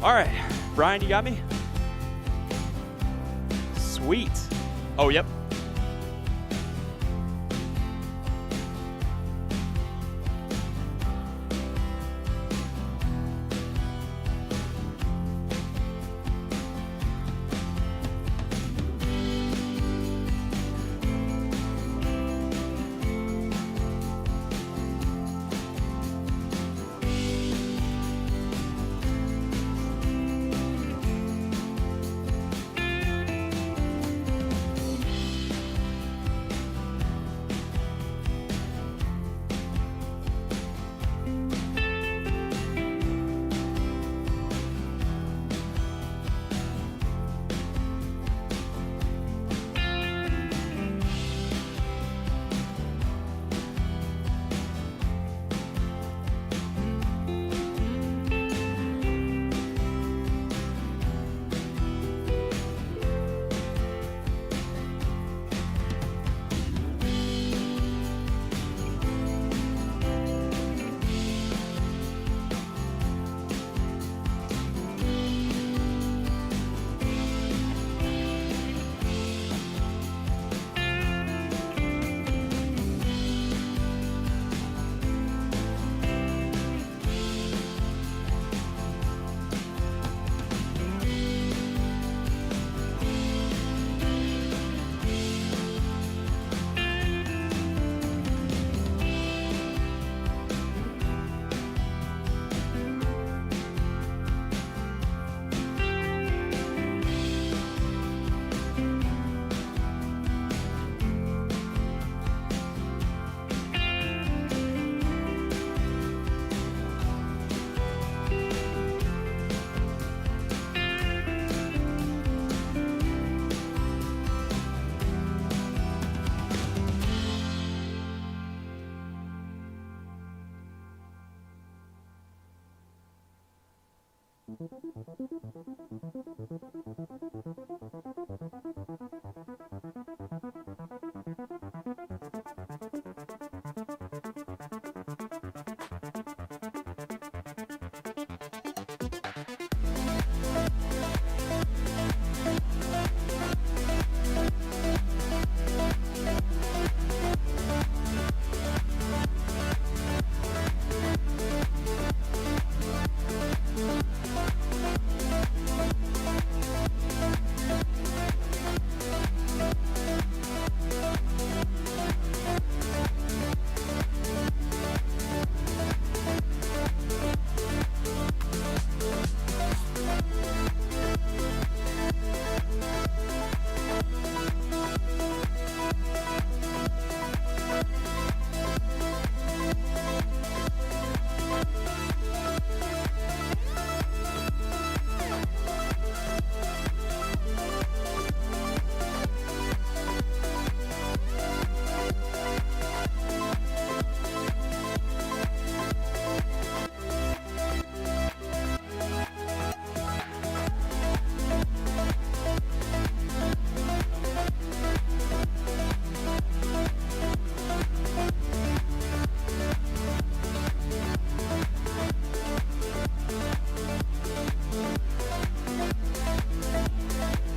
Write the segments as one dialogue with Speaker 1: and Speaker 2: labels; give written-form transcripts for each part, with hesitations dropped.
Speaker 1: All right, Brian, you got me? Sweet. Oh, yep.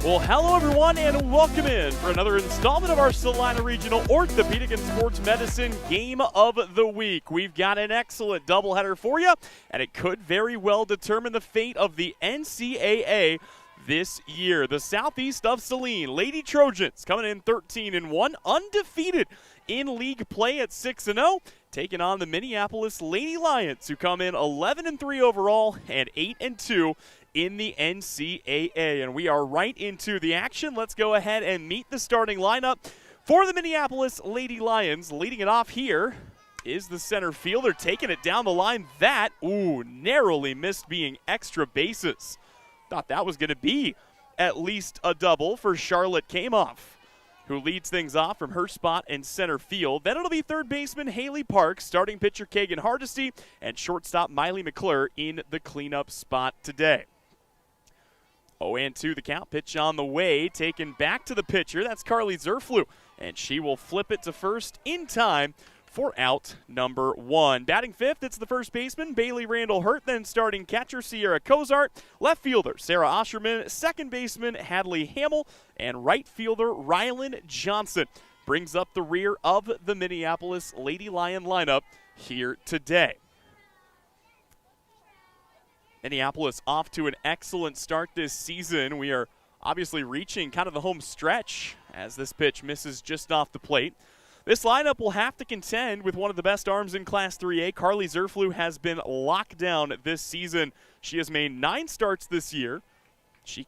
Speaker 1: Well, hello everyone, and welcome in for another installment of our Salina Regional Orthopedic and Sports Medicine Game of the Week. We've got an excellent doubleheader for you, and it could very well determine the fate of the NCAA this year. The southeast of Saline, Lady Trojans, coming in 13-1, undefeated in league play at 6-0, taking on the Minneapolis Lady Lions, who come in 11-3 overall and 8-2 in the NCAA. And we are right into the action. Let's go ahead and meet the starting lineup for the Minneapolis Lady Lions. Leading it off here is the center fielder, taking it down the line. That, narrowly missed being extra bases. Thought that was going to be at least a double for Charlotte Kamoff, who leads things off from her spot in center field. Then it'll be third baseman Haley Parks, starting pitcher Kagan Hardesty, and shortstop Miley McClure in the cleanup spot today. 0-2 the count, pitch on the way, taken back to the pitcher. That's Carly Zerflew, and she will flip it to first in time for out number 1. Batting fifth, it's the first baseman, Bailey Randall Hurt, then starting catcher, Sierra Cozart, left fielder, Sarah Osherman, second baseman, Hadley Hamill, and right fielder, Rylan Johnson. Brings up the rear of the Minneapolis Lady Lion lineup here today. Minneapolis off to an excellent start this season. We are obviously reaching kind of the home stretch as this pitch misses just off the plate. This lineup will have to contend with one of the best arms in Class 3A. Carly Zerflew has been locked down this season. She has made 9 starts this year. She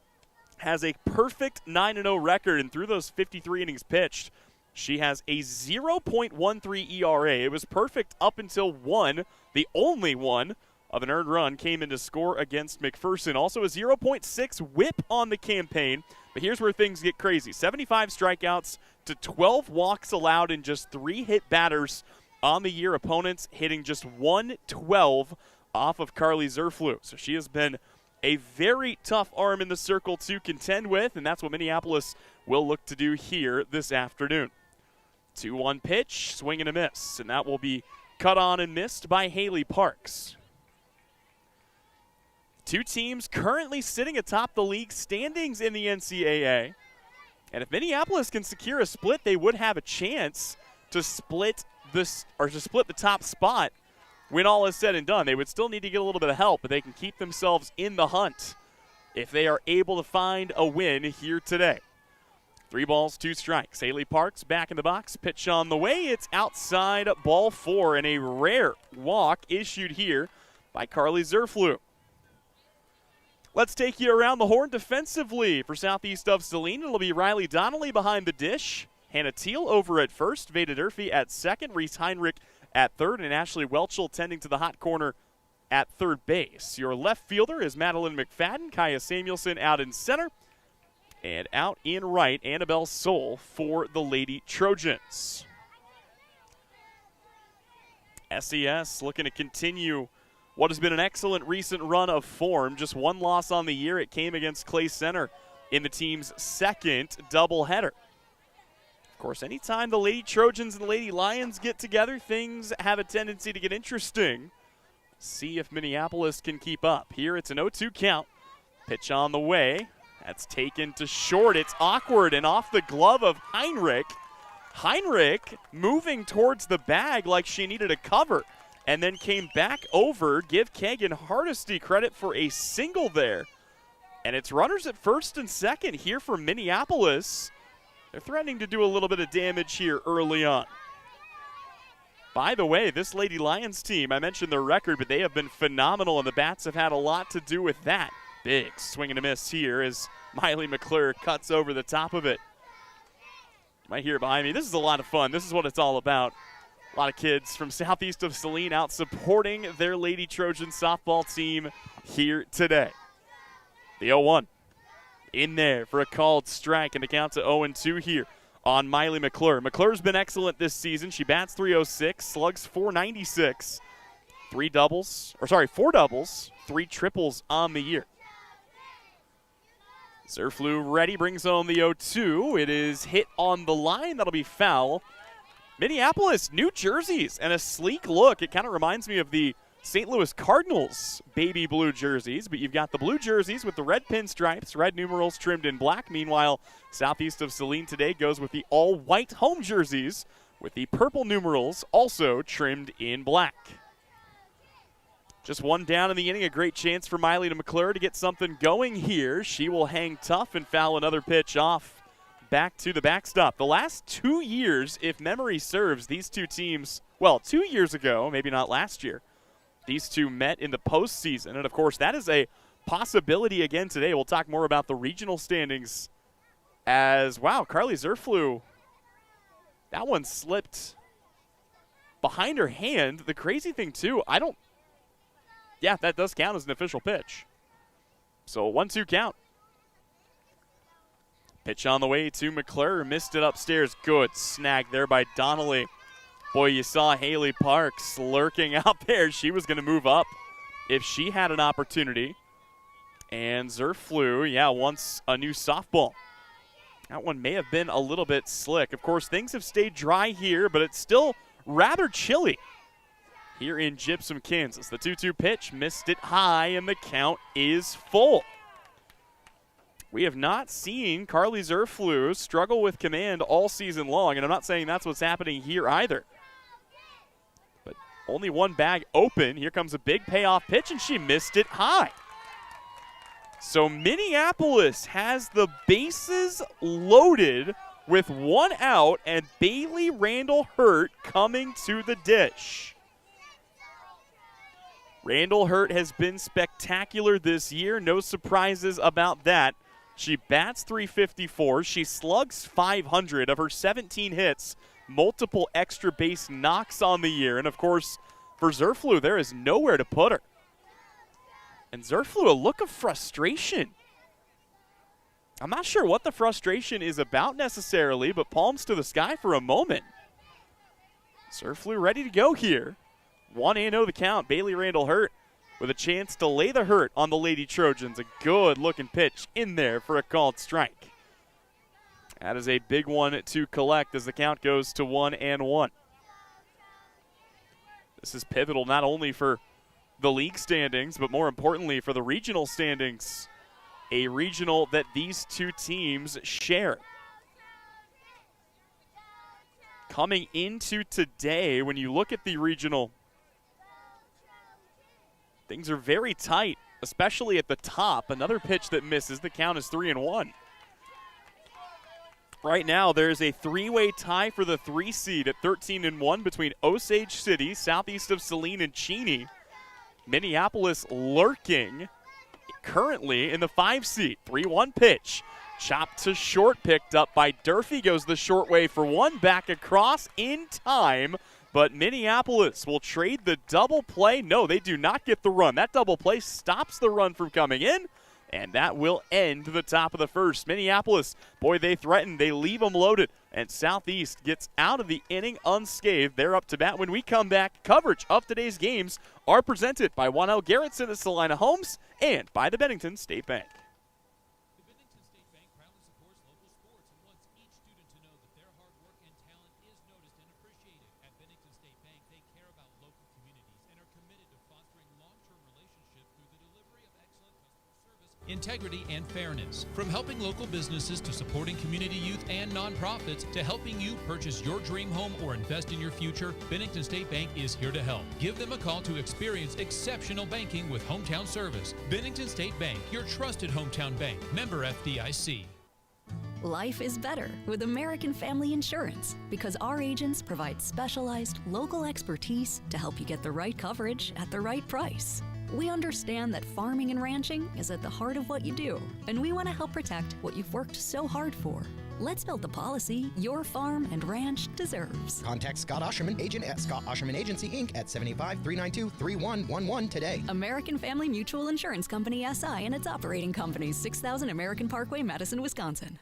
Speaker 1: has a perfect 9-0 record, and through those 53 innings pitched, she has a 0.13 ERA. It was perfect up until one, the only one, of an earned run came in to score against McPherson. Also a 0.6 whip on the campaign. But here's where things get crazy. 75 strikeouts to 12 walks allowed in just 3 hit batters on the year. Opponents hitting just 112 off of Carly Zerflew. So she has been a very tough arm in the circle to contend with, and that's what Minneapolis will look to do here this afternoon. 2-1 pitch, swing and a miss, and that will be cut on and missed by Haley Parks. Two teams currently sitting atop the league standings in the NCAA. And if Minneapolis can secure a split, they would have a chance to split the top spot when all is said and done. They would still need to get a little bit of help, but they can keep themselves in the hunt if they are able to find a win here today. 3 balls, 2 strikes. Haley Parks back in the box. Pitch on the way. It's outside, ball 4, and a rare walk issued here by Carly Zerflew. Let's take you around the horn defensively. For southeast of Saline, it'll be Riley Donnelly behind the dish. Hannah Teal over at first. Veda Durfee at second. Reese Heinrich at third. And Ashley Welchel tending to the hot corner at third base. Your left fielder is Madeline McFadden. Kaya Samuelson out in center. And out in right, Annabelle Soul for the Lady Trojans. SES looking to continue what has been an excellent recent run of form. Just 1 loss on the year. It came against Clay Center in the team's second doubleheader. Of course, anytime the Lady Trojans and the Lady Lions get together, things have a tendency to get interesting. See if Minneapolis can keep up. Here it's an 0-2 count. Pitch on the way. That's taken to short. It's awkward and off the glove of Heinrich. Heinrich moving towards the bag like she needed a cover, and then came back over. Give Kagan Hardesty credit for a single there. And it's runners at first and second here for Minneapolis. They're threatening to do a little bit of damage here early on. By the way, this Lady Lions team, I mentioned their record, but they have been phenomenal, and the bats have had a lot to do with that. Big swing and a miss here as Miley McClure cuts over the top of it. Right here behind me. This is a lot of fun. This is what it's all about. A lot of kids from southeast of Saline out supporting their Lady Trojan softball team here today. The 0-1 in there for a called strike, and the count's at 0-2 here on Miley McClure. McClure's been excellent this season. She bats .306, slugs .496, 4 doubles, 3 triples on the year. Zerflew ready, brings home the 0-2. It is hit on the line. That'll be foul. Minneapolis, new jerseys, and a sleek look. It kind of reminds me of the St. Louis Cardinals baby blue jerseys, but you've got the blue jerseys with the red pinstripes, red numerals trimmed in black. Meanwhile, southeast of Saline today goes with the all-white home jerseys with the purple numerals also trimmed in black. Just 1 down in the inning, a great chance for Miley McClure to get something going here. She will hang tough and foul another pitch off back to the backstop. The last 2 years, if memory serves, these two teams, well, 2 years ago, maybe not last year, these two met in the postseason. And, of course, that is a possibility again today. We'll talk more about the regional standings as, wow, Carly Zerflew, that one slipped behind her hand. The crazy thing, too, yeah, that does count as an official pitch. So 1-2 count. Pitch on the way to McClure. Missed it upstairs. Good snag there by Donnelly. Boy, you saw Haley Parks lurking out there. She was going to move up if she had an opportunity. And Zerflew, yeah, wants a new softball. That one may have been a little bit slick. Of course, things have stayed dry here, but it's still rather chilly here in Gypsum, Kansas. The 2-2 pitch missed it high, and the count is full. We have not seen Carly Zerflu struggle with command all season long, and I'm not saying that's what's happening here either. But only one bag open. Here comes a big payoff pitch, and she missed it high. So Minneapolis has the bases loaded with one out, and Bailey Randall Hurt coming to the dish. Randall Hurt has been spectacular this year. No surprises about that. She bats .354. She slugs .500 of her 17 hits, multiple extra base knocks on the year. And, of course, for Zerflu, there is nowhere to put her. And Zerflu, a look of frustration. I'm not sure what the frustration is about necessarily, but palms to the sky for a moment. Zerflu ready to go here. 1-0 the count. Bailey Randall Hurt with a chance to lay the hurt on the Lady Trojans. A good-looking pitch in there for a called strike. That is a big one to collect as the count goes to 1-1. This is pivotal not only for the league standings, but more importantly for the regional standings. A regional that these two teams share. Coming into today, when you look at the regional, things are very tight, especially at the top. Another pitch that misses. The count is 3-1. Right now, there's a three-way tie for the 3 seed at 13-1 between Osage City, southeast of Saline, and Cheney. Minneapolis lurking currently in the 5 seed. 3-1 pitch. Chopped to short, picked up by Durfee. Goes the short way for one. Back across in time. But Minneapolis will trade the double play. No, they do not get the run. That double play stops the run from coming in, and that will end the top of the first. Minneapolis, boy, they threaten. They leave them loaded, and Southeast gets out of the inning unscathed. They're up to bat. When we come back, coverage of today's games are presented by 1L Garrettson at Salina Homes and by the Bennington State Bank.
Speaker 2: Integrity and fairness. From helping local businesses to supporting community youth and nonprofits to helping you purchase your dream home or invest in your future, Bennington State Bank is here to help. Give them a call to experience exceptional banking with hometown service. Bennington State Bank, your trusted hometown bank. Member FDIC.
Speaker 3: Life is better with American Family Insurance because our agents provide specialized local expertise to help you get the right coverage at the right price. We understand that farming and ranching is at the heart of what you do, and we want to help protect what you've worked so hard for. Let's build the policy your farm and ranch deserves.
Speaker 4: Contact Scott Osherman, agent at Scott Osherman Agency, Inc. at 75-392-3111 today.
Speaker 3: American Family Mutual Insurance Company, SI, and its operating companies, 6000 American Parkway, Madison, Wisconsin.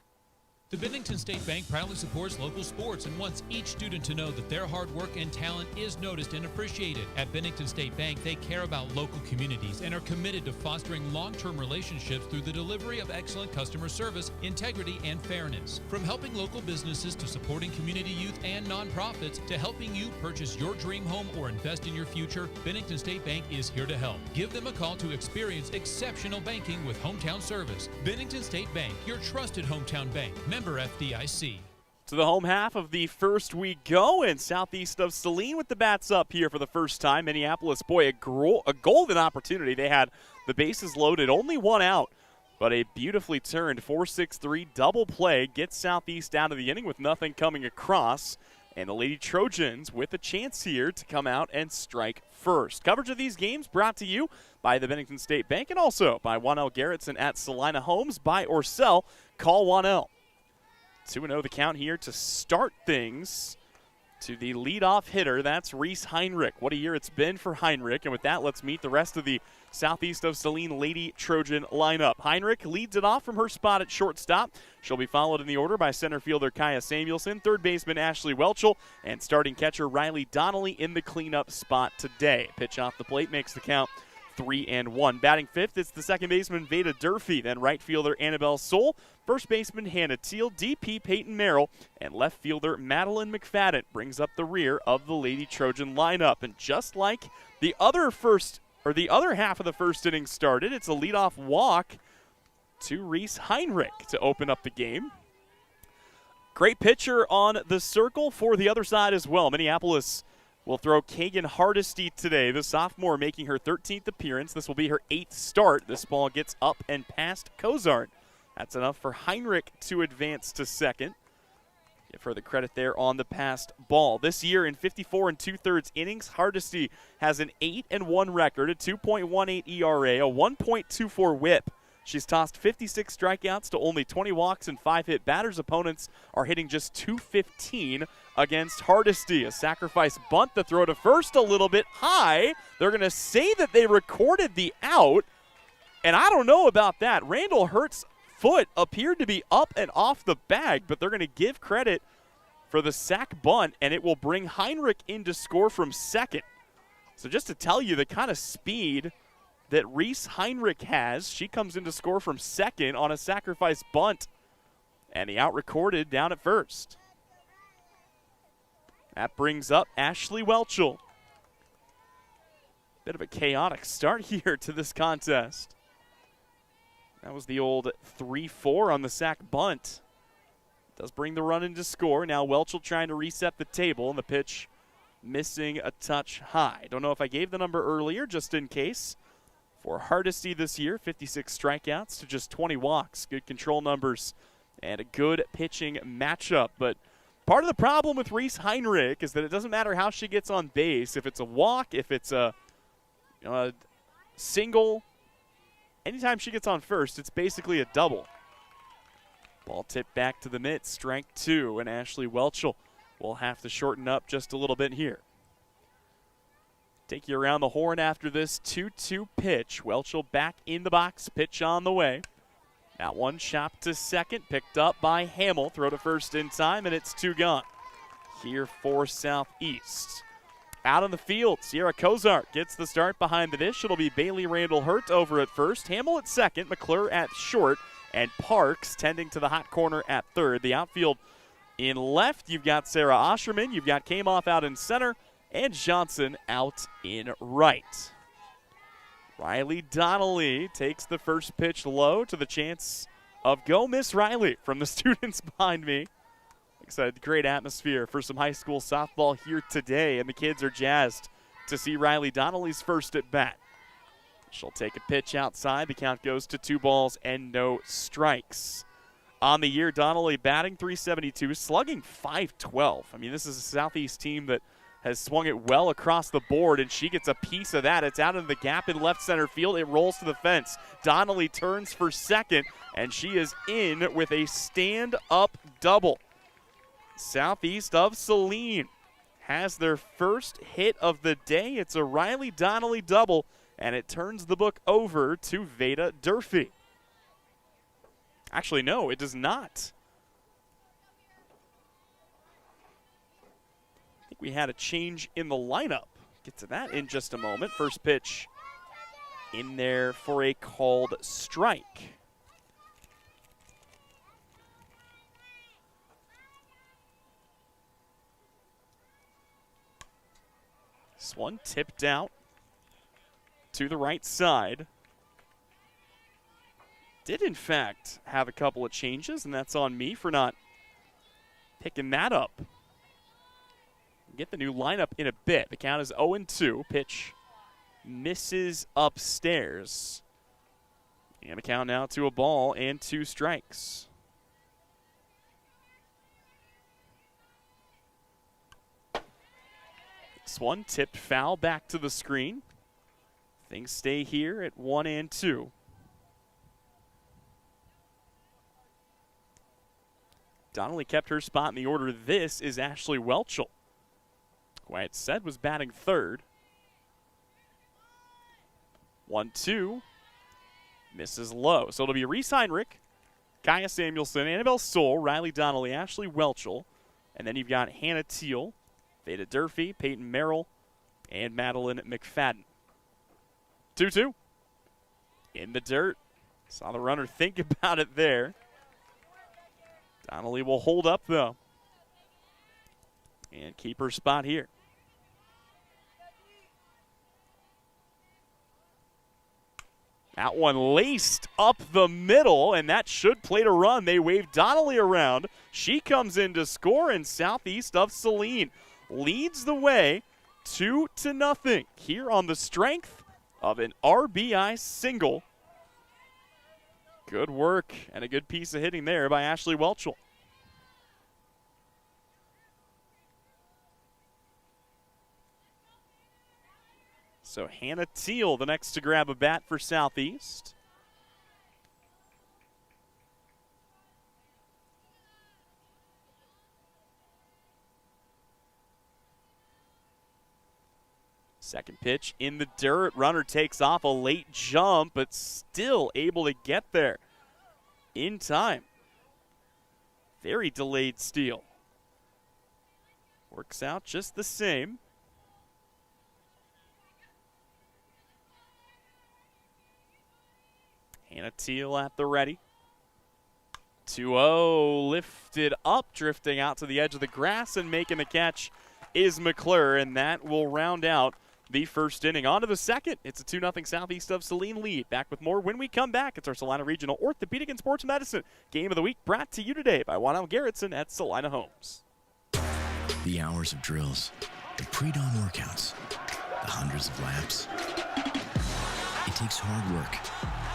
Speaker 2: The Bennington State Bank proudly supports local sports and wants each student to know that their hard work and talent is noticed and appreciated. At Bennington State Bank, they care about local communities and are committed to fostering long-term relationships through the delivery of excellent customer service, integrity, and fairness. From helping local businesses to supporting community youth and nonprofits to helping you purchase your dream home or invest in your future, Bennington State Bank is here to help. Give them a call to experience exceptional banking with hometown service. Bennington State Bank, your trusted hometown bank. Member FDIC.
Speaker 1: To the home half of the first we go, and southeast of Saline with the bats up here for the first time. Minneapolis, boy, a golden opportunity. They had the bases loaded, only one out, but a beautifully turned 4-6-3 double play gets Southeast out of the inning with nothing coming across. And the Lady Trojans with a chance here to come out and strike first. Coverage of these games brought to you by the Bennington State Bank and also by 1L Garrettson at Salina Homes. Buy or sell, call 1L. 2-0 the count here to start things to the leadoff hitter. That's Reese Heinrich. What a year it's been for Heinrich. And with that, let's meet the rest of the southeast of Saline Lady Trojan lineup. Heinrich leads it off from her spot at shortstop. She'll be followed in the order by center fielder Kaya Samuelson, third baseman Ashley Welchel, and starting catcher Riley Donnelly in the cleanup spot today. Pitch off the plate makes the count 3-1. Batting fifth, it's the second baseman Veda Durfee, then right fielder Annabelle Soul, first baseman Hannah Teal, DP Peyton Merrill, and left fielder Madeline McFadden brings up the rear of the Lady Trojan lineup. And just like the other half of the first inning started, it's a leadoff walk to Reese Heinrich to open up the game. Great pitcher on the circle for the other side as well. Minneapolis will throw Kagan Hardesty today, the sophomore making her 13th appearance. This will be her 8th start. This ball gets up and past Cozart. That's enough for Heinrich to advance to second. Give her the credit there on the passed ball. This year in 54 2/3 innings, Hardesty has an 8-1 record, a 2.18 ERA, a 1.24 whip. She's tossed 56 strikeouts to only 20 walks and 5 hit batters. Opponents are hitting just .215 against Hardesty. A sacrifice bunt, the throw to first a little bit high. They're going to say that they recorded the out, and I don't know about that. Randall Hurt's foot appeared to be up and off the bag, but they're going to give credit for the sac bunt, and it will bring Heinrich in to score from second. So just to tell you the kind of speed that Reese Heinrich has, she comes in to score from second on a sacrifice bunt, and the out recorded down at first. That brings up Ashley Welchel. Bit of a chaotic start here to this contest. That was the old 3-4 on the sac bunt. Does bring the run in to score. Now Welchel trying to reset the table, and the pitch missing a touch high. Don't know if I gave the number earlier, just in case. For Hardesty this year, 56 strikeouts to just 20 walks. Good control numbers and a good pitching matchup. But part of the problem with Reese Heinrich is that it doesn't matter how she gets on base. If it's a walk, if it's a single, anytime she gets on first, it's basically a double. Ball tipped back to the mitt, strike two, and Ashley Welchel will have to shorten up just a little bit here. Take you around the horn after this 2-2 pitch. Welchel back in the box, pitch on the way. That one chopped to second, picked up by Hamill. Throw to first in time, and it's 2 gone. Here for Southeast. Out on the field, Sierra Cozart gets the start behind the dish. It'll be Bailey Randall Hurt over at first, Hamill at second, McClure at short, and Parks tending to the hot corner at third. The outfield in left, you've got Sarah Osherman, you've got Kamoff out in center, and Johnson out in right. Riley Donnelly takes the first pitch low to the chance of Go Miss Riley from the students behind me. Like I said, great atmosphere for some high school softball here today, and the kids are jazzed to see Riley Donnelly's first at bat. She'll take a pitch outside. The count goes to 2 balls and no strikes. On the year, Donnelly batting .372, slugging .512. I mean, this is a Southeast team that has swung it well across the board, and she gets a piece of that. It's out in the gap in left center field. It rolls to the fence. Donnelly turns for second, and she is in with a stand-up double. Southeast of Saline has their first hit of the day. It's a Riley Donnelly double, and it turns the book over to Veda Durfee. Actually, no, it does not. We had a change in the lineup. Get to that in just a moment. First pitch in there for a called strike. This one tipped out to the right side. Did, in fact, have a couple of changes, and that's on me for not picking that up. Get the new lineup in a bit. The count is 0-2. Pitch misses upstairs. And the count now to a ball and 2 strikes. This one tipped foul back to the screen. Things stay here at 1-2. Donnelly kept her spot in the order. This is Ashley Welchel, who I had said was batting third. 1-2. Misses low. So it'll be Reese Heinrich, Kaya Samuelson, Annabelle Soul, Riley Donnelly, Ashley Welchel, and then you've got Hannah Teal, Veda Durfee, Peyton Merrill, and Madeline McFadden. 2-2. In the dirt. Saw the runner think about it there. Donnelly will hold up, though, and keep her spot here. That one laced up the middle, and that should play to run. They wave Donnelly around. She comes in to score, and Southeast of Saline leads the way 2-0 here on the strength of an RBI single. Good work and a good piece of hitting there by Ashley Welchel. So Hannah Teal, the next to grab a bat for Southeast. Second pitch in the dirt. Runner takes off, a late jump, but still able to get there in time. Very delayed steal. Works out just the same. Hannah Teal at the ready. 2-0, lifted up, drifting out to the edge of the grass, and making the catch is McClure, and that will round out the first inning. On to the second. It's a 2-0 Southeast of Saline lead. Back with more when we come back. It's our Salina Regional Orthopedic and Sports Medicine Game of the Week, brought to you today by Juan L. Garrettson at Salina Homes.
Speaker 5: The hours of drills, the pre-dawn workouts, the hundreds of laps. It takes hard work,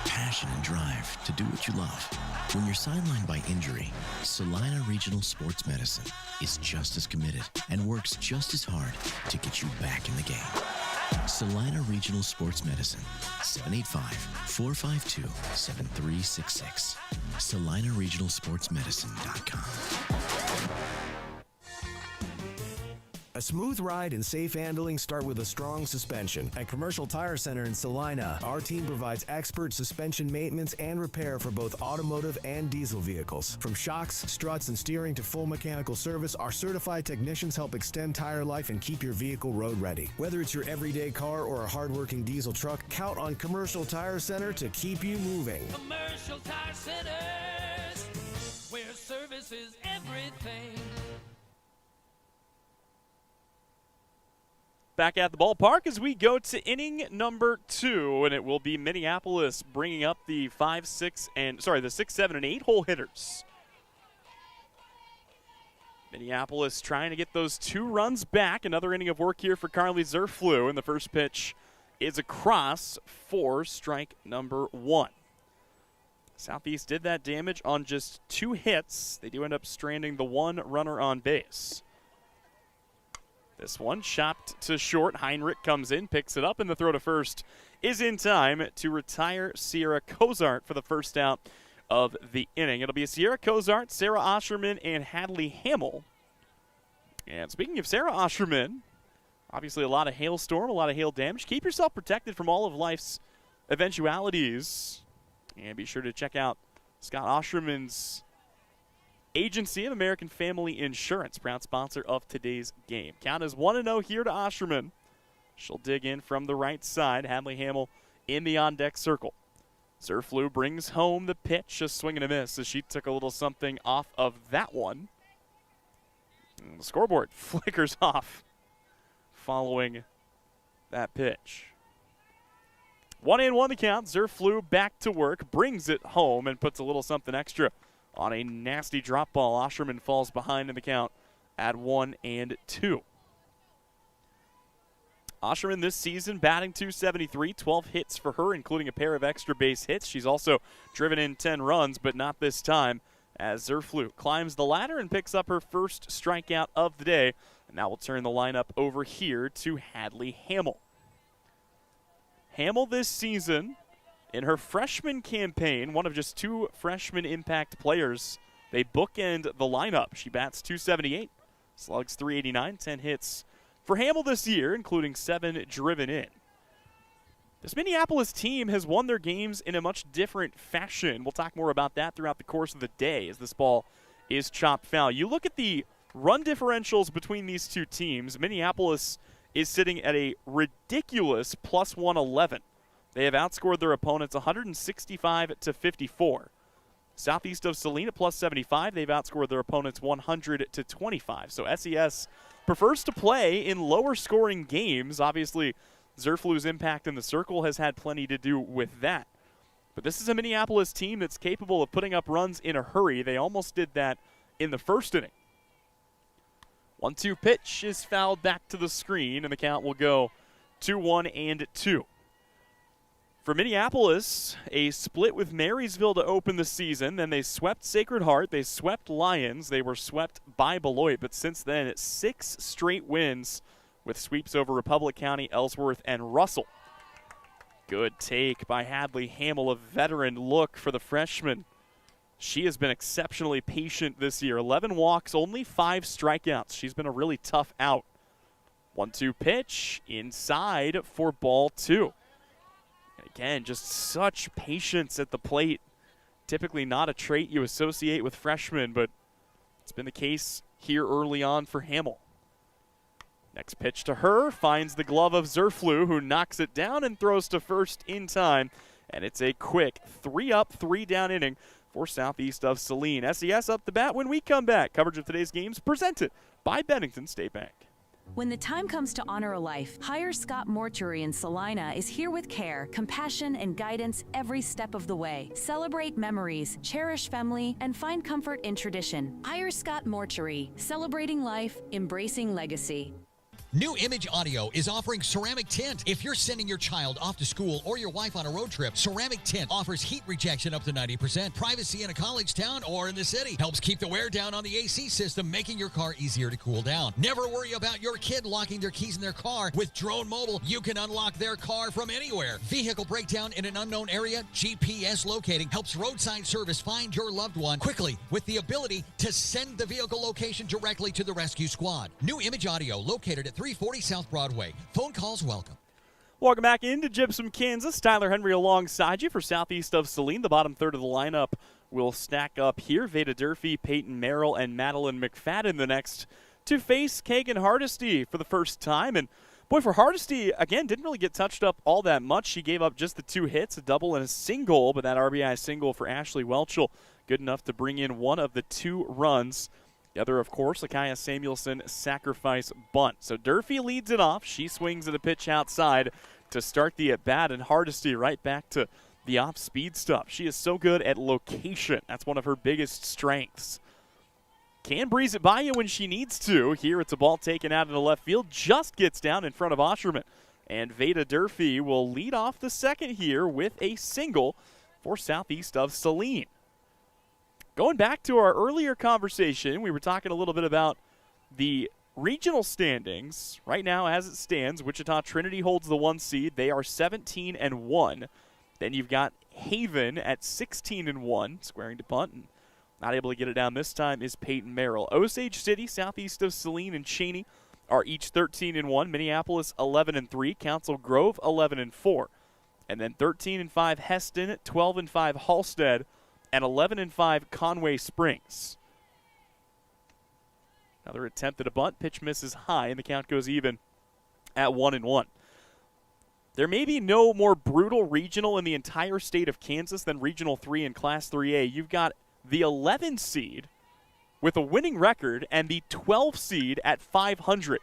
Speaker 5: passion, and drive to do what you love. When you're sidelined by injury, Salina Regional Sports Medicine is just as committed and works just as hard to get you back in the game. Salina Regional Sports Medicine, 785-452-7366. SalinaRegionalSportsMedicine.com.
Speaker 6: A smooth ride and safe handling start with a strong suspension. At Commercial Tire Center in Salina, our team provides expert suspension maintenance and repair for both automotive and diesel vehicles. From shocks, struts, and steering to full mechanical service, our certified technicians help extend tire life and keep your vehicle road ready. Whether it's your everyday car or a hardworking diesel truck, count on Commercial Tire Center to keep you moving.
Speaker 7: Commercial Tire Centers, where service is everything.
Speaker 1: Back at the ballpark as we go to inning number 2, and it will be Minneapolis bringing up the 6, 7, and 8 hole hitters. Minneapolis trying to get those 2 runs back. Another inning of work here for Carly Zerflew, and the first pitch is across for strike number 1. Southeast did that damage on just 2 hits. They do end up stranding the 1 runner on base. This one chopped to short. Heinrich comes in, picks it up, and the throw to first is in time to retire Sierra Cozart for the first out of the inning. It'll be Sierra Cozart, Sarah Osherman, and Hadley Hamill. And speaking of Sarah Osherman, obviously a lot of hailstorm, a lot of hail damage. Keep yourself protected from all of life's eventualities. And be sure to check out Scott Osherman's Agency of American Family Insurance, proud sponsor of today's game. Count is 1-0 here to Osherman. She'll dig in from the right side. Hadley Hamill in the on-deck circle. Zerflew brings home the pitch, a swing and a miss as she took a little something off of that one. And the scoreboard flickers off following that pitch. 1-1 the count. Zerflew back to work, brings it home, and puts a little something extra on a nasty drop ball. Osherman falls behind in the count at 1-2. Osherman this season batting .273, 12 hits for her, including a pair of extra base hits. She's also driven in 10 runs, but not this time, as Zerflew climbs the ladder and picks up her first strikeout of the day. And now we'll turn the lineup over here to Hadley Hamill. Hamill this season, in her freshman campaign, one of just 2 freshman impact players, they bookend the lineup. She bats .278, slugs .389, 10 hits for Hamill this year, including 7 driven in. This Minneapolis team has won their games in a much different fashion. We'll talk more about that throughout the course of the day as this ball is chopped foul. You look at the run differentials between these 2 teams. Minneapolis is sitting at a ridiculous +111. They have outscored their opponents 165-54. Southeast of Salina plus 75. They've outscored their opponents 100-25. So SES prefers to play in lower scoring games. Obviously, Zerflu's impact in the circle has had plenty to do with that. But this is a Minneapolis team that's capable of putting up runs in a hurry. They almost did that in the first inning. 1-2 pitch is fouled back to the screen, and the count will go 2-1-2. For Minneapolis, a split with Marysville to open the season. Then they swept Sacred Heart. They swept Lions. They were swept by Beloit. But since then, it's 6 straight wins with sweeps over Republic County, Ellsworth, and Russell. Good take by Hadley Hamill, a veteran look for the freshman. She has been exceptionally patient this year. 11 walks, only 5 strikeouts. She's been a really tough out. 1-2 pitch inside for ball 2. Again, just such patience at the plate. Typically not a trait you associate with freshmen, but it's been the case here early on for Hamill. Next pitch to her, finds the glove of Zerflu, who knocks it down and throws to first in time. And it's a quick 3-up, 3-down inning for Southeast of Saline. SES up the bat when we come back. Coverage of today's games presented by Bennington State Bank.
Speaker 8: When the time comes to honor a life, Hire Scott Mortuary in Salina is here with care, compassion, and guidance every step of the way. Celebrate memories, cherish family, and find comfort in tradition. Hire Scott Mortuary, celebrating life, embracing legacy.
Speaker 9: New Image Audio is offering ceramic tint. If you're sending your child off to school or your wife on a road trip, ceramic tint offers heat rejection up to 90%, privacy in a college town or in the city, helps keep the wear down on the AC system, making your car easier to cool down. Never worry about your kid locking their keys in their car. With Drone Mobile, you can unlock their car from anywhere. Vehicle breakdown in an unknown area, GPS locating helps roadside service find your loved one quickly with the ability to send the vehicle location directly to the rescue squad. New Image Audio, located at 340 South Broadway. Phone calls welcome.
Speaker 1: Welcome back into Gypsum, Kansas. Tyler Henry alongside you for Southeast of Saline. The bottom third of the lineup will stack up here. Veda Durfee, Peyton Merrill, and Madeline McFadden the next to face Kagan Hardesty for the first time. And boy, for Hardesty, again, didn't really get touched up all that much. She gave up just the 2 hits, a double and a single, but that RBI single for Ashley Welchel, good enough to bring in one of the 2 runs. The other, of course, Lakaya Samuelson sacrifice bunt. So Durfee leads it off. She swings at a pitch outside to start the at-bat, and Hardesty right back to the off-speed stuff. She is so good at location. That's one of her biggest strengths. Can breeze it by you when she needs to. Here it's a ball taken out in the left field. Just gets down in front of Osherman. And Veda Durfee will lead off the second here with a single for Southeast of Saline. Going back to our earlier conversation, we were talking a little bit about the regional standings. Right now, as it stands, Wichita Trinity holds the 1 seed. They are 17-1. Then you've got Haven at 16-1, squaring to bunt. And not able to get it down this time is Peyton Merrill. Osage City, Southeast of Saline, and Cheney are each 13-1. Minneapolis 11-3. Council Grove 11-4. And then 13-5 Heston, 12-5 Halstead, and 11-5 Conway Springs. Another attempt at a bunt. Pitch misses high, and the count goes even at 1-1. There may be no more brutal regional in the entire state of Kansas than Regional 3 in Class 3A. You've got the 11 seed with a winning record and the 12 seed at 500.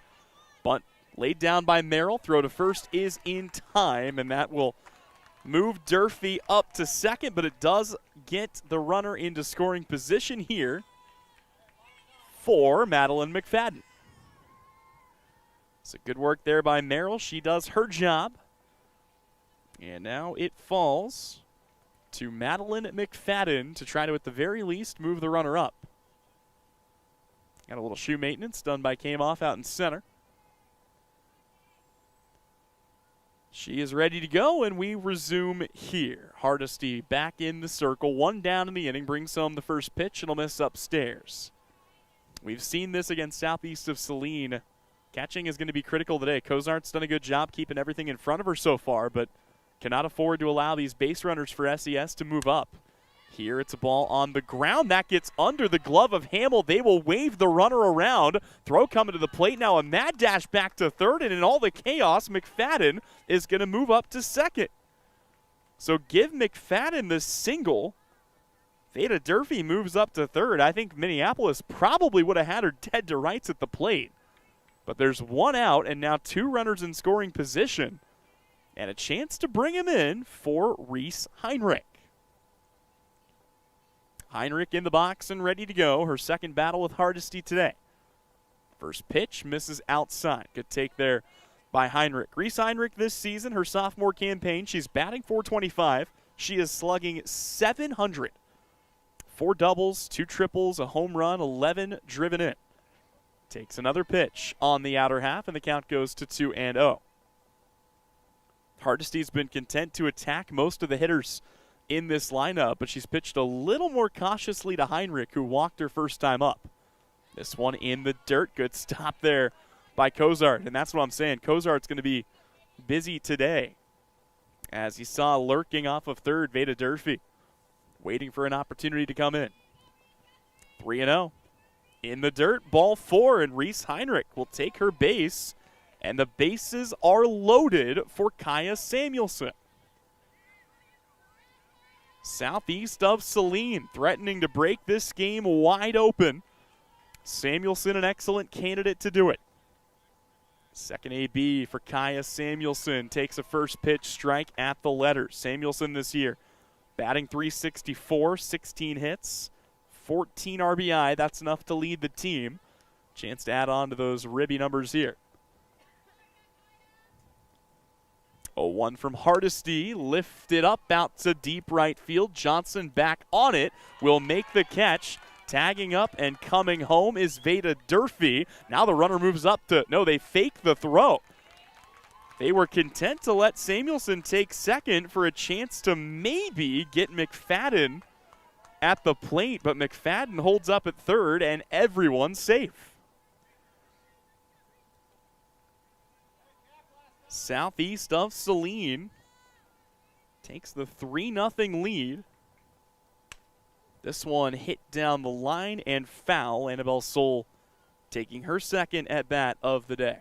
Speaker 1: Bunt laid down by Merrill. Throw to first is in time, and that will move Durfee up to second, but it does get the runner into scoring position here for Madeline McFadden. So good work there by Merrill. She does her job. And now it falls to Madeline McFadden to try to, at the very least, move the runner up. Got a little shoe maintenance done by Kamoff out in center. She is ready to go, and we resume here. Hardesty back in the circle. 1 down in the inning, brings home the first pitch, and will miss upstairs. We've seen this against Southeast of Saline. Catching is going to be critical today. Cozart's done a good job keeping everything in front of her so far, but cannot afford to allow these base runners for SES to move up. Here it's a ball on the ground. That gets under the glove of Hamill. They will wave the runner around. Throw coming to the plate. Now a mad dash back to third, and in all the chaos, McFadden is going to move up to second. So give McFadden the single. Veda Durfee moves up to third. I think Minneapolis probably would have had her dead to rights at the plate. But there's one out and now 2 runners in scoring position. And a chance to bring him in for Reese Heinrich. Heinrich in the box and ready to go. Her second battle with Hardesty today. First pitch misses outside. Good take there by Heinrich. Reese Heinrich this season, her sophomore campaign, she's batting .425. She is slugging .700. 4 doubles, 2 triples, a home run, 11 driven in. Takes another pitch on the outer half, and the count goes to 2-0. Hardesty's been content to attack most of the hitters in this lineup, but she's pitched a little more cautiously to Heinrich, who walked her first time up. This one in the dirt. Good stop there by Cozart, and that's what I'm saying. Cozart's going to be busy today, as you saw lurking off of third, Veda Durfee, waiting for an opportunity to come in. 3-0. In the dirt, ball 4, and Reese Heinrich will take her base, and the bases are loaded for Kaya Samuelson. Southeast of Saline, threatening to break this game wide open. Samuelson, an excellent candidate to do it. Second AB for Kaya Samuelson, takes a first pitch strike at the letters. Samuelson this year, batting .364, 16 hits, 14 RBI. That's enough to lead the team. Chance to add on to those ribby numbers here. 0-1 from Hardesty, lifted up out to deep right field. Johnson back on it, will make the catch. Tagging up and coming home is Veda Durfee. Now the runner moves up to, no, they fake the throw. They were content to let Samuelson take second for a chance to maybe get McFadden at the plate, but McFadden holds up at third and everyone's safe. Southeast of Saline takes the 3-0 lead. This one hit down the line and foul. Annabelle Soul taking her second at bat of the day.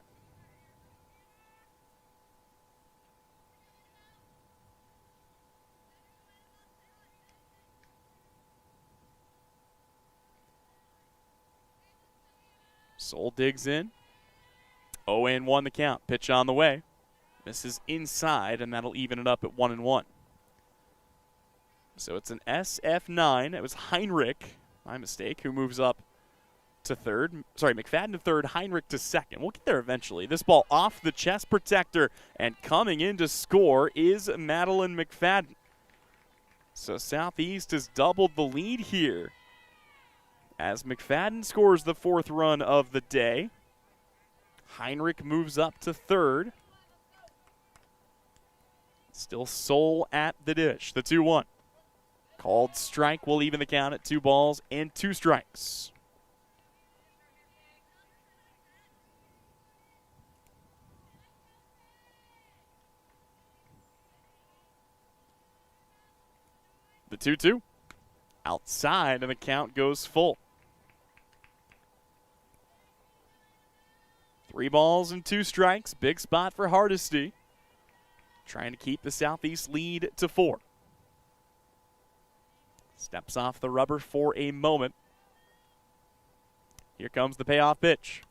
Speaker 1: Soul digs in. 0-1 the count. Pitch on the way. Misses inside, and that'll even it up at 1-1. So it's an SF9. It was Heinrich, my mistake, who moves up to third. Sorry, McFadden to third, Heinrich to second. We'll get there eventually. This ball off the chest protector, and coming in to score is Madeline McFadden. So Southeast has doubled the lead here as McFadden scores the 4th run of the day. Heinrich moves up to third. Still Soul at the dish. The 2-1. Called strike will even the count at 2 balls and 2 strikes. The 2-2. Outside, and the count goes full. 3 balls and 2 strikes. Big spot for Hardesty. Trying to keep the Southeast lead to 4. Steps off the rubber for a moment. Here comes the payoff pitch.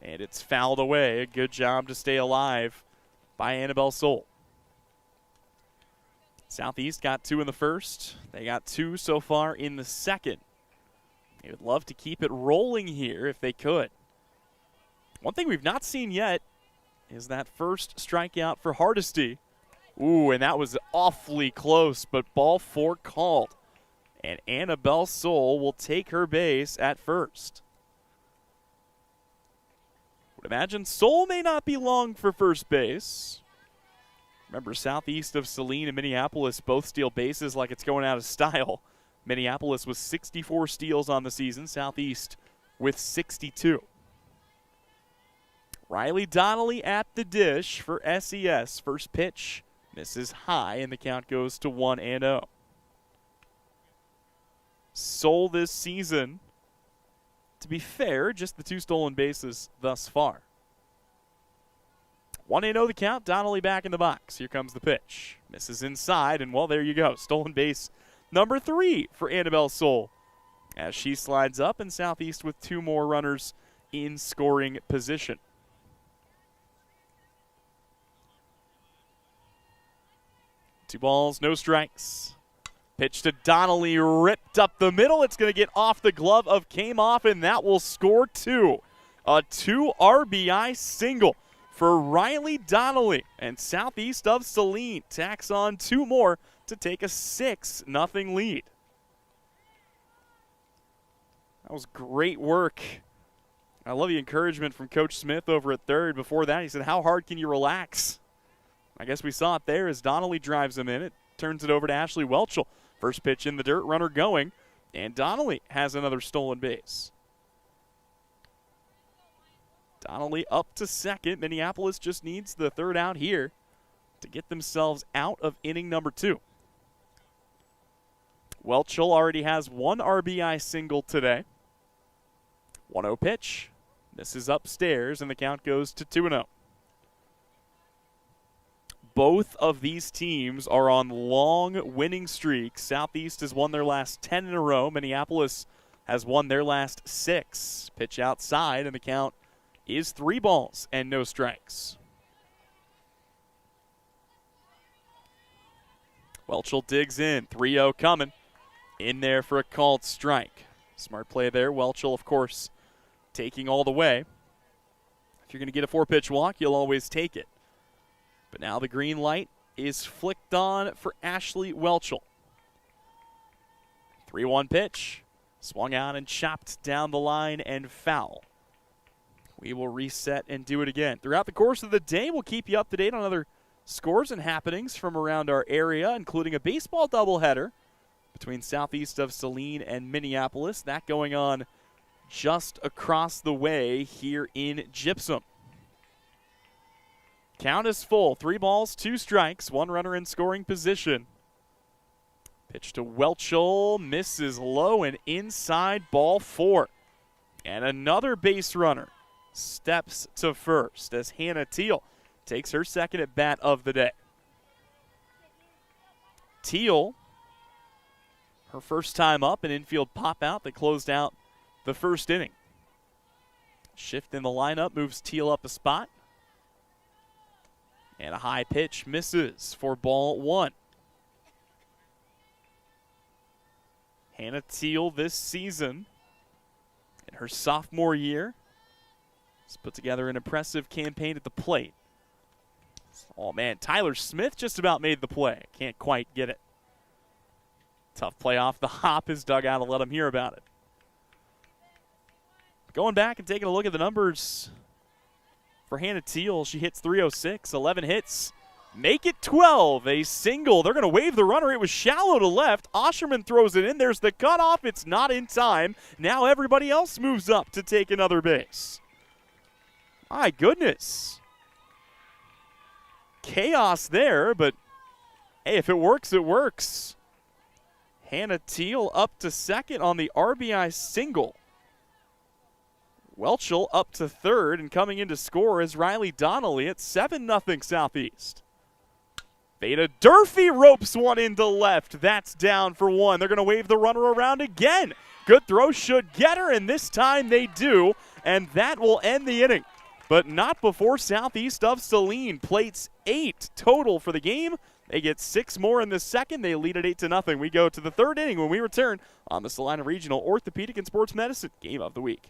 Speaker 1: And it's fouled away. A good job to stay alive by Annabelle Soul. Southeast got 2 in the first. They got 2 so far in the second. They would love to keep it rolling here if they could. One thing we've not seen yet is that first strikeout for Hardesty. Ooh, and that was awfully close, but ball 4 called. And Annabelle Soul will take her base at first. Would imagine Soul may not be long for first base. Remember, Southeast of Saline and Minneapolis both steal bases like it's going out of style. Minneapolis with 64 steals on the season, Southeast with 62. Riley Donnelly at the dish for SES. First pitch misses high, and the count goes to 1-0. Soul this season, to be fair, just the 2 stolen bases thus far. 1-0 the count. Donnelly back in the box. Here comes the pitch. Misses inside, and well, there you go. Stolen base number 3 for Annabelle Soul as she slides up, and Southeast with 2 more runners in scoring position. Two balls, no strikes. Pitch to Donnelly, ripped up the middle. It's going to get off the glove of Kamoff, and that will score 2. A 2 RBI single for Riley Donnelly, and Southeast of Saline tacks on 2 more to take a 6-0 lead. That was great work. I love the encouragement from Coach Smith over at third. Before that, he said, how hard can you relax? I guess we saw it there as Donnelly drives him in. It turns it over to Ashley Welchel. First pitch in the dirt, runner going, and Donnelly has another stolen base. Donnelly up to second. Minneapolis just needs the 3rd out here to get themselves out of inning number 2. Welchel already has 1 RBI single today. 1-0 pitch. Misses upstairs, and the count goes to 2-0. Both of these teams are on long winning streaks. Southeast has won their last 10 in a row. Minneapolis has won their last 6. Pitch outside, and the count is 3 balls and no strikes. Welchel digs in. 3-0 coming. In there for a called strike. Smart play there. Welchel, of course, taking all the way. If you're going to get a 4-pitch walk, you'll always take it. But now the green light is flicked on for Ashley Welchel. 3-1 pitch. Swung out and chopped down the line and foul. We will reset and do it again. Throughout the course of the day, we'll keep you up to date on other scores and happenings from around our area, including a baseball doubleheader between Southeast of Saline and Minneapolis. That going on just across the way here in Gypsum. Count is full. 3 balls, 2 strikes, 1 runner in scoring position. Pitch to Welchel, misses low and inside, ball 4. And another base runner steps to first as Hannah Teal takes her 2nd at bat of the day. Teal, her first time up, an infield pop out that closed out the first inning. Shift in the lineup moves Teal up a spot. And a high pitch misses for ball 1. Hannah Teal this season, in her sophomore year, has put together an impressive campaign at the plate. Oh man, Tyler Smith just about made the play. Can't quite get it. Tough play off the hop. His dugout will let him hear about it. Going back and taking a look at the numbers for Hannah Teal, she hits .306, 11 hits, make it 12, a single. They're going to wave the runner. It was shallow to left. Osherman throws it in. There's the cutoff. It's not in time. Now everybody else moves up to take another base. My goodness. Chaos there, but hey, if it works, it works. Hannah Teal up to second on the RBI single. Welchel up to third, and coming in to score is Riley Donnelly at 7-0 Southeast. Veda Durfee ropes one into left. That's down for 1. They're going to wave the runner around again. Good throw, should get her, and this time they do, and that will end the inning. But not before Southeast of Saline plates 8 total for the game. They get 6 more in the second. They lead at 8-0. We go to the 3rd inning when we return on the Salina Regional Orthopedic and Sports Medicine Game of the Week.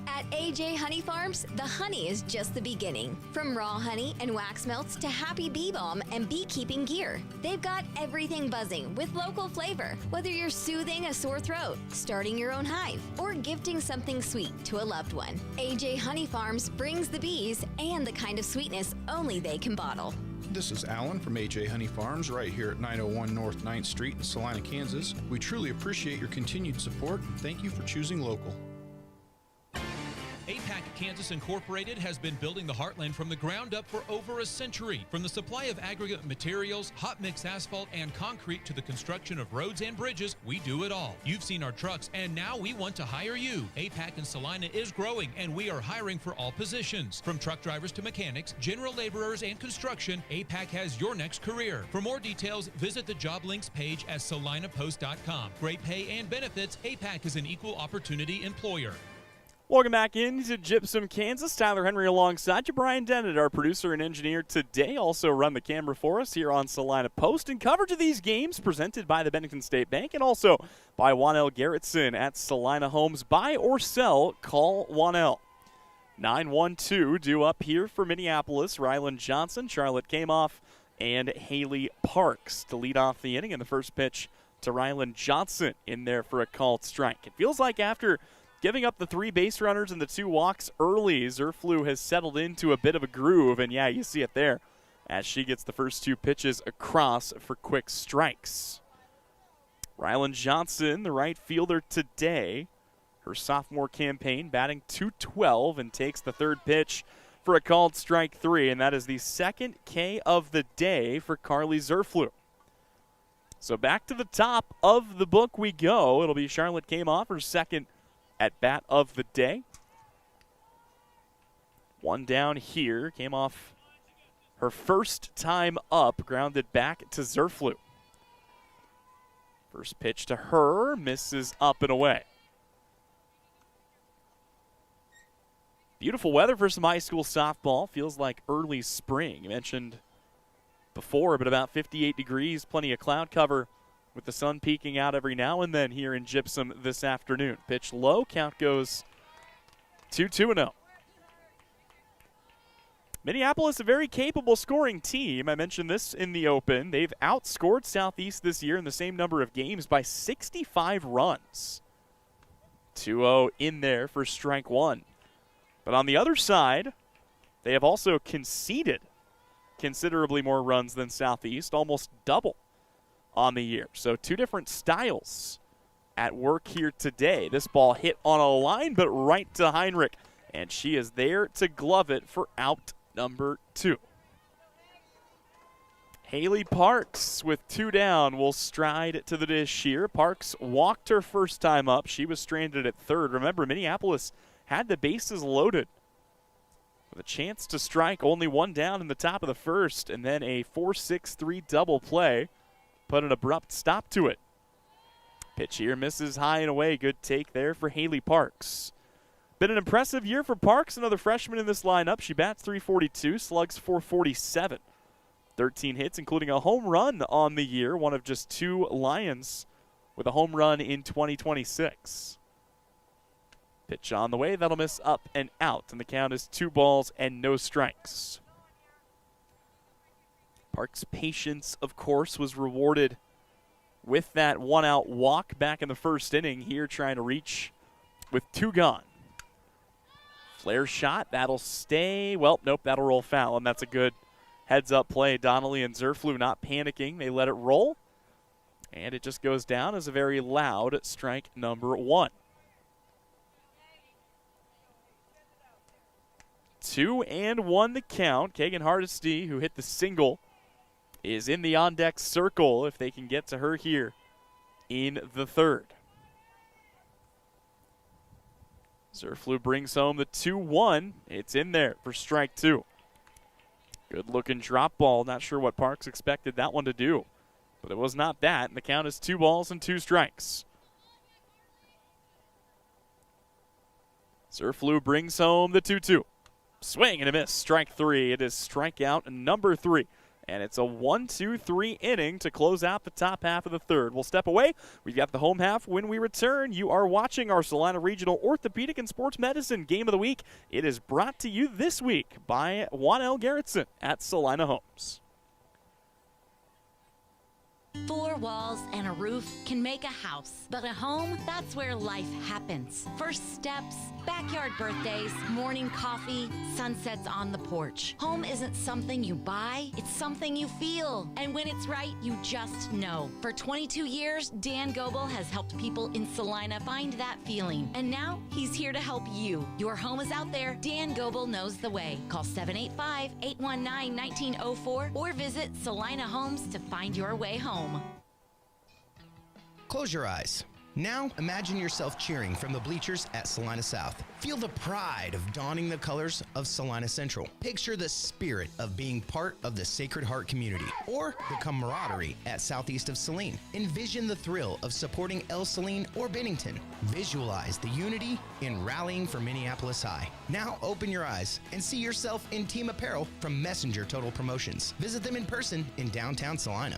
Speaker 10: At AJ Honey Farms, the honey is just the beginning. From raw honey and wax melts to happy bee balm and beekeeping gear, they've got everything buzzing with local flavor. Whether you're soothing a sore throat, starting your own hive, or gifting something sweet to a loved one, AJ Honey Farms brings the bees and the kind of sweetness only they can bottle.
Speaker 11: This is Alan from AJ Honey Farms right here at 901 North 9th Street in Salina, Kansas. We truly appreciate your continued support and thank you for choosing local.
Speaker 2: APAC Kansas Incorporated has been building the Heartland from the ground up for over a century. From the supply of aggregate materials, hot mix asphalt, and concrete to the construction of roads and bridges, we do it all. You've seen our trucks, and now we want to hire you. APAC in Salina is growing, and we are hiring for all positions. From truck drivers to mechanics, general laborers, and construction, APAC has your next career. For more details, visit the job links page at salinapost.com. Great pay and benefits, APAC is an equal opportunity employer.
Speaker 1: Welcome back into Gypsum, Kansas. Tyler Henry alongside you. Brian Dennett, our producer and engineer today, also run the camera for us here on Salina Post. And coverage of these games presented by the Bennington State Bank and also by Juanel Garrettson at Salina Homes. Buy or sell, call Juanel. 9-1-2 due up here for Minneapolis. Ryland Johnson, Charlotte Kamoff, and Haley Parks to lead off the inning. And the first pitch to Ryland Johnson in there for a called strike. It feels like after giving up the 3 base runners and the 2 walks early, Zerflu has settled into a bit of a groove, and yeah, you see it there as she gets the first 2 pitches across for quick strikes. Ryland Johnson, the right fielder today, her sophomore campaign, batting .212 and takes the 3rd pitch for a called strike 3, and that is the 2nd K of the day for Carly Zerflu. So back to the top of the book we go. It'll be Charlotte Kamoff, her 2nd at bat of the day. 1 down here. Came off her first time up, grounded back to Zerflu. First pitch to her, misses up and away. Beautiful weather for some high school softball. Feels like early spring. You mentioned before, but about 58 degrees, plenty of cloud cover, with the sun peeking out every now and then here in Gypsum this afternoon. Pitch low, count goes 2-2-0. Minneapolis, a very capable scoring team. I mentioned this in the open. They've outscored Southeast this year in the same number of games by 65 runs. 2-0 in there for strike 1. But on the other side, they have also conceded considerably more runs than Southeast, almost double on the year. So 2 different styles at work here today. This ball hit on a line, but right to Heinrich. And she is there to glove it for out number 2. Haley Parks with 2 down will stride to the dish here. Parks walked her first time up. She was stranded at 3rd. Remember, Minneapolis had the bases loaded with a chance to strike, only 1 down in the top of the first, and then a 4-6-3 double play put an abrupt stop to it. Pitch here misses high and away. Good take there for Haley Parks. Been an impressive year for Parks, another freshman in this lineup. She bats .342, slugs .447. 13 hits, including a home run on the year, one of just 2 Lions with a home run in 2026. Pitch on the way, that'll miss up and out, and the count is 2 balls and no strikes. Parks' patience, of course, was rewarded with that 1-out walk back in the first inning. Here trying to reach with 2 gone. Flare shot, that'll stay. Well, nope, that'll roll foul, and that's a good heads-up play. Donnelly and Zerflu not panicking. They let it roll, and it just goes down as a very loud strike number 1. 2-1 the count. Kagan Hardesty, who hit the single, is in the on-deck circle if they can get to her here in the 3rd. Zerflu brings home the 2-1. It's in there for strike 2. Good-looking drop ball. Not sure what Parks expected that one to do, but it was not that, and the count is 2 balls and 2 strikes. Zerflu brings home the 2-2. Swing and a miss. Strike 3. It is strikeout number 3. And it's a 1-2-3 inning to close out the top half of the 3rd. We'll step away. We've got the home half. When we return, you are watching our Salina Regional Orthopedic and Sports Medicine Game of the Week. It is brought to you this week by Juanel Garrettson at Salina Homes.
Speaker 8: 4 walls and a roof can make a house, but a home, that's where life happens. First steps, backyard birthdays, morning coffee, sunsets on the porch. Home isn't something you buy, it's something you feel. And when it's right, you just know. For 22 years, Dan Goebel has helped people in Salina find that feeling. And now, he's here to help you. Your home is out there. Dan Goebel knows the way. Call 785-819-1904 or visit Salina Homes to find your way home.
Speaker 4: Close your eyes. Now, imagine yourself cheering from the bleachers at Salina South. Feel the pride of donning the colors of Salina Central. Picture the spirit of being part of the Sacred Heart community, or the camaraderie at southeast of Saline. Envision the thrill of supporting El Saline or Bennington. Visualize the unity in rallying for Minneapolis High. Now, open your eyes and see yourself in team apparel from Messenger Total Promotions. Visit them in person in downtown Salina.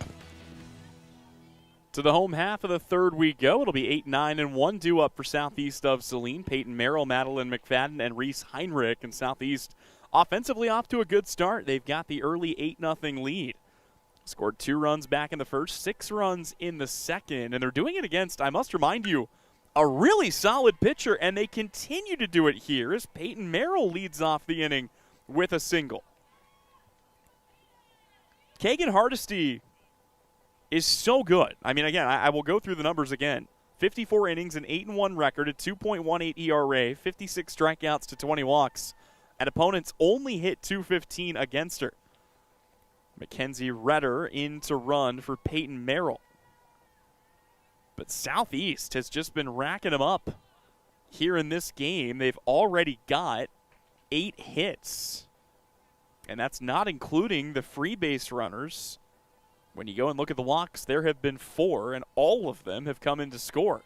Speaker 1: To the home half of the third we go. It'll be 8-9-1 due up for southeast of Saline. Peyton Merrill, Madeline McFadden, and Reese Heinrich. And southeast offensively off to a good start. They've got the early 8-0 lead. Scored 2 runs back in the first, 6 runs in the second. And they're doing it against, I must remind you, a really solid pitcher. And they continue to do it here as Peyton Merrill leads off the inning with a single. Kagan Hardesty is so good. I mean, again, I will go through the numbers again. 54 innings, an 8-1 record, a 2.18 ERA, 56 strikeouts to 20 walks, and opponents only hit .215 against her. Mackenzie Redder in to run for Peyton Merrill. But Southeast has just been racking them up here in this game. They've already got 8 hits, and that's not including the free base runners. When you go and look at the walks, there have been 4, and all of them have come in to score.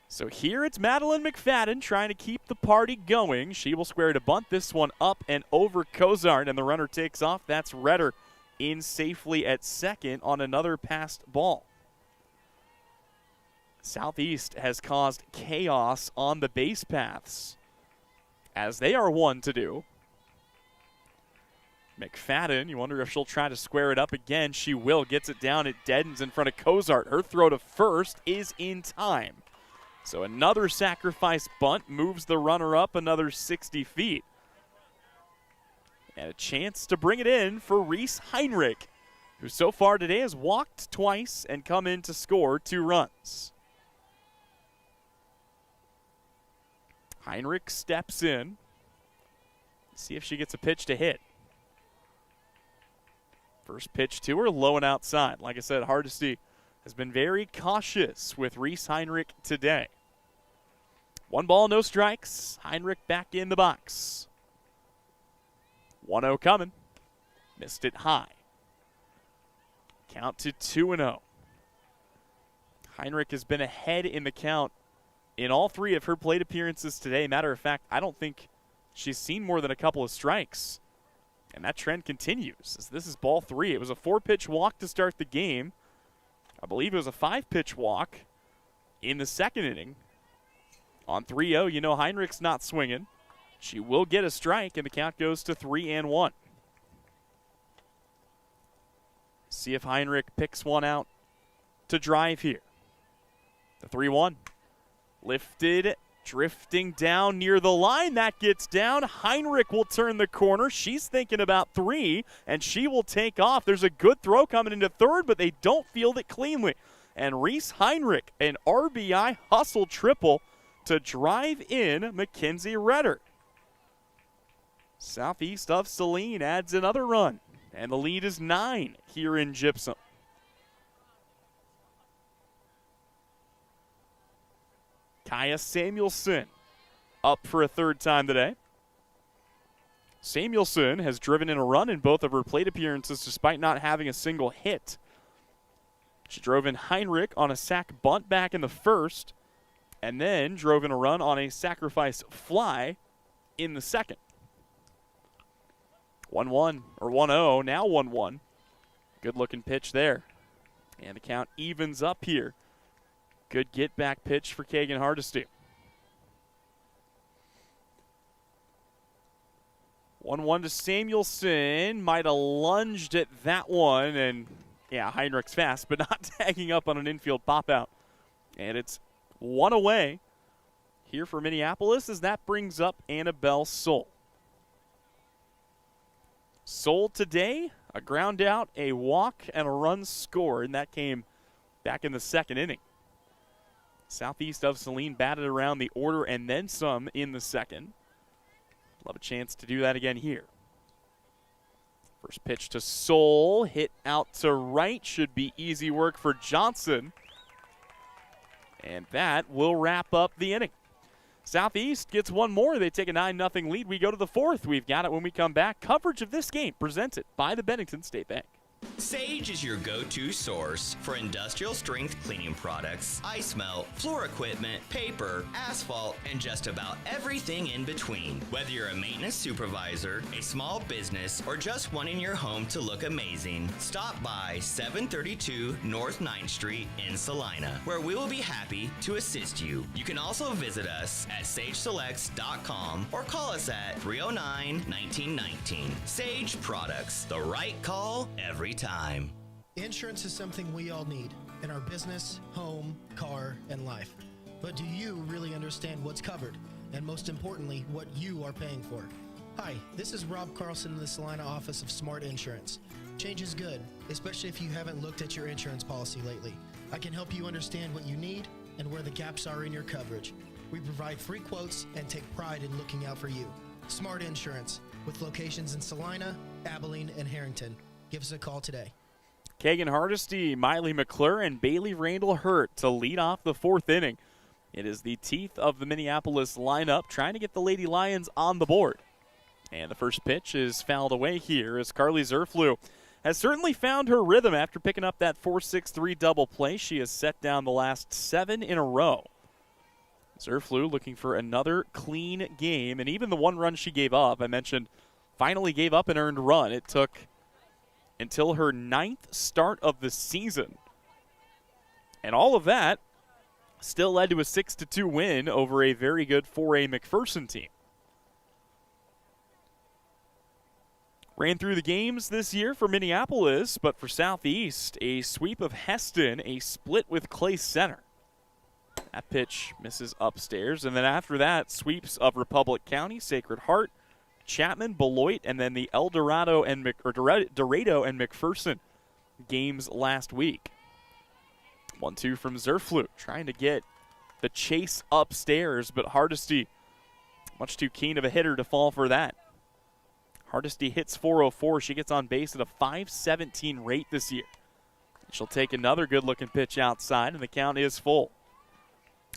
Speaker 1: So here it's Madeline McFadden trying to keep the party going. She will square to bunt this one up and over Cozart, and the runner takes off. That's Redder in safely at second on another passed ball. Southeast has caused chaos on the base paths, as they are one to do. McFadden, you wonder if she'll try to square it up again. She will. Gets it down. It deadens in front of Cozart. Her throw to first is in time. So another sacrifice bunt moves the runner up another 60 feet. And a chance to bring it in for Reese Heinrich, who so far today has walked twice and come in to score 2 runs. Heinrich steps in. See if she gets a pitch to hit. First pitch to her, low and outside. Like I said, Hardesty has been very cautious with Reese Heinrich today. 1 ball, no strikes. Heinrich back in the box. 1-0 coming. Missed it high. Count to 2-0. Heinrich has been ahead in the count in all 3 of her plate appearances today. Matter of fact, I don't think she's seen more than a couple of strikes. And that trend continues. This is ball 3. It was a 4-pitch walk to start the game. I believe it was a 5-pitch walk in the second inning. On 3-0, you know Heinrich's not swinging. She will get a strike, and the count goes to 3-1. See if Heinrich picks one out to drive here. The 3-1. Lifted. Drifting down near the line. That gets down. Heinrich will turn the corner. She's thinking about 3, and she will take off. There's a good throw coming into third, but they don't field it cleanly. And Reese Heinrich, an RBI hustle triple to drive in Mackenzie Redder. Southeast of Saline adds another run, and the lead is 9 here in Gypsum. Kaya Samuelson up for a 3rd time today. Samuelson has driven in a run in both of her plate appearances despite not having a single hit. She drove in Heinrich on a sac bunt back in the first, and then drove in a run on a sacrifice fly in the second. 1-1, or 1-0, now 1-1. Good looking pitch there. And the count evens up here. Good get-back pitch for Kagan Hardesty. 1-1 to Samuelson. Might have lunged at that one, and Yeah, Heinrich's fast, but not tagging up on an infield pop-out. And it's one away here for Minneapolis as that brings up Annabelle Soul. Soul today, a ground out, a walk, and a run scored, and that came back in the second inning. Southeast of Saline batted around the order and then some in the second. Love a chance to do that again here. First pitch to Soul, hit out to right, should be easy work for Johnson. And that will wrap up the inning. Southeast gets one more. They take a 9-0 lead. We go to the fourth. We've got it when we come back. Coverage of this game presented by the Bennington State Bank.
Speaker 12: Sage is your go-to source for industrial strength cleaning products, ice melt, floor equipment, paper, asphalt, and just about everything in between. Whether you're a maintenance supervisor, a small business, or just wanting your home to look amazing, stop by 732 North 9th Street in Salina, where we will be happy to assist you. You can also visit us at sageselects.com or call us at 309-1919. Sage Products, the right call every time.
Speaker 13: Insurance is something we all need in our business, home, car, and life. But do you really understand what's covered? And most importantly, what you are paying for? Hi, this is Rob Carlson in the Salina office of Smart Insurance. Change is good, especially if you haven't looked at your insurance policy lately. I can help you understand what you need and where the gaps are in your coverage. We provide free quotes and take pride in looking out for you. Smart Insurance, with locations in Salina, Abilene, and Harrington. Give us a call today.
Speaker 1: Kagan Hardesty, Miley McClure, and Bailey Randall Hurt to lead off the fourth inning. It is the teeth of the Minneapolis lineup trying to get the Lady Lions on the board. And the first pitch is fouled away here as Carly Zerflew has certainly found her rhythm after picking up that 4-6-3 double play. She has set down the last 7 in a row. Zerflew looking for another clean game, and even the one run she gave up, I mentioned, finally gave up an earned run. It took until her 9th start of the season. And all of that still led to a 6-2 win over a very good 4A McPherson team. Ran through the games this year for Minneapolis, but for Southeast, a sweep of Heston, a split with Clay Center. That pitch misses upstairs, and then after that, sweeps of Republic County, Sacred Heart, Chapman, Beloit, and then the El Dorado and Dorado and McPherson games last week. 1-2 from Zerflew, trying to get the chase upstairs, but Hardesty, much too keen of a hitter to fall for that. Hardesty hits 404. She gets on base at a .517 rate this year. She'll take another good-looking pitch outside, and the count is full.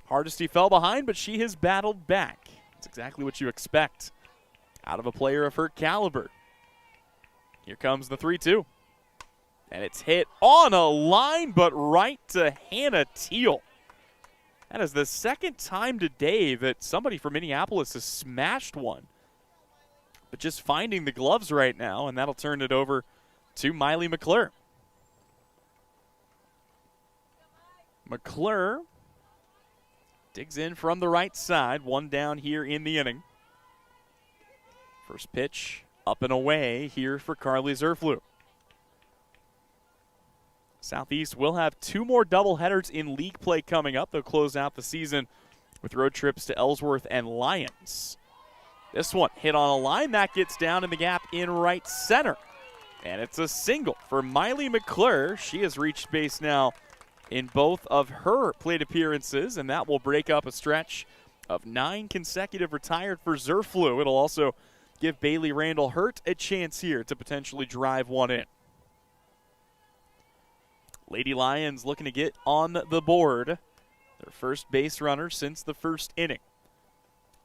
Speaker 1: Hardesty fell behind, but she has battled back. That's exactly what you expect out of a player of her caliber. Here comes the 3-2. And it's hit on a line, but right to Hannah Teal. That is the second time today that somebody from Minneapolis has smashed one. But just finding the gloves right now, and that'll turn it over to Miley McClure. McClure digs in from the right side, one down here in the inning. First pitch up and away here for Carly Zerflew. Southeast will have 2 more doubleheaders in league play coming up. They'll close out the season with road trips to Ellsworth and Lyons. This one hit on a line that gets down in the gap in right center. And it's a single for Miley McClure. She has reached base now in both of her plate appearances, and that will break up a stretch of 9 consecutive retired for Zerflew. It'll also give Bailey Randall Hurt a chance here to potentially drive one in. Lady Lions looking to get on the board. Their first base runner since the first inning.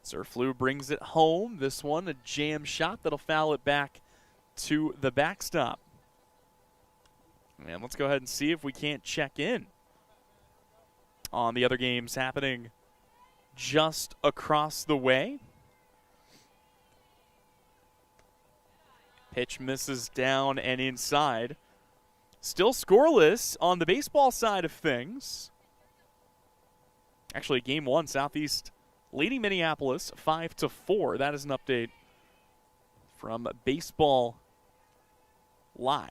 Speaker 1: Zerflew brings it home. This one, a jam shot that'll foul it back to the backstop. And let's go ahead and see if we can't check in on the other games happening just across the way. Pitch misses down and inside. Still scoreless on the baseball side of things. Actually, game 1, Southeast leading Minneapolis 5-4. That is an update from Baseball Live.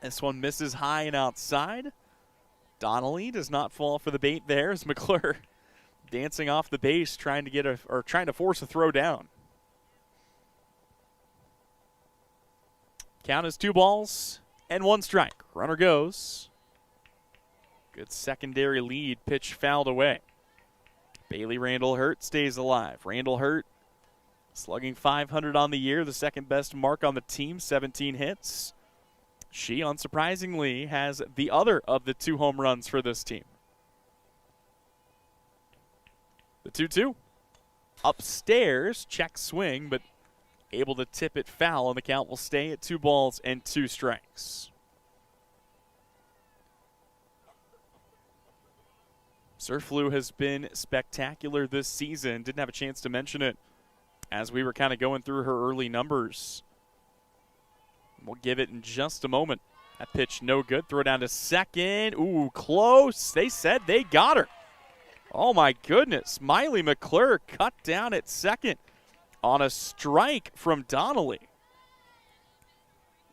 Speaker 1: This one misses high and outside. Donnelly does not fall for the bait there as McClure dancing off the base, trying to force a throw down. Count is 2 balls and 1 strike. Runner goes. Good secondary lead. Pitch fouled away. Bailey Randall Hurt stays alive. Randall Hurt slugging .500 on the year, the second best mark on the team, 17 hits. She, unsurprisingly, has the other of the 2 home runs for this team. The 2-2. Upstairs, check swing, but able to tip it foul, and the count will stay at 2 balls and 2 strikes. Zerflu has been spectacular this season. Didn't have a chance to mention it as we were kind of going through her early numbers. We'll give it in just a moment. That pitch no good. Throw down to second. Ooh, close. They said they got her. Oh, my goodness. Miley McClure cut down at second on a strike from Donnelly.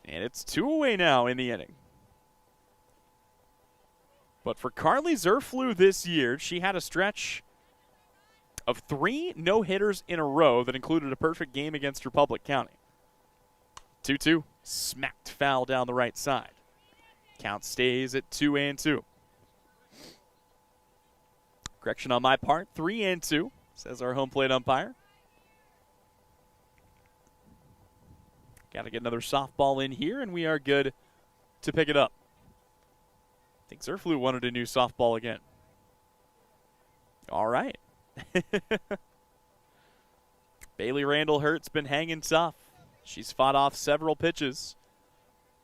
Speaker 1: And it's 2 away now in the inning. But for Carly Zerflu this year, she had a stretch of 3 no-hitters in a row that included a perfect game against Republic County. 2-2. Smacked foul down the right side. Count stays at 2-2. Correction on my part, 3-2, says our home plate umpire. Got to get another softball in here, and we are good to pick it up. I think Zerflu wanted a new softball again. All right. Bailey Randall Hurt's been hanging tough. She's fought off several pitches.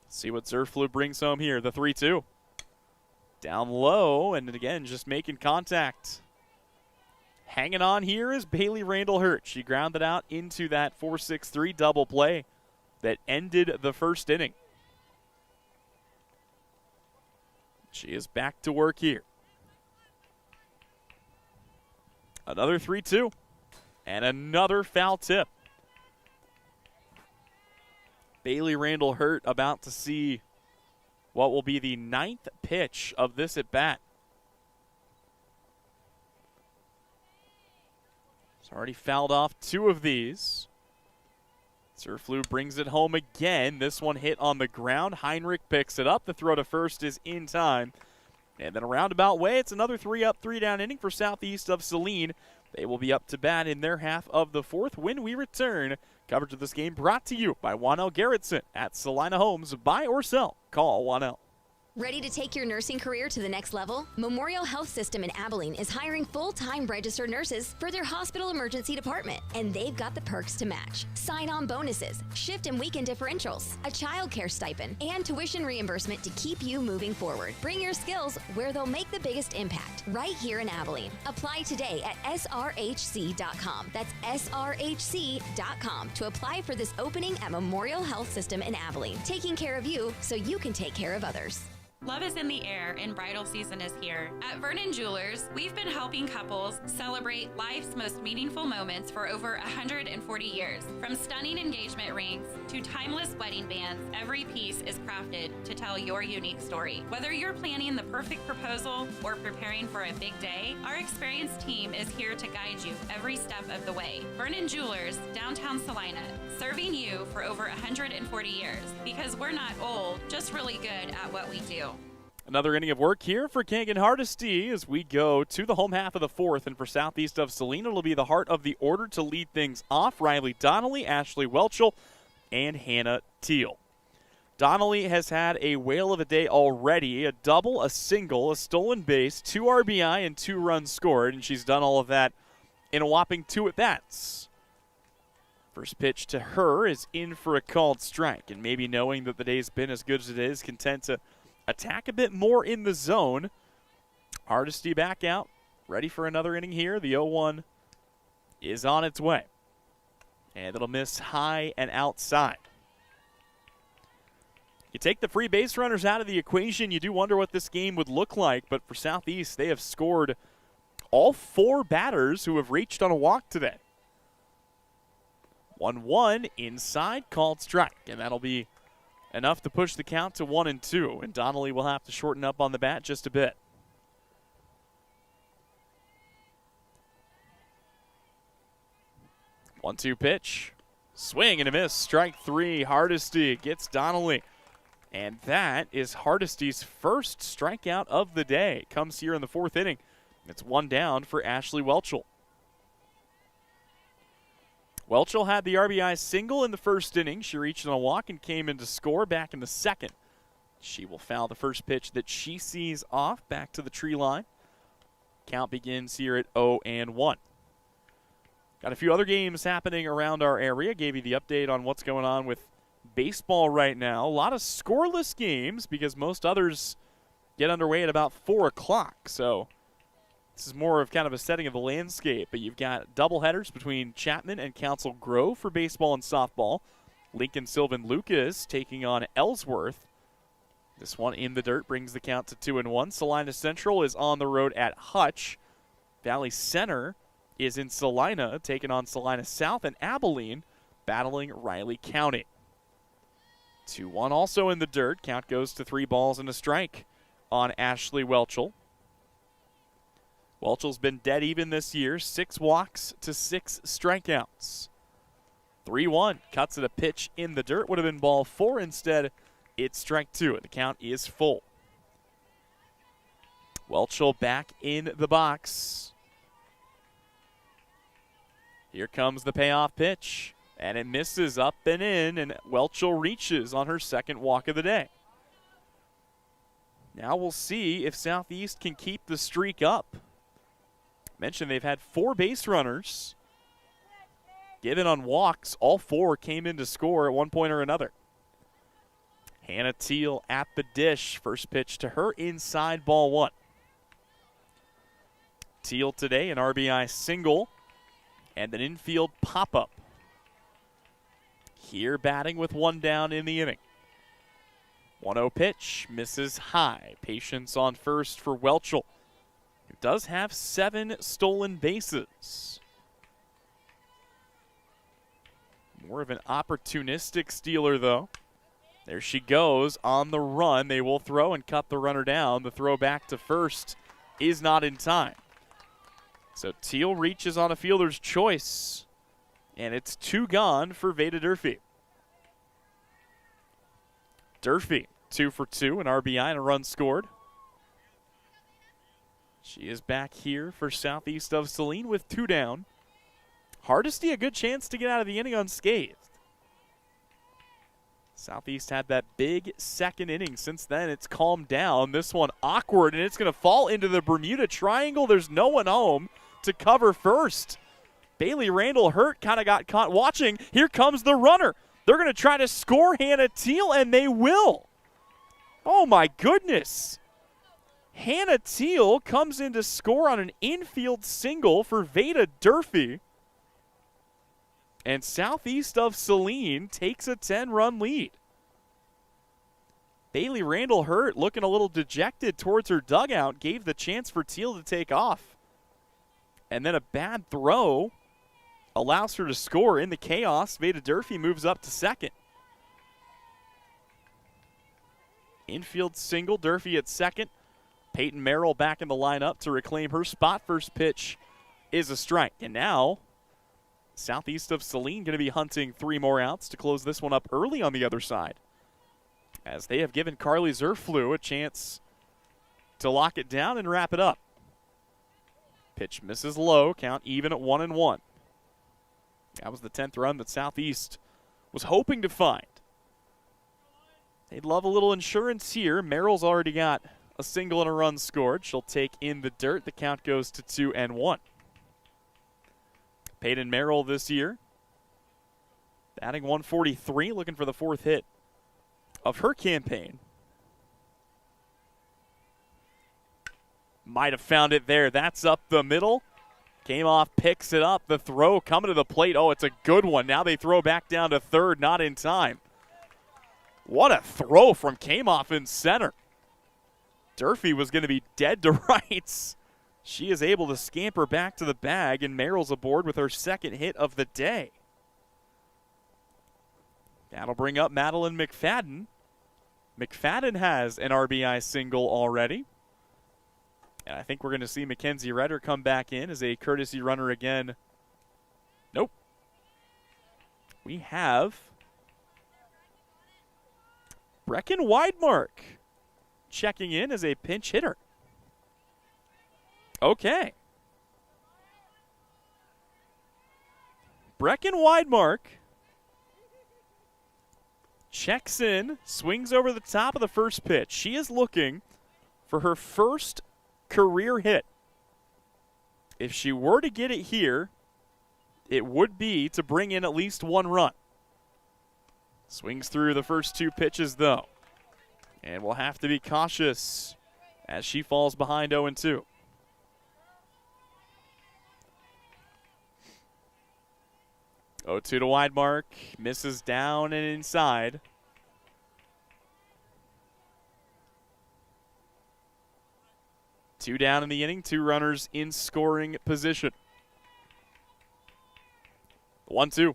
Speaker 1: Let's see what Zerflu brings home here. The 3-2. Down low, and again, just making contact. Hanging on here is Bailey Randall Hurt. She grounded out into that 4-6-3 double play that ended the first inning. She is back to work here. Another 3-2. And another foul tip. Bailey Randall Hurt about to see what will be the 9th pitch of this at-bat. She's already fouled off 2 of these. Zerflu brings it home again. This one hit on the ground. Heinrich picks it up. The throw to first is in time. And then a roundabout way, it's another 3-up, 3-down inning for southeast of Saline. They will be up to bat in their half of the 4th when we return. Coverage of this game brought to you by Juanel Garrettson at Salina Homes. Buy or sell, call Juanel.
Speaker 10: Ready to take your nursing career to the next level? Memorial Health System in Abilene is hiring full-time registered nurses for their hospital emergency department, and they've got the perks to match. Sign-on bonuses, shift and weekend differentials, a child care stipend, and tuition reimbursement to keep you moving forward. Bring your skills where they'll make the biggest impact, right here in Abilene. Apply today at srhc.com. That's srhc.com to apply for this opening at Memorial Health System in Abilene, taking care of you so you can take care of others.
Speaker 14: Love is in the air and bridal season is here. At Vernon Jewelers, we've been helping couples celebrate life's most meaningful moments for over 140 years. From stunning engagement rings to timeless wedding bands, every piece is crafted to tell your unique story. Whether you're planning the perfect proposal or preparing for a big day, our experienced team is here to guide you every step of the way. Vernon Jewelers, downtown Salina, serving you for over 140 years because we're not old, just really good at what we do.
Speaker 1: Another inning of work here for Kagan Hardesty as we go to the home half of the 4th. And for southeast of Salina, it'll be the heart of the order to lead things off. Riley Donnelly, Ashley Welchel, and Hannah Teal. Donnelly has had a whale of a day already. A double, a single, a stolen base, 2 RBI, and 2 runs scored. And she's done all of that in a whopping 2 at-bats. First pitch to her is in for a called strike. And maybe knowing that the day's been as good as it is, content to attack a bit more in the zone. Hardesty back out, ready for another inning here. The 0-1 is on its way. And it'll miss high and outside. You take the free base runners out of the equation, you do wonder what this game would look like. But for Southeast, they have scored all 4 batters who have reached on a walk today. 1-1 inside, called strike. And that'll be enough to push the count to 1-2, and Donnelly will have to shorten up on the bat just a bit. One-two pitch. Swing and a miss. Strike three. Hardesty gets Donnelly. And that is Hardesty's first strikeout of the day. Comes here in the fourth inning. It's one down for Ashley Welchel. Welchel had the RBI single in the first inning. She reached on a walk and came in to score back in the second. She will foul the first pitch that she sees off back to the tree line. Count begins here at 0-1. Got a few other games happening around our area. Gave you the update on what's going on with baseball right now. A lot of scoreless games because most others get underway at about 4 o'clock. So this is more of kind of a setting of the landscape. But you've got doubleheaders between Chapman and Council Grove for baseball and softball. Lincoln Sylvan Lucas taking on Ellsworth. This one in the dirt brings the count to 2-1. Salina Central is on the road at Hutch. Valley Center is in Salina, taking on Salina South, and Abilene battling Riley County. 2-1 also in the dirt. Count goes to 3 balls and a strike on Ashley Welchel. Welchel's been dead even this year. 6 walks to 6 strikeouts. 3-1. Cuts at a pitch in the dirt. Would have been ball 4. Instead, it's strike 2. The count is full. Welchel back in the box. Here comes the payoff pitch, and it misses up and in, and Welchel reaches on her second walk of the day. Now we'll see if Southeast can keep the streak up. Mentioned they've had 4 base runners given on walks. All 4 came in to score at one point or another. Hannah Teal at the dish. First pitch to her, inside, ball 1. Teal today an RBI single and an infield pop-up. Here batting with 1 down in the inning. 1-0 pitch, misses high. Patience on first for Welchel, who does have 7 stolen bases. More of an opportunistic stealer, though. There she goes on the run. They will throw and cut the runner down. The throw back to first is not in time. So Teal reaches on a fielder's choice, and it's 2 gone for Veda Durfee. Durfee, 2 for 2, an RBI and a run scored. She is back here for Southeast of Saline with 2 down. Hardesty a good chance to get out of the inning unscathed. Southeast had that big second inning. Since then, it's calmed down. This one awkward, and it's going to fall into the Bermuda Triangle. There's no one home to cover first. Bailey Randall hurt, kind of got caught watching. Here comes the runner. They're going to try to score Hannah Teal, and they will. Oh, my goodness. Hannah Teal comes in to score on an infield single for Veda Durfee. And Southeast of Saline takes a 10-run lead. Bailey Randall hurt, looking a little dejected towards her dugout, gave the chance for Teal to take off. And then a bad throw allows her to score. In the chaos, Veda Durfee moves up to second. Infield single, Durfee at second. Peyton Merrill back in the lineup to reclaim her spot. First pitch is a strike. And now Southeast of Saline going to be hunting 3 more outs to close this one up early on the other side, as they have given Carly Zerflu a chance to lock it down and wrap it up. Pitch misses low, count even at 1-1. That was the 10th run that Southeast was hoping to find. They'd love a little insurance here. Merrill's already got a single and a run scored. She'll take in the dirt. The count goes to 2-1. Peyton Merrill this year, batting 143, looking for the 4th hit of her campaign. Might have found it there. That's up the middle. Came off, picks it up. The throw coming to the plate. Oh, it's a good one. Now they throw back down to third, not in time. What a throw from Kamoff in center. Durfee was going to be dead to rights. She is able to scamper back to the bag, and Merrill's aboard with her 2nd hit of the day. That'll bring up Madeline McFadden, McFadden has an RBI single already. And I think we're going to see Mackenzie Redder come back in as a courtesy runner again. Nope. We have Brecken Widemark checking in as a pinch hitter. Okay. Brecken Widemark checks in, swings over the top of the first pitch. She is looking for her first career hit. If she were to get it here, it would be to bring in at least one run. Swings through the first two pitches, though. And will have to be cautious as she falls behind 0-2. Oh, 2 to Widemark, misses down and inside. Two down in the inning, two runners in scoring position. 1-2.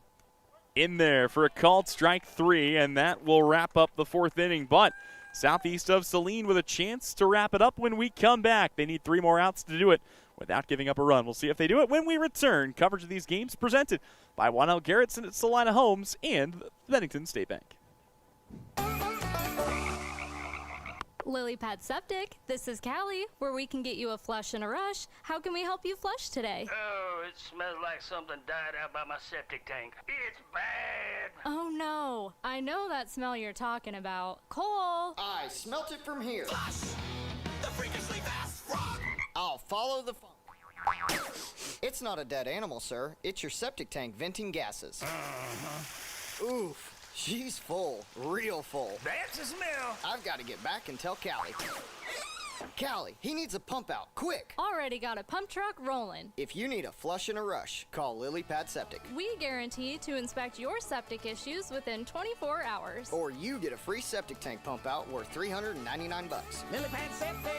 Speaker 1: In there for a called strike 3, and that will wrap up the fourth inning. But southeast of Saline with a chance to wrap it up when we come back. They need 3 more outs to do it without giving up a run. We'll see if they do it when we return. Coverage of these games presented by Juan Garrettson at Salina Homes and Bennington State Bank.
Speaker 15: Lily Pad Septic, this is Callie, where we can get you a flush and a rush. How can we help you flush today?
Speaker 16: Oh, it smells like something died out by my septic tank. It's bad.
Speaker 15: Oh no, I know that smell you're talking about. Cole!
Speaker 17: I smelt it from here.
Speaker 18: Flush, the freakishly fast frog.
Speaker 17: I'll follow the funk. It's not a dead animal, sir. It's your septic tank venting gases. Oof. She's full, real full.
Speaker 16: That's the smell.
Speaker 17: I've got to get back and tell Callie. Callie, he needs a pump out, quick.
Speaker 15: Already got a pump truck rolling.
Speaker 17: If you need a flush and a rush, call Lily Pad Septic.
Speaker 15: We guarantee to inspect your septic issues within 24 hours.
Speaker 17: Or you get a free septic tank pump out worth $399.
Speaker 16: Lily Pad Septic.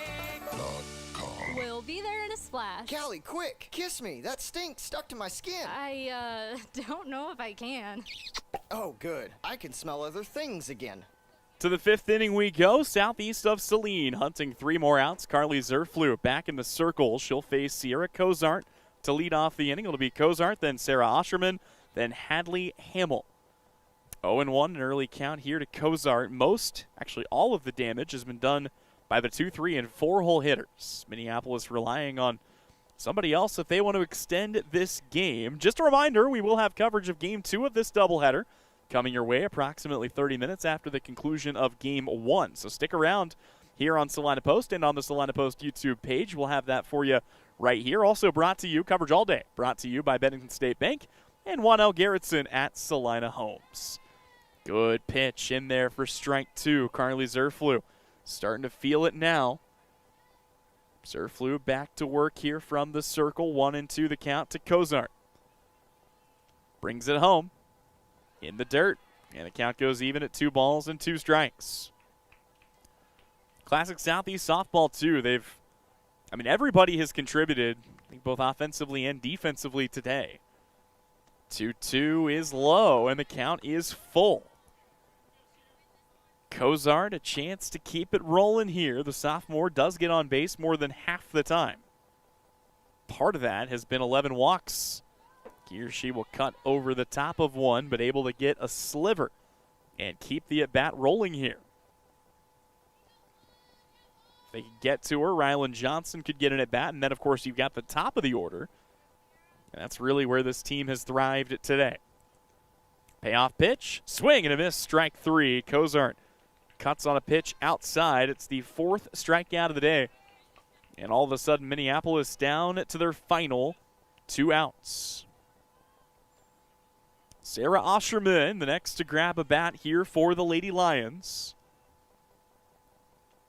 Speaker 15: We'll be there in a splash.
Speaker 17: Callie, quick, kiss me. That stink stuck to my skin.
Speaker 15: I don't know if I can.
Speaker 17: Oh, good. I can smell other things again.
Speaker 1: To the fifth inning we go, southeast of Saline, hunting 3 more outs. Carly Zerflew back in the circle. She'll face Sierra Cozart to lead off the inning. It'll be Cozart, then Sarah Osherman, then Hadley Hamill. 0-1, an early count here to Cozart. Most, actually all of the damage has been done by the 2, 3, and 4-hole hitters. Minneapolis relying on somebody else if they want to extend this game. Just a reminder, we will have coverage of Game 2 of this doubleheader coming your way approximately 30 minutes after the conclusion of Game 1. So stick around here on Salina Post and on the Salina Post YouTube page. We'll have that for you right here. Also brought to you, coverage all day, brought to you by Bennington State Bank and Juan Garrettson at Salina Homes. Good pitch in there for strike 2. Carly Zerflew starting to feel it now. Zerflew back to work here from the circle. 1-2 the count to Cozart. Brings it home. In the dirt, and the count goes even at 2 balls and 2 strikes. Classic Southeast softball, too. Everybody has contributed, I think, both offensively and defensively today. 2-2 is low, and the count is full. Cozart, a chance to keep it rolling here. The sophomore does get on base more than half the time. Part of that has been 11 walks. He or she will cut over the top of one, but able to get a sliver and keep the at-bat rolling here. If they could get to her, Rylan Johnson could get an at-bat, and then, of course, you've got the top of the order. And that's really where this team has thrived today. Payoff pitch, swing and a miss, strike 3. Cozart cuts on a pitch outside. It's the 4th strikeout of the day. And all of a sudden, Minneapolis down to their final 2 outs. Sarah Osherman, the next to grab a bat here for the Lady Lions.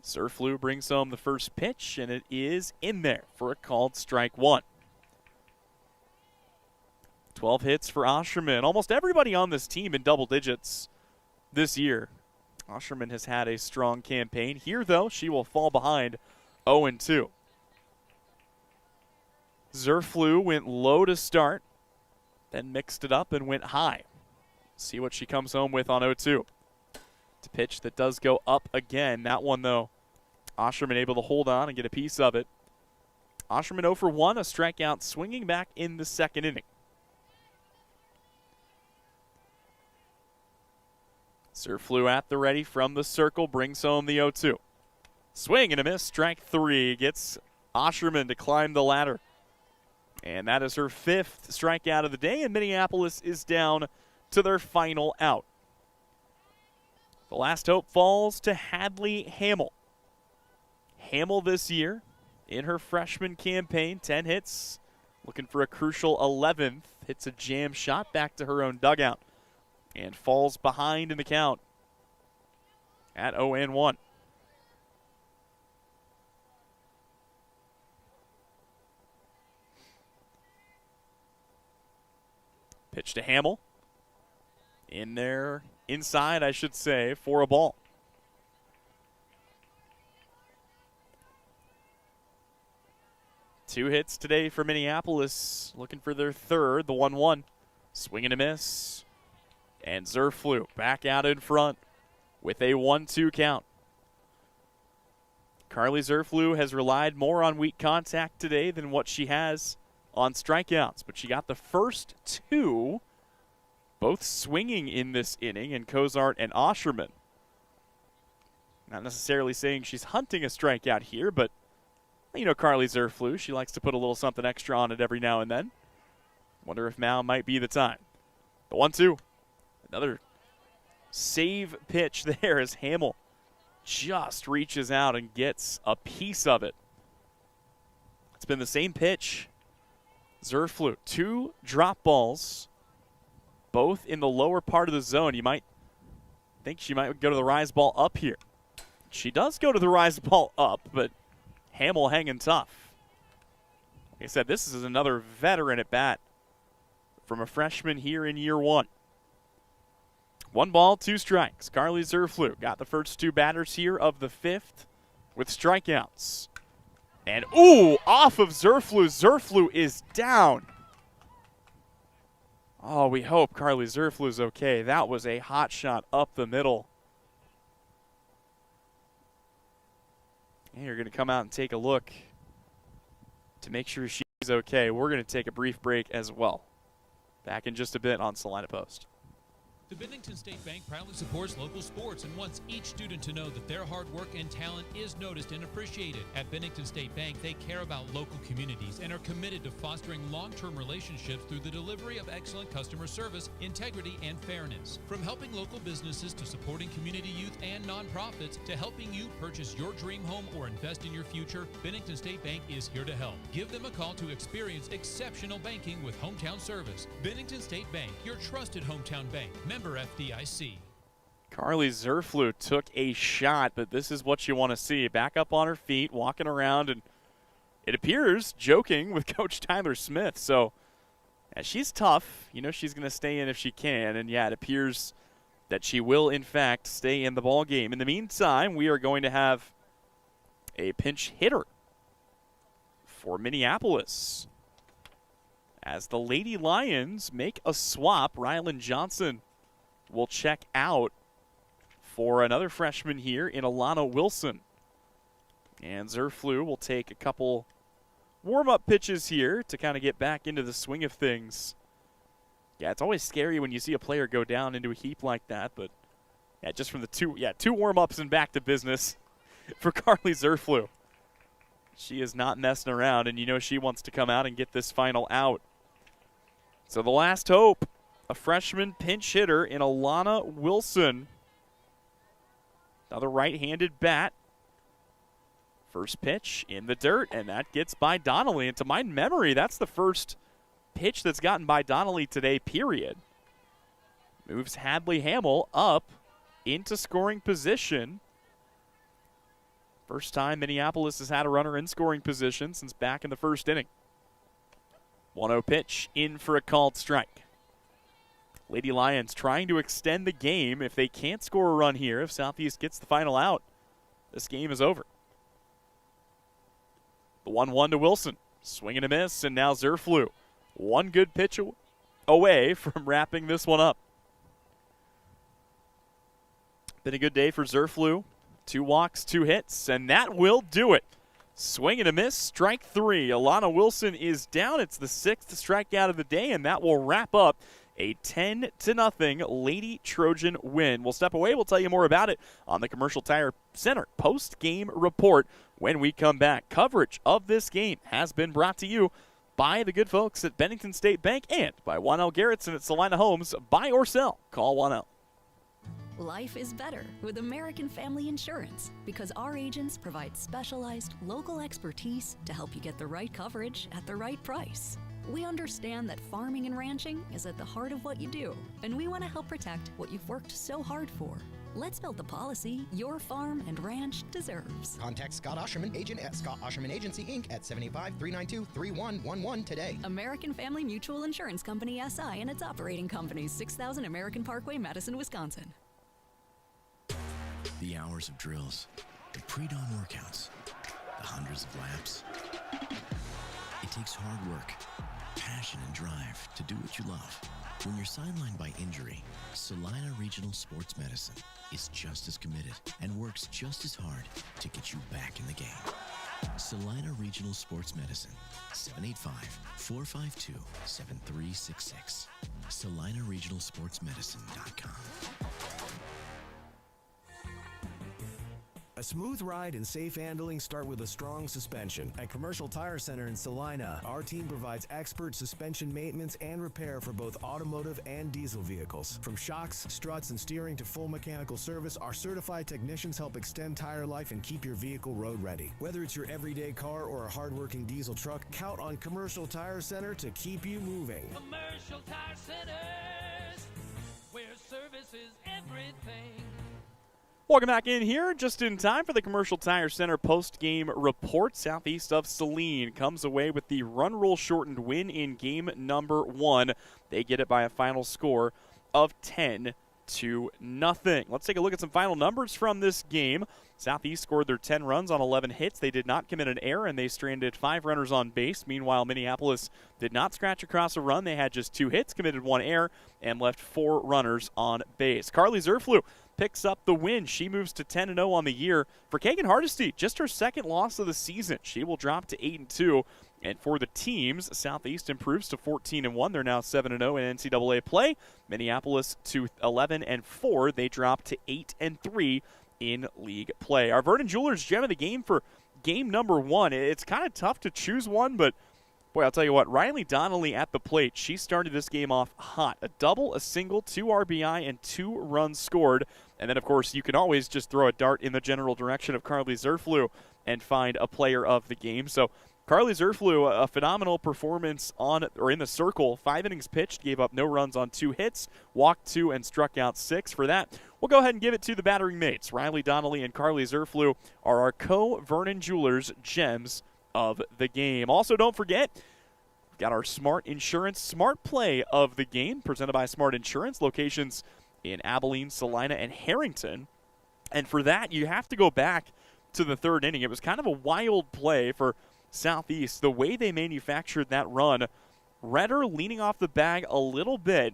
Speaker 1: Zerflew brings home the first pitch, and it is in there for a called strike 1. 12 hits for Osherman. Almost everybody on this team in double digits this year. Osherman has had a strong campaign. Here, though, she will fall behind 0-2. Zerflew went low to start, then mixed it up and went high. See what she comes home with on 0-2. It's a pitch that does go up again. That one, though, Osherman able to hold on and get a piece of it. Osherman 0 for 1, a strikeout, swinging back in the second inning. Zerflew at the ready from the circle, brings home the 0-2. Swing and a miss, strike 3, gets Osherman to climb the ladder. And that is her 5th strikeout of the day, and Minneapolis is down to their final out. The last hope falls to Hadley Hamill. Hamill this year, in her freshman campaign, 10 hits, looking for a crucial 11th, hits a jam shot back to her own dugout, and falls behind in the count at 0-1. Pitch to Hamill. In there, inside, I should say, for a ball. Two hits today for Minneapolis, looking for their 3rd, the 1-1. Swing and a miss. And Zerflew back out in front with a 1-2 count. Carly Zerflew has relied more on weak contact today than what she has on strikeouts, but she got the first 2, both swinging in this inning, and Cozart and Osherman. Not necessarily saying she's hunting a strikeout here, but you know Carly Zerflew, she likes to put a little something extra on it every now and then. Wonder if now might be the time. The 1-2. Another save pitch there as Hamill just reaches out and gets a piece of it. It's been the same pitch. Zerflew, 2 drop balls, both in the lower part of the zone. You might think she might go to the rise ball up here. She does go to the rise ball up, but Hamill hanging tough. Like I said, this is another veteran at bat from a freshman here in year 1. 1 ball, 2 strikes. Carly Zerflew got the first 2 batters here of the 5th with strikeouts. And, ooh, off of Zerflew. Zerflew is down. Oh, we hope Carly Zerflew's okay. That was a hot shot up the middle. And you're going to come out and take a look to make sure she's okay. We're going to take a brief break as well. Back in just a bit on Salina Post.
Speaker 2: The Bennington State Bank proudly supports local sports and wants each student to know that their hard work and talent is noticed and appreciated. At Bennington State Bank, they care about local communities and are committed to fostering long-term relationships through the delivery of excellent customer service, integrity, and fairness. From helping local businesses to supporting community youth and nonprofits to helping you purchase your dream home or invest in your future, Bennington State Bank is here to help. Give them a call to experience exceptional banking with hometown service. Bennington State Bank, your trusted hometown bank. Member FDIC.
Speaker 1: Carly Zerflew took a shot, but this is what you want to see. Back up on her feet, walking around, and it appears joking with Coach Tyler Smith. So yeah, she's tough. You know she's going to stay in if she can, and yeah, it appears that she will, in fact, stay in the ball game. In the meantime, we are going to have a pinch hitter for Minneapolis as the Lady Lions make a swap. Rylan Johnson will check out for another freshman here in Alana Wilson. And Zerflew will take a couple warm-up pitches here to kind of get back into the swing of things. Yeah, it's always scary when you see a player go down into a heap like that, but yeah, just from the two warm-ups and back to business for Carly Zerflew. She is not messing around, and you know she wants to come out and get this final out. So the last hope, a freshman pinch hitter in Alana Wilson. Another right-handed bat. First pitch in the dirt, and that gets by Donnelly. And to my memory, that's the first pitch that's gotten by Donnelly today, period. Moves Hadley Hamill up into scoring position. First time Minneapolis has had a runner in scoring position since back in the first inning. 1-0 pitch in for a called strike. Lady Lions trying to extend the game. If they can't score a run here, if Southeast gets the final out, this game is over. The 1-1 to Wilson. Swing and a miss, and now Zerflew. One good pitch away from wrapping this one up. Been a good day for Zerflu. 2 walks, 2 hits, and that will do it. Swing and a miss, strike 3. Alana Wilson is down. It's the 6th strikeout of the day, and that will wrap up a 10-0 Lady Trojan win. We'll step away. We'll tell you more about it on the Commercial Tire Center post-game report when we come back. Coverage of this game has been brought to you by the good folks at Bennington State Bank and by 1L Garrettson at Salina Homes. Buy or sell, call 1L.
Speaker 3: Life is better with American Family Insurance because our agents provide specialized local expertise to help you get the right coverage at the right price. We understand that farming and ranching is at the heart of what you do, and we want to help protect what you've worked so hard for. Let's build the policy your farm and ranch deserves.
Speaker 4: Contact Scott Osherman, agent at Scott Osherman Agency, Inc. at 785-392-3111 today.
Speaker 3: American Family Mutual Insurance Company, SI, and its operating companies, 6000 American Parkway, Madison, Wisconsin.
Speaker 5: The hours of drills, the pre-dawn workouts, the hundreds of laps. It takes hard work, passion, and drive to do what you love. When you're sidelined by injury, Salina Regional Sports Medicine is just as committed and works just as hard to get you back in the game. Salina Regional Sports Medicine, 785-452-7366. SalinaRegionalSportsMedicine.com.
Speaker 6: A smooth ride and safe handling start with a strong suspension. At Commercial Tire Center in Salina, our team provides expert suspension maintenance and repair for both automotive and diesel vehicles. From shocks, struts, and steering to full mechanical service, our certified technicians help extend tire life and keep your vehicle road ready. Whether it's your everyday car or a hardworking diesel truck, count on Commercial Tire Center to keep you moving.
Speaker 7: Commercial Tire Centers, where service is everything.
Speaker 1: Welcome back in here, just in time for the Commercial Tire Center post-game report. Southeast of Saline comes away with the run-rule shortened win in game number 1. They get it by a final score of 10-0. Let's take a look at some final numbers from this game. Southeast scored their 10 runs on 11 hits. They did not commit an error, and they stranded 5 runners on base. Meanwhile, Minneapolis did not scratch across a run. They had just 2 hits, committed 1 error, and left 4 runners on base. Carly Zerflu picks up the win. She moves to 10-0 on the year. For Kagan Hardesty, just her second loss of the season. She will drop to 8-2. And for the teams, Southeast improves to 14-1. They're now 7-0 in NCAA play. Minneapolis to 11-4. They drop to 8-3 in league play. Our Vernon Jewelers gem of the game for game number 1. It's kind of tough to choose one, but boy, I'll tell you what, Riley Donnelly at the plate, she started this game off hot. A double, a single, 2 RBI, and 2 runs scored. And then, of course, you can always just throw a dart in the general direction of Carly Zerflu and find a player of the game. So Carly Zerflu, a phenomenal performance in the circle. 5 innings pitched, gave up no runs on 2 hits, walked 2, and struck out 6. For that, we'll go ahead and give it to the battering mates. Riley Donnelly and Carly Zerflu are our co-Vernon Jewelers gems of the game. Also, don't forget, we've got our Smart Insurance Smart Play of the game, presented by Smart Insurance, locations in Abilene, Salina, and Harrington. And for that, you have to go back to the 3rd inning. It was kind of a wild play for Southeast. The way they manufactured that run, Redder leaning off the bag a little bit,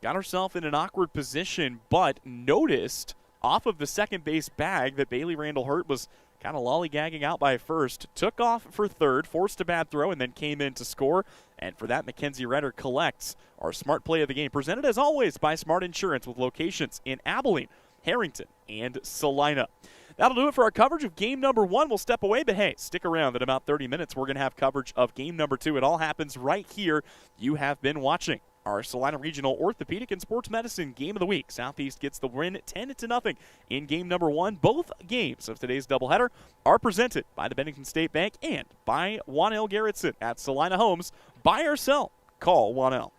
Speaker 1: got herself in an awkward position, but noticed off of the second base bag that Bailey Randall Hurt was kind of lollygagging out by first, took off for 3rd, forced a bad throw, and then came in to score. And for that, Mackenzie Redder collects our smart play of the game, presented as always by Smart Insurance with locations in Abilene, Harrington, and Salina. That'll do it for our coverage of game number 1. We'll step away, but hey, stick around. In about 30 minutes, we're going to have coverage of game number 2. It all happens right here. You have been watching our Salina Regional Orthopedic and Sports Medicine Game of the Week. Southeast gets the win 10-0 in game number 1. Both games of today's doubleheader are presented by the Bennington State Bank and by 1L Garrettson at Salina Homes. Buy or sell, call 1L.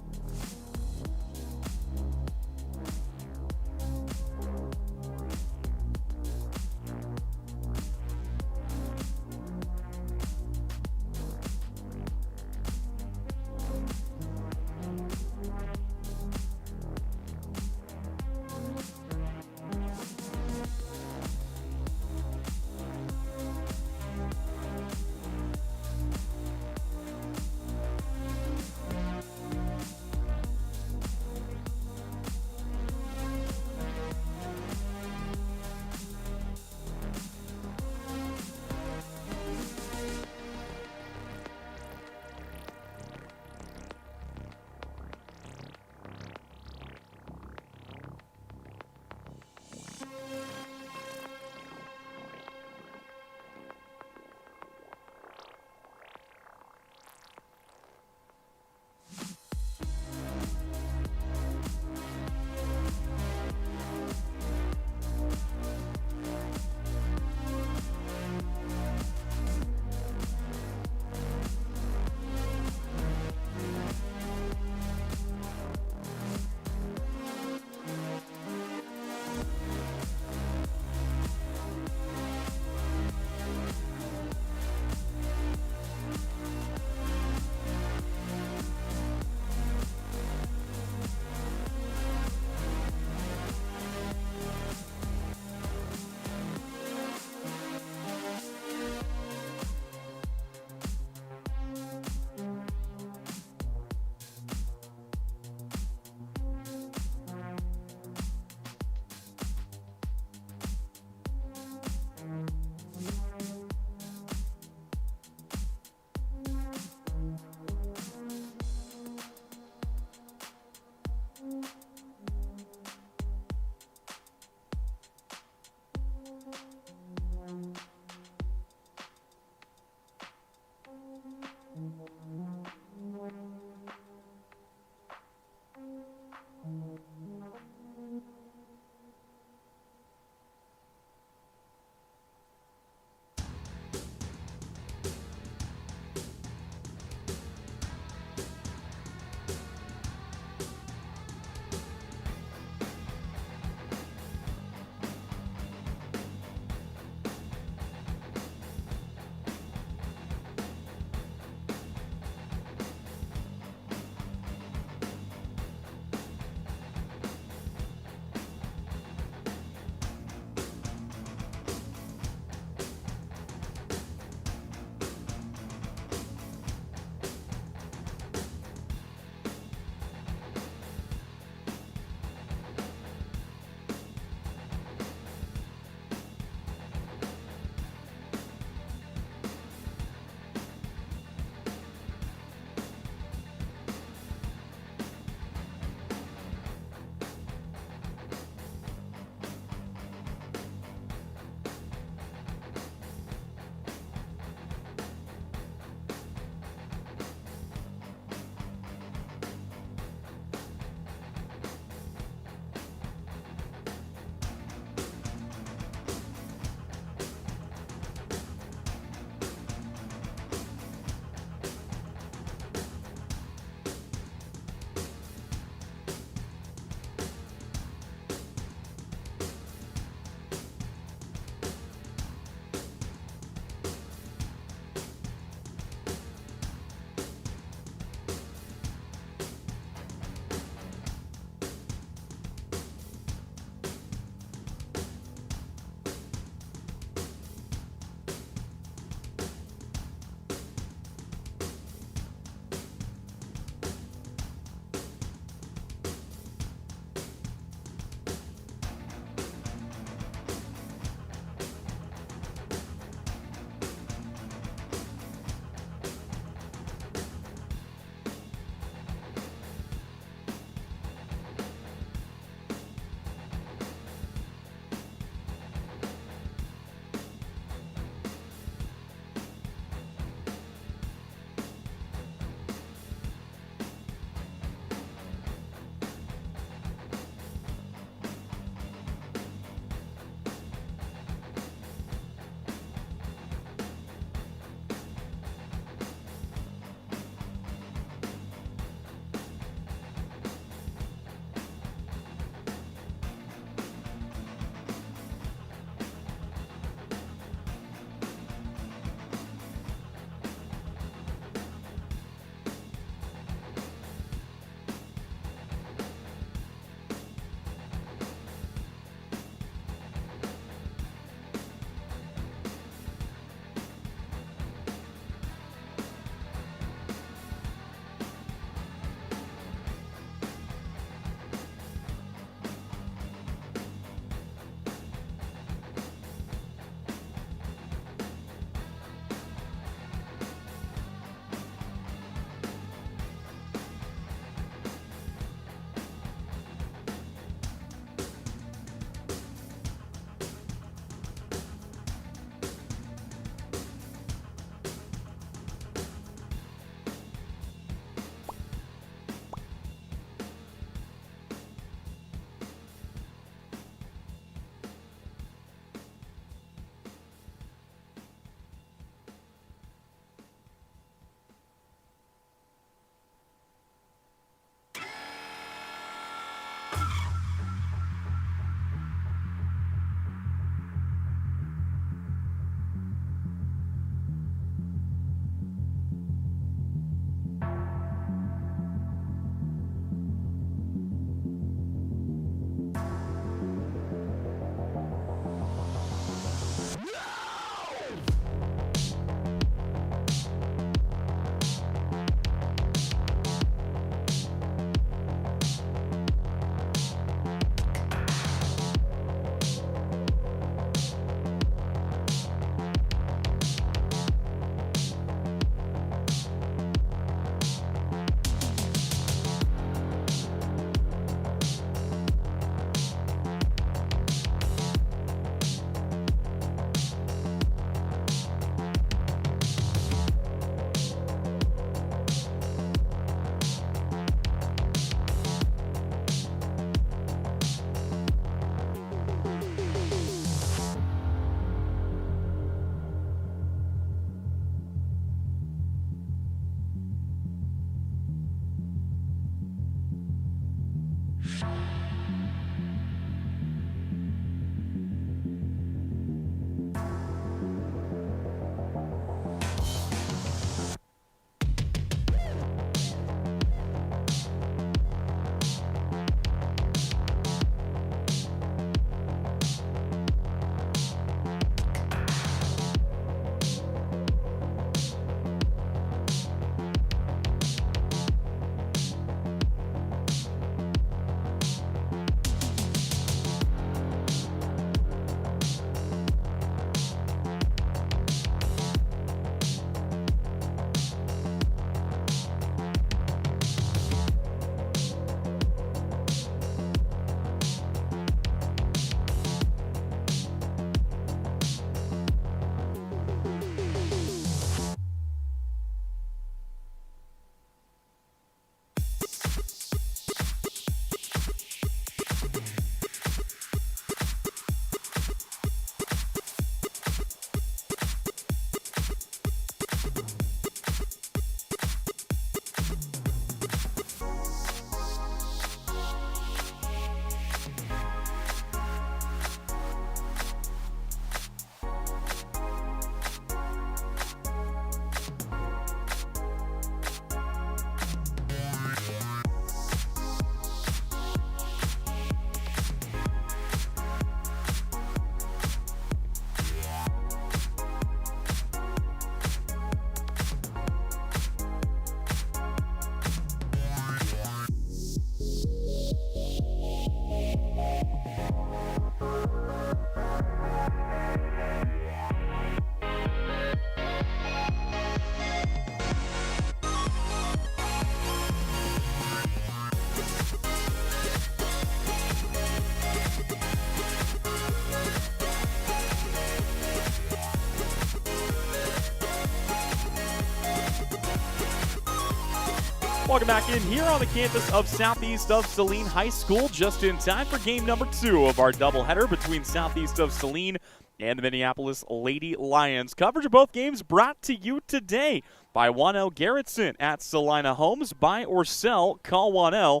Speaker 1: Welcome back in here on the campus of Southeast of Saline High School, just in time for game number 2 of our doubleheader between Southeast of Saline and the Minneapolis Lady Lions. Coverage of both games brought to you today by 1L Garrettson at Salina Homes, buy or sell, call 1L,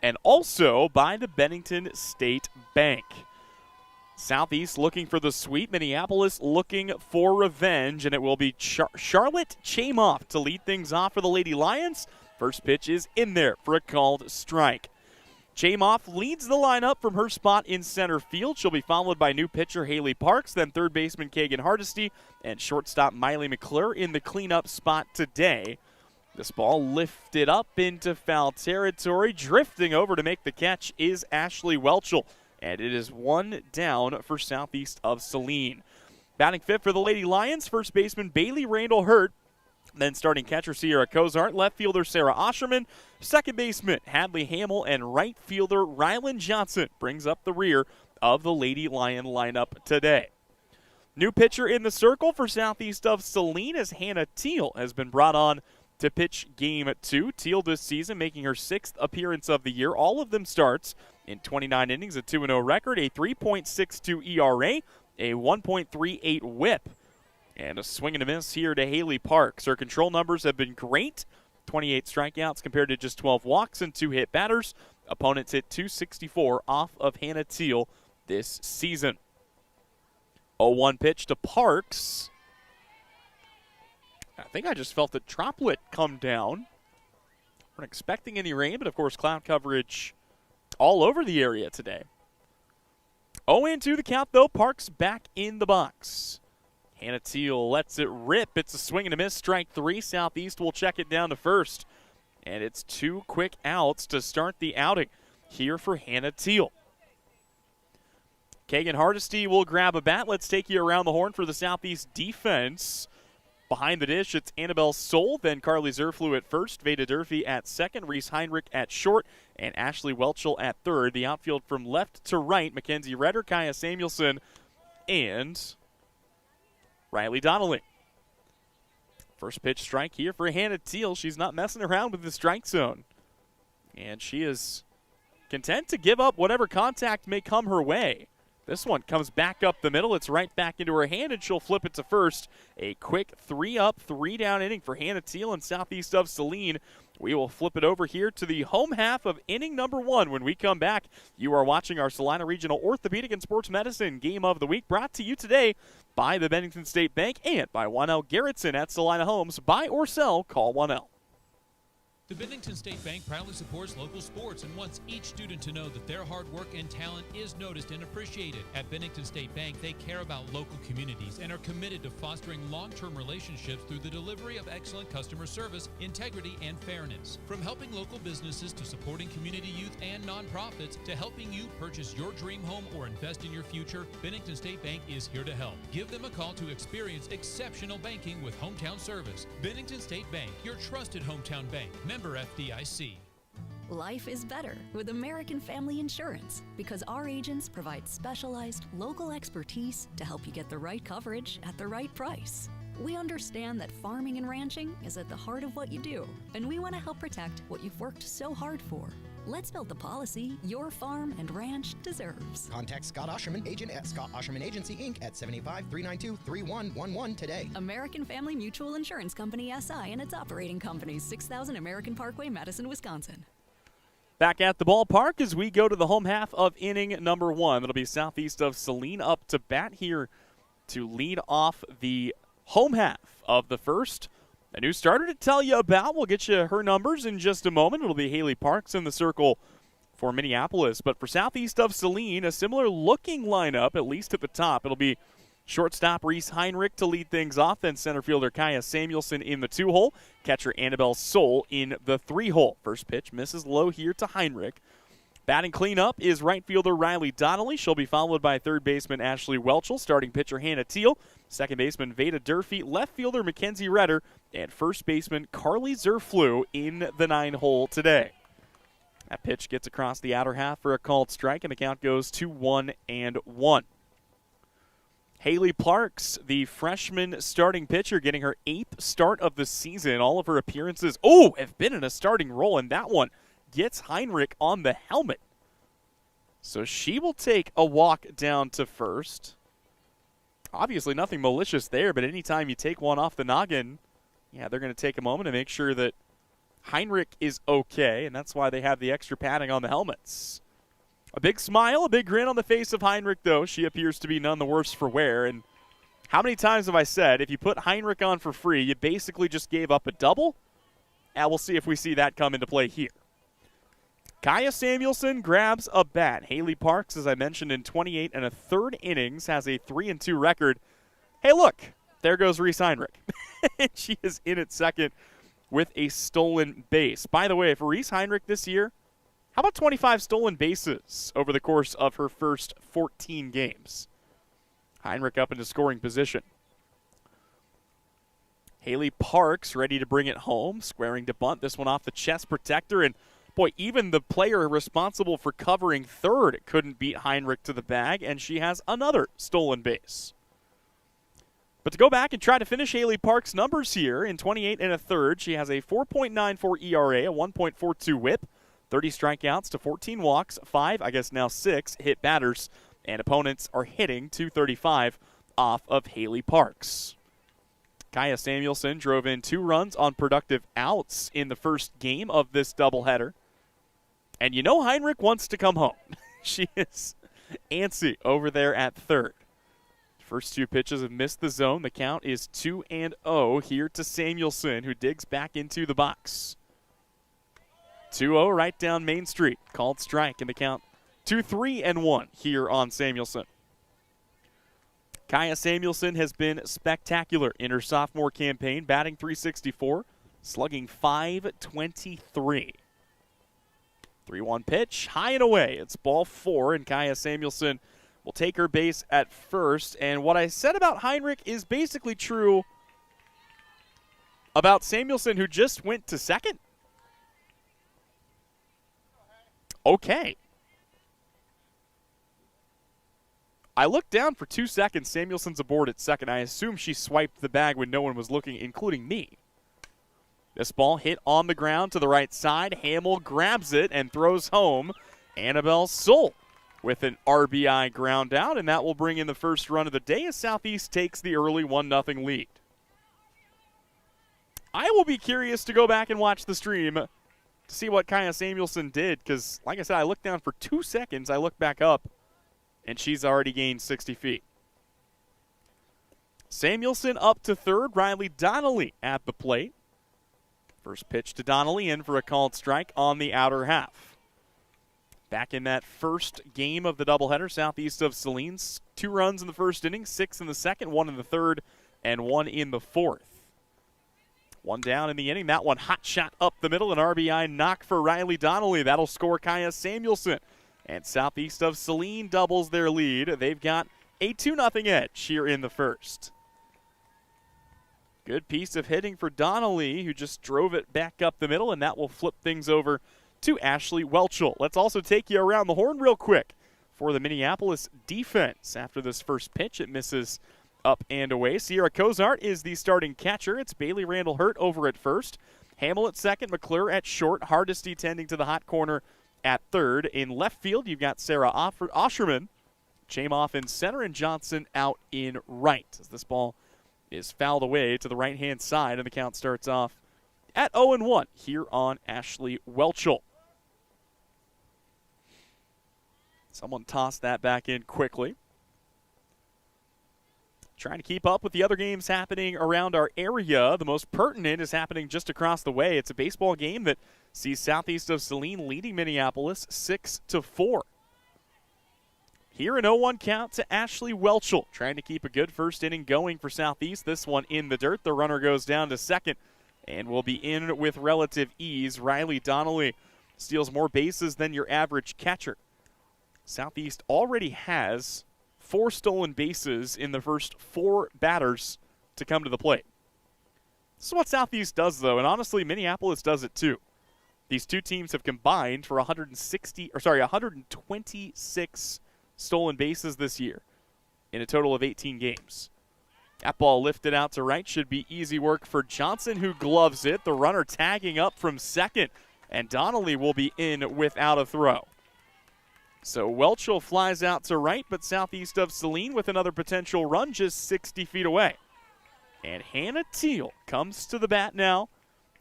Speaker 1: and also by the Bennington State Bank. Southeast looking for the sweep, Minneapolis looking for revenge, and it will be Charlotte Chamoff to lead things off for the Lady Lions. First pitch is in there for a called strike. Chamoff leads the lineup from her spot in center field. She'll be followed by new pitcher Haley Parks, then third baseman Kagan Hardesty, and shortstop Miley McClure in the cleanup spot today. This ball lifted up into foul territory. Drifting over to make the catch is Ashley Welchel, and it is one down for Southeast of Saline. Batting fifth for the Lady Lions, first baseman Bailey Randall Hurt, then starting catcher Sierra Cozart, left fielder Sarah Osherman, second baseman Hadley Hamill, and right fielder Rylan Johnson brings up the rear of the Lady Lion lineup today. New pitcher in the circle for Southeast of Saline as Hannah Teal has been brought on to pitch game 2. Teal this season making her 6th appearance of the year. All of them starts in 29 innings, a 2-0 record, a 3.62 ERA, a 1.38 whip. And a swing and a miss here to Haley Parks. Her control numbers have been great. 28 strikeouts compared to just 12 walks and 2 hit batters. Opponents hit 264 off of Hannah Teal this season. 0-1 pitch to Parks. I think I just felt the droplet come down. We're not expecting any rain, but of course cloud coverage all over the area today. 0-2 the count though. Parks back in the box. Hannah Teal lets it rip. It's a swing and a miss, strike 3. Southeast will check it down to first. And it's 2 quick outs to start the outing here for Hannah Teal. Kagan Hardesty will grab a bat. Let's take you around the horn for the Southeast defense. Behind the dish, it's Annabelle Soul, then Carly Zerflew at first, Veda Durfee at second, Reese Heinrich at short, and Ashley Welchel at third. The outfield from left to right, Mackenzie Redder, Kaya Samuelson, and Riley Donnelly. First pitch strike here for Hannah Teal. She's not messing around with the strike zone. And she is content to give up whatever contact may come her way. This one comes back up the middle. It's right back into her hand, and she'll flip it to first. A quick 3-up, 3-down inning for Hannah Teal and Southeast of Saline. We will flip it over here to the home half of inning number 1 when we come back. You are watching our Salina Regional Orthopedic and Sports Medicine Game of the Week, brought to you today by the Bennington State Bank and by 1L Garrettson at Salina Homes. Buy or sell, call 1L.
Speaker 2: The Bennington State Bank proudly supports local sports and wants each student to know that their hard work and talent is noticed and appreciated. At Bennington State Bank, they care about local communities and are committed to fostering long-term relationships through the delivery of excellent customer service, integrity, and fairness. From helping local businesses to supporting community youth and nonprofits to helping you purchase your dream home or invest in your future, Bennington State Bank is here to help. Give them a call to experience exceptional banking with hometown service. Bennington State Bank, your trusted hometown bank. Member FDIC.
Speaker 3: Life is better with American Family Insurance because our agents provide specialized local expertise to help you get the right coverage at the right price. We understand that farming and ranching is at the heart of what you do, and we want to help protect what you've worked so hard for. Let's build the policy your farm and ranch deserves.
Speaker 4: Contact Scott Osherman, agent at Scott Osherman Agency, Inc. at 785-392-3111 today.
Speaker 3: American Family Mutual Insurance Company, SI, and its operating companies, 6000 American Parkway, Madison, Wisconsin.
Speaker 1: Back at the ballpark as we go to the home half of inning number 1. It'll be Southeast of Saline up to bat here to lead off the home half of the first. A new starter to tell you about. We'll get you her numbers in just a moment. It'll be Haley Parks in the circle for Minneapolis. But for Southeast of Saline, a similar looking lineup, at least at the top. It'll be shortstop Reese Heinrich to lead things off, then center fielder Kaya Samuelson in the 2-hole, catcher Annabelle Soul in the 3-hole. First pitch misses low here to Heinrich. Batting cleanup is right fielder Riley Donnelly. She'll be followed by third baseman Ashley Welchel, starting pitcher Hannah Teal, second baseman Veda Durfee, left fielder Mackenzie Redder, and first baseman Carly Zerflew in the 9-hole today. That pitch gets across the outer half for a called strike, and the count goes to 1-1. Haley Parks, the freshman starting pitcher, getting her 8th start of the season. All of her appearances, have been in a starting role, and that one gets Heinrich on the helmet. So she will take a walk down to first. Obviously nothing malicious there, but anytime you take one off the noggin, they're going to take a moment to make sure that Heinrich is okay, and that's why they have the extra padding on the helmets. A big smile, a big grin on the face of Heinrich, though. She appears to be none the worse for wear. And how many times have I said, if you put Heinrich on for free, you basically just gave up a double? And we'll see if we see that come into play here. Kaya Samuelson grabs a bat. Haley Parks, as I mentioned, in 28 and a third innings, has a 3-2 record. Hey, look, there goes Reese Heinrich. She is in at second with a stolen base. By the way, for Reese Heinrich this year, how about 25 stolen bases over the course of her first 14 games? Heinrich up into scoring position. Haley Parks ready to bring it home, squaring to bunt. This one off the chest protector, and boy, even the player responsible for covering third couldn't beat Heinrich to the bag, and she has another stolen base. But to go back and try to finish Haley Parks' numbers here, in 28 and a third, she has a 4.94 ERA, a 1.42 whip, 30 strikeouts to 14 walks, 6 hit batters, and opponents are hitting .235 off of Haley Parks. Kaya Samuelson drove in 2 runs on productive outs in the first game of this doubleheader. And you know Heinrich wants to come home. She is antsy over there at third. First 2 pitches have missed the zone. The count is 2-0 here to Samuelson, who digs back into the box. 2-0 right down Main Street. Called strike, and the count 2-3-1 here on Samuelson. Kaya Samuelson has been spectacular in her sophomore campaign, batting .364, slugging .523. 3-1 pitch, high and away. It's ball 4, and Kaya Samuelson will take her base at first. And what I said about Heinrich is basically true about Samuelson, who just went to second. Okay. I looked down for 2 seconds. Samuelson's aboard at second. I assume she swiped the bag when no one was looking, including me. This ball hit on the ground to the right side. Hamill grabs it and throws home. Annabelle Soul with an RBI ground out, and that will bring in the first run of the day as Southeast takes the early 1-0 lead. I will be curious to go back and watch the stream to see what Kaya Samuelson did, because, like I said, I looked down for 2 seconds. I looked back up, and she's already gained 60 feet. Samuelson up to third. Riley Donnelly at the plate. First pitch to Donnelly, in for a called strike on the outer half. Back in that first game of the doubleheader, southeast of Saline, 2 runs in the first inning, 6 in the second, 1 in the third, and 1 in the fourth. 1 down in the inning. That one hot shot up the middle, an RBI knock for Riley Donnelly. That'll score Kaya Samuelson. And southeast of Saline doubles their lead. They've got a 2-0 edge here in the first. Good piece of hitting for Donnelly, who just drove it back up the middle, and that will flip things over to Ashley Welchel. Let's also take you around the horn real quick for the Minneapolis defense. After this first pitch, it misses up and away. Sierra Cozart is the starting catcher. It's Bailey Randall Hurt over at first. Hamill at second, McClure at short, Hardesty tending to the hot corner at third. In left field, you've got Sarah Osherman, Chamoff in center, and Johnson out in right. As this ball is fouled away to the right-hand side, and the count starts off at 0-1 here on Ashley Welchel. Someone tossed that back in quickly. Trying to keep up with the other games happening around our area. The most pertinent is happening just across the way. It's a baseball game that sees southeast of Saline leading Minneapolis 6-4. Here an 0-1 count to Ashley Welchel, trying to keep a good first inning going for Southeast. This one in the dirt. The runner goes down to second and will be in with relative ease. Riley Donnelly steals more bases than your average catcher. Southeast already has 4 stolen bases in the first 4 batters to come to the plate. This is what Southeast does, though, and honestly, Minneapolis does it too. These two teams have combined for 126 stolen bases this year. in a total of 18 games. That ball lifted out to right should be easy work for Johnson, who gloves it. The runner tagging up from second, and Donnelly will be in without a throw. So Welchel flies out to right, but southeast of Saline with another potential run just 60 feet away. And Hannah Teal comes to the bat now.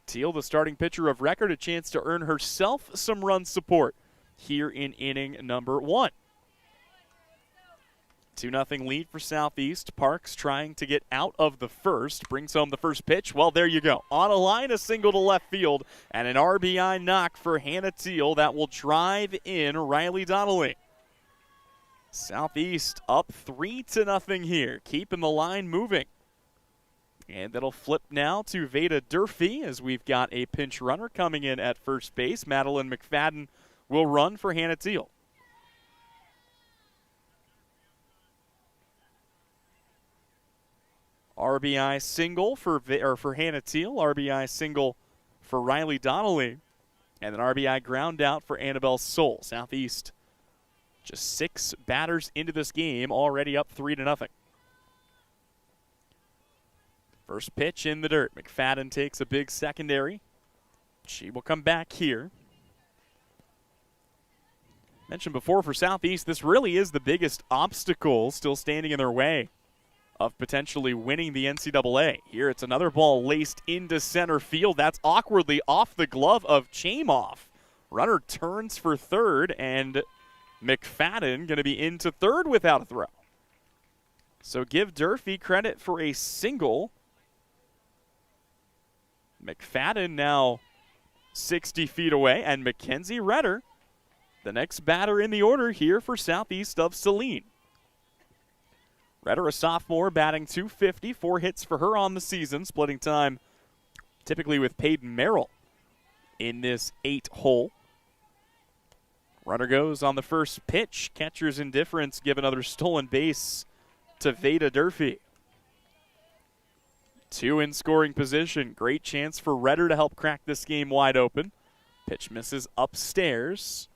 Speaker 1: Teal, the starting pitcher of record, a chance to earn herself some run support here in inning number 1. 2-0 lead for Southeast. Parks trying to get out of the first. Brings home the first pitch. Well, there you go. On a line, a single to left field, and an RBI knock for Hannah Teal that will drive in Riley Donnelly. Southeast up 3-0 here, keeping the line moving. And that'll flip now to Veda Durfee as we've got a pinch runner coming in at first base. Madeline McFadden will run for Hannah Teal. RBI single for Hannah Teal, RBI single for Riley Donnelly, and an RBI ground out for Annabelle Soul. Southeast just 6 batters into this game, already up 3-0. First pitch in the dirt. McFadden takes a big secondary. She will come back here. Mentioned before for Southeast, this really is the biggest obstacle still standing in their way of potentially winning the NCAA. Here it's another ball laced into center field. That's awkwardly off the glove of Chamoff. Runner turns for third, and McFadden going to be into third without a throw. So give Durfee credit for a single. McFadden now 60 feet away, and Mackenzie Redder, the next batter in the order here for southeast of Saline. Redder, a sophomore, batting .250, 4 hits for her on the season, splitting time typically with Peyton Merrill in this 8-hole. Runner goes on the first pitch. Catcher's indifference give another stolen base to Veda Durfee. 2 in scoring position. Great chance for Redder to help crack this game wide open. Pitch misses upstairs.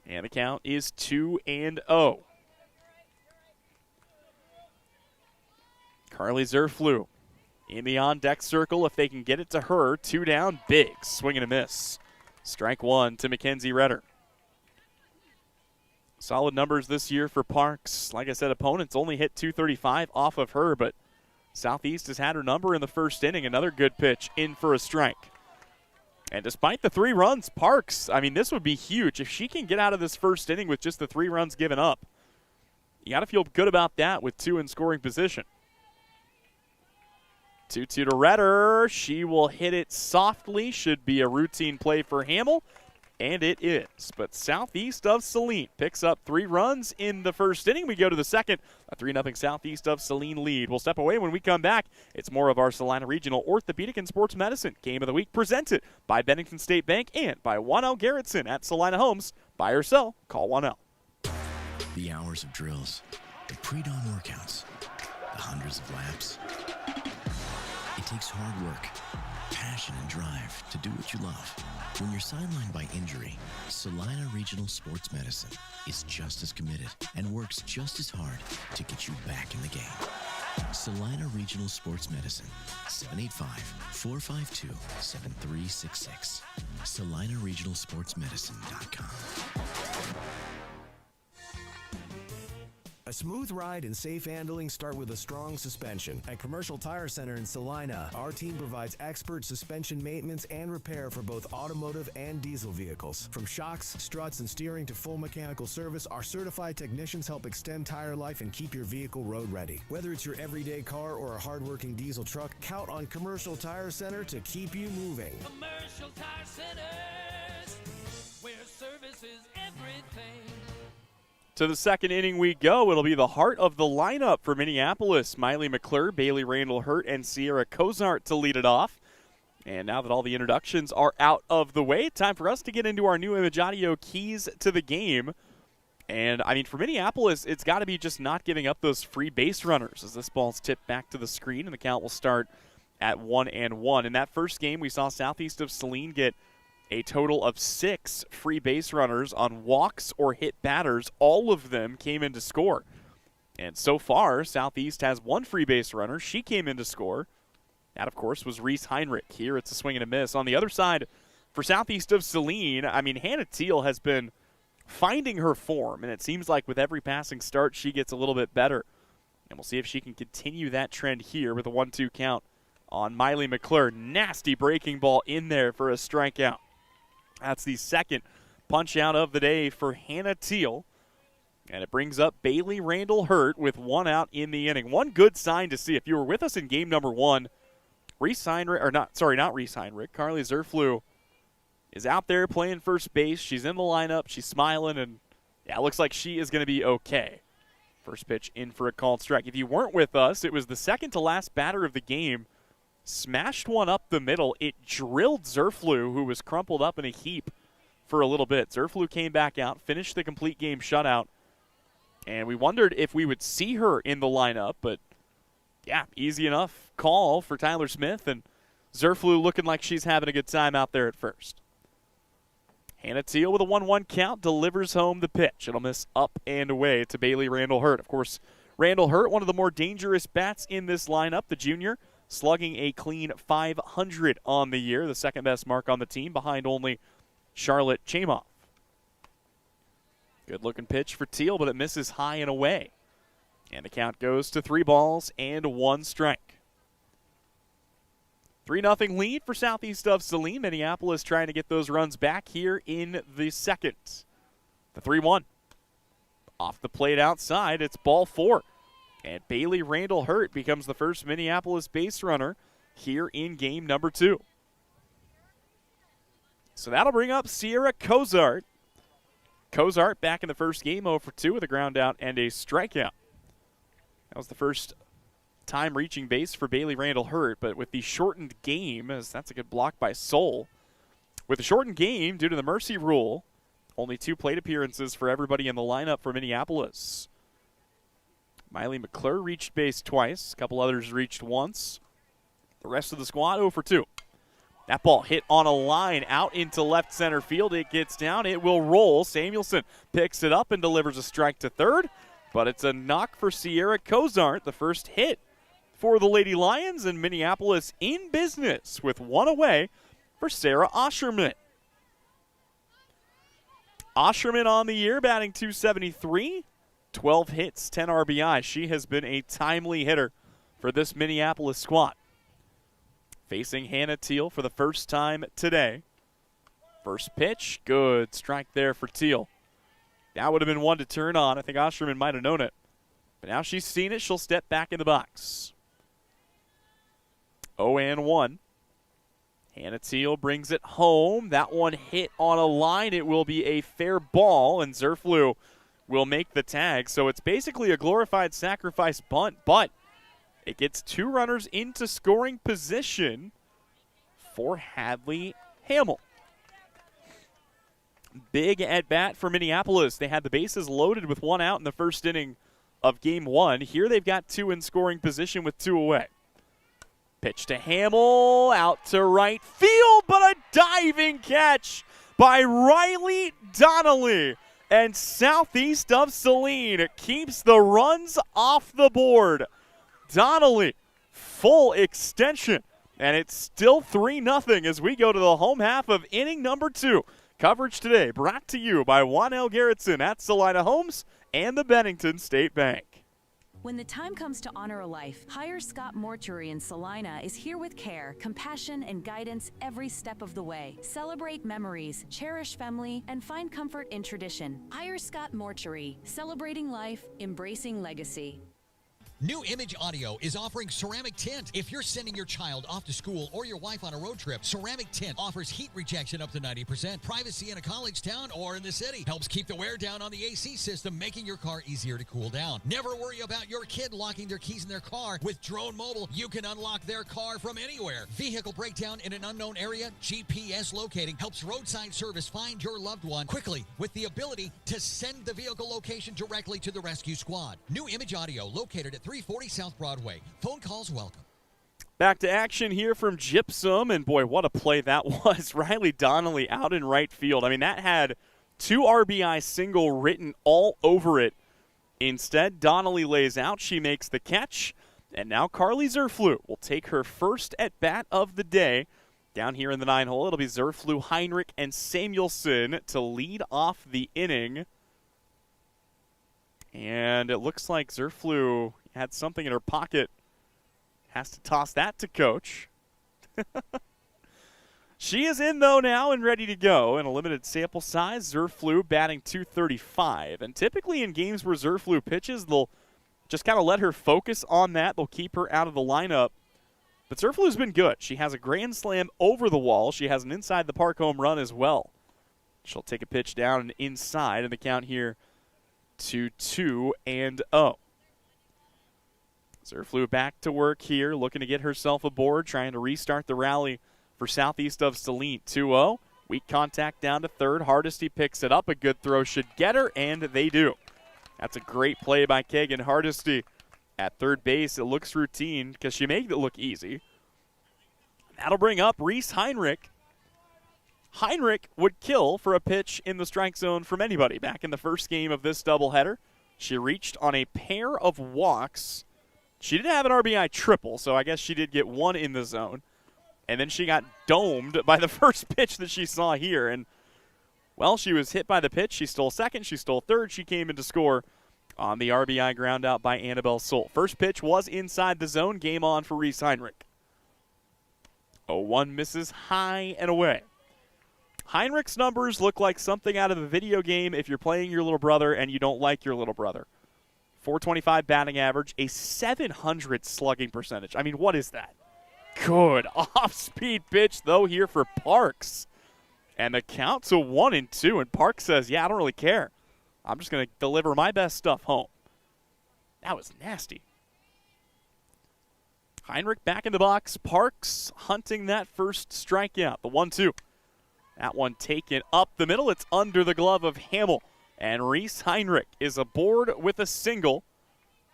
Speaker 1: And the count is 2-0. Carly Zerflew in the on-deck circle. If they can get it to her, 2 down, big swing and a miss. Strike 1 to Mackenzie Redder. Solid numbers this year for Parks. Like I said, opponents only hit .235 off of her, but Southeast has had her number in the first inning. Another good pitch in for a strike. And despite the 3 runs, Parks, I mean, this would be huge. If she can get out of this first inning with just the 3 runs given up, you got to feel good about that with 2 in scoring position. 2-2 to Redder. She will hit it softly. Should be a routine play for Hamill. And it is. But southeast of Saline picks up 3 runs in the first inning. We go to the second. A 3-0 southeast of Saline lead. We'll step away when we come back. It's more of our Salina Regional Orthopedic and Sports Medicine Game of the Week presented by Bennington State Bank and by 1L Garrettson at Salina Homes. Buy or sell, call 1L.
Speaker 5: The hours of drills, the pre-dawn workouts, the hundreds of laps. It takes hard work, passion, and drive to do what you love. When you're sidelined by injury, Salina Regional Sports Medicine is just as committed and works just as hard to get you back in the game. Salina Regional Sports Medicine, 785-452-7366. SalinaRegionalSportsMedicine.com.
Speaker 6: A smooth ride and safe handling start with a strong suspension. At Commercial Tire Center in Salina, our team provides expert suspension maintenance and repair for both automotive and diesel vehicles. From shocks, struts, and steering to full mechanical service, our certified technicians help extend tire life and keep your vehicle road ready. Whether it's your everyday car or a hard-working diesel truck, count on Commercial Tire Center to keep you moving.
Speaker 7: Commercial Tire Centers, where service is everything.
Speaker 1: To the second inning we go. It'll be the heart of the lineup for Minneapolis. Miley McClure, Bailey Randall Hurt, and Sierra Cozart to lead it off. And now that all the introductions are out of the way, time for us to get into our new Image Audio keys to the game. And, I mean, for Minneapolis, it's got to be just not giving up those free base runners as this ball's tipped back to the screen, and the count will start at 1-1. In that first game, we saw southeast of Saline get a total of 6 free base runners on walks or hit batters. All of them came in to score. And so far, Southeast has one free base runner. She came in to score. That, of course, was Reese Heinrich. Here it's a swing and a miss. On the other side, for Southeast of Saline, I mean, Hannah Teal has been finding her form, and it seems like with every passing start, she gets a little bit better. And we'll see if she can continue that trend here with a 1-2 count on Miley McClure. Nasty breaking ball in there for a strikeout. That's the second punch out of the day for Hannah Teal. And it brings up Bailey Randall Hurt with one out in the inning. One good sign to see. If you were with us in game number one, Reese Heinrich, or not Reese Heinrich, Carly Zerflew is out there playing first base. She's in the lineup. She's smiling, and yeah, it looks like she is going to be okay. First pitch in for a called strike. If you weren't with us, it was the second to last batter of the game. Smashed one up the middle. It drilled Zerflew, who was crumpled up in a heap for a little bit. Zerflew came back out, finished the complete game shutout. And we wondered if we would see her in the lineup, but yeah, easy enough call for Tyler Smith, and Zerflew looking like she's having a good time out there at first. Hannah Teal with a 1-1 count delivers home the pitch. It'll miss up and away to Bailey Randall Hurt. Of course, Randall Hurt, one of the more dangerous bats in this lineup, the junior, slugging a clean .500 on the year, the second best mark on the team behind only Charlotte Chamoff. Good-looking pitch for Teal, but it misses high and away. And the count goes to 3-1 strike. 3-0 lead for Southeast of Saline. Minneapolis trying to get those runs back here in the second. The 3-1. Off the plate outside, it's ball 4. And Bailey Randall Hurt becomes the first Minneapolis base runner here in game number 2. So that'll bring up Sierra Cozart. Cozart back in the first game, 0 for 2 with a ground out and a strikeout. That was the first time reaching base for Bailey Randall Hurt, but with the shortened game, as that's a good block by Soul. With the shortened game, due to the mercy rule, only 2 plate appearances for everybody in the lineup for Minneapolis. Miley McClure reached base twice. A couple others reached once. The rest of the squad 0 for 2. That ball hit on a line out into left center field. It gets down. It will roll. Samuelson picks it up and delivers a strike to third. But it's a knock for Sierra Cozart, the first hit for the Lady Lions, and Minneapolis in business with one away for Sarah Osherman. Osherman on the year, batting .273, 12 hits, 10 RBI. She has been a timely hitter for this Minneapolis squad. Facing Hannah Teal for the first time today. First pitch, good strike there for Teal. That would have been one to turn on. I think Osherman might have known it. But now she's seen it, she'll step back in the box. 0-1. Hannah Teal brings it home. That one hit on a line. It will be a fair ball, and Zerflew will make the tag. So it's basically a glorified sacrifice bunt, but it gets 2 runners into scoring position for Hadley Hamill. Big at bat for Minneapolis. They had the bases loaded with 1 out in the first inning of game 1. Here they've got 2 in scoring position with 2 away. Pitch to Hamill, out to right field, but a diving catch by Riley Donnelly. And Southeast of Saline keeps the runs off the board. Donnelly, full extension, and it's still 3-0 as we go to the home half of inning number 2. Coverage today brought to you by Juan L. Garrettson at Salina Homes and the Bennington State Bank.
Speaker 8: When the time comes to honor a life, Hire Scott Mortuary in Salina is here with care, compassion, and guidance every step of the way. Celebrate memories, cherish family, and find comfort in tradition. Hire Scott Mortuary, celebrating life, embracing legacy.
Speaker 9: New Image Audio is offering ceramic tint. If you're sending your child off to school or your wife on a road trip, ceramic tint offers heat rejection up to 90%, privacy in a college town or in the city, helps keep the wear down on the AC system, making your car easier to cool down. Never worry about your kid locking their keys in their car. With Drone Mobile, you can unlock their car from anywhere. Vehicle breakdown in an unknown area, GPS locating helps roadside service find your loved one quickly with the ability to send the vehicle location directly to the rescue squad. New Image Audio, located at 340 South Broadway. Phone calls welcome.
Speaker 1: Back to action here from Gypsum, and boy, what a play that was. Riley Donnelly out in right field. I mean, that had 2 RBI single written all over it Instead, Donnelly lays out. She makes the catch. And now Carly Zerflu will take her first at-bat of the day. Down here in the 9-hole, it'll be Zerflu, Heinrich, and Samuelson to lead off the inning. And it looks like Zerflu had something in her pocket. Has to toss that to coach. She is in, though, now and ready to go. In a limited sample size, Zerflu batting .235. And typically in games where Zerflu pitches, they'll just kind of let her focus on that. They'll keep her out of the lineup. But Zerflu's been good. She has a grand slam over the wall. She has an inside-the-park home run as well. She'll take a pitch down and inside, and the count here to 2-0. Zerflu back to work here, looking to get herself aboard, trying to restart the rally for southeast of Saline. 2-0. Weak contact down to third. Hardesty picks it up. A good throw should get her, and they do. That's a great play by Kagan Hardesty. At third base, it looks routine because she made it look easy. That'll bring up Reese Heinrich. Heinrich would kill for a pitch in the strike zone from anybody. Back in the first game of this doubleheader, she reached on a pair of walks. She did have an RBI triple, so I guess she did get one in the zone. And then she got domed by the first pitch that she saw here. And, well, she was hit by the pitch. She stole second. She stole third. She came in to score on the RBI ground out by Annabelle Soul. First pitch was inside the zone. Game on for Reese Heinrich. 0-1 misses high and away. Heinrich's numbers look like something out of a video game if you're playing your little brother and you don't like your little brother. 425 batting average, a 700 slugging percentage. I mean, what is that? Good off-speed pitch, though, here for Parks. And the count's a 1-2, and Parks says, yeah, I don't really care. I'm just going to deliver my best stuff home. That was nasty. Heinrich back in the box. Parks hunting that first strikeout. The 1-2. That one taken up the middle. It's under the glove of Hamill. And Reese Heinrich is aboard with a single.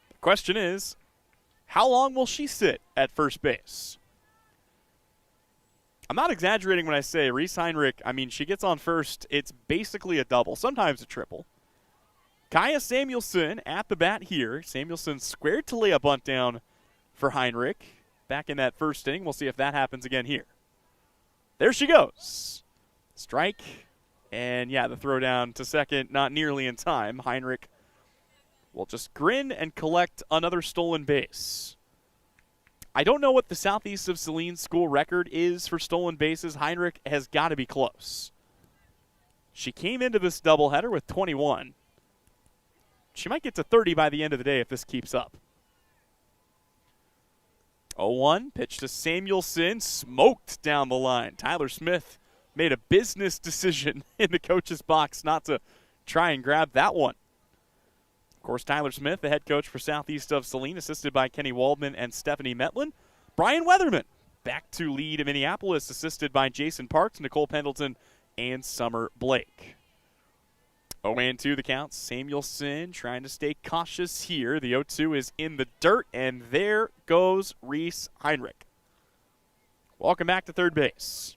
Speaker 1: The question is, how long will she sit at first base? I'm not exaggerating when I say Reese Heinrich, I mean, she gets on first. It's basically a double, sometimes a triple. Kaya Samuelson at the bat here. Samuelson squared to lay a bunt down for Heinrich back in that first inning. We'll see if that happens again here. There she goes. Strike. And, yeah, the throw down to second, not nearly in time. Heinrich will just grin and collect another stolen base. I don't know what the southeast of Saline school record is for stolen bases. Heinrich has got to be close. She came into this doubleheader with 21. She might get to 30 by the end of the day if this keeps up. 0-1, pitch to Samuelson, smoked down the line. Tyler Smith made a business decision in the coach's box not to try and grab that one. Of course, Tyler Smith, the head coach for southeast of Saline, assisted by Kenny Waldman and Stephanie Metlin. Brian Weatherman back to lead in Minneapolis, assisted by Jason Parks, Nicole Pendleton, and Summer Blake. 0-2 the count. Samuelson trying to stay cautious here. The 0-2 is in the dirt, and there goes Reese Heinrich. Welcome back to third base.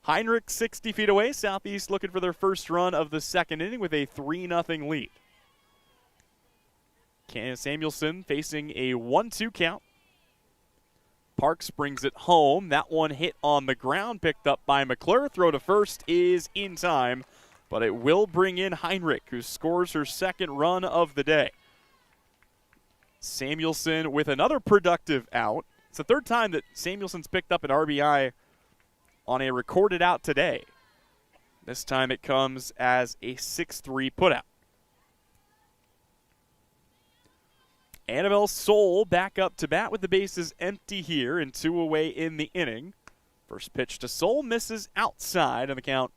Speaker 1: Heinrich 60 feet away. Southeast looking for their first run of the second inning with a 3-0 lead. Samuelson facing a 1-2 count. Parks brings it home. That one hit on the ground, picked up by McClure. Throw to first is in time, but it will bring in Heinrich, who scores her second run of the day. Samuelson with another productive out. It's the third time that Samuelson's picked up an RBI on a recorded out today. This time it comes as a 6-3 putout. Annabelle Soul back up to bat with the bases empty here and 2 away in the inning. First pitch to Soul misses outside, and the count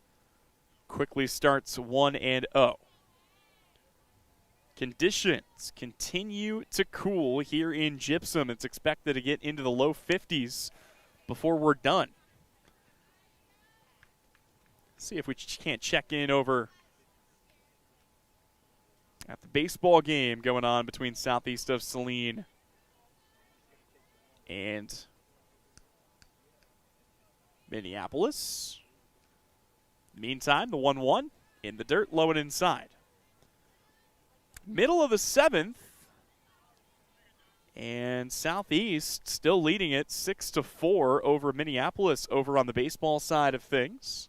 Speaker 1: quickly starts 1-0. Conditions continue to cool here in Gypsum. It's expected to get into the low 50s before we're done. See if we can't check in over at the baseball game going on between southeast of Saline and Minneapolis. Meantime, the 1-1 in the dirt, low and inside. Middle of the 7th. And Southeast still leading it 6-4 over Minneapolis over on the baseball side of things.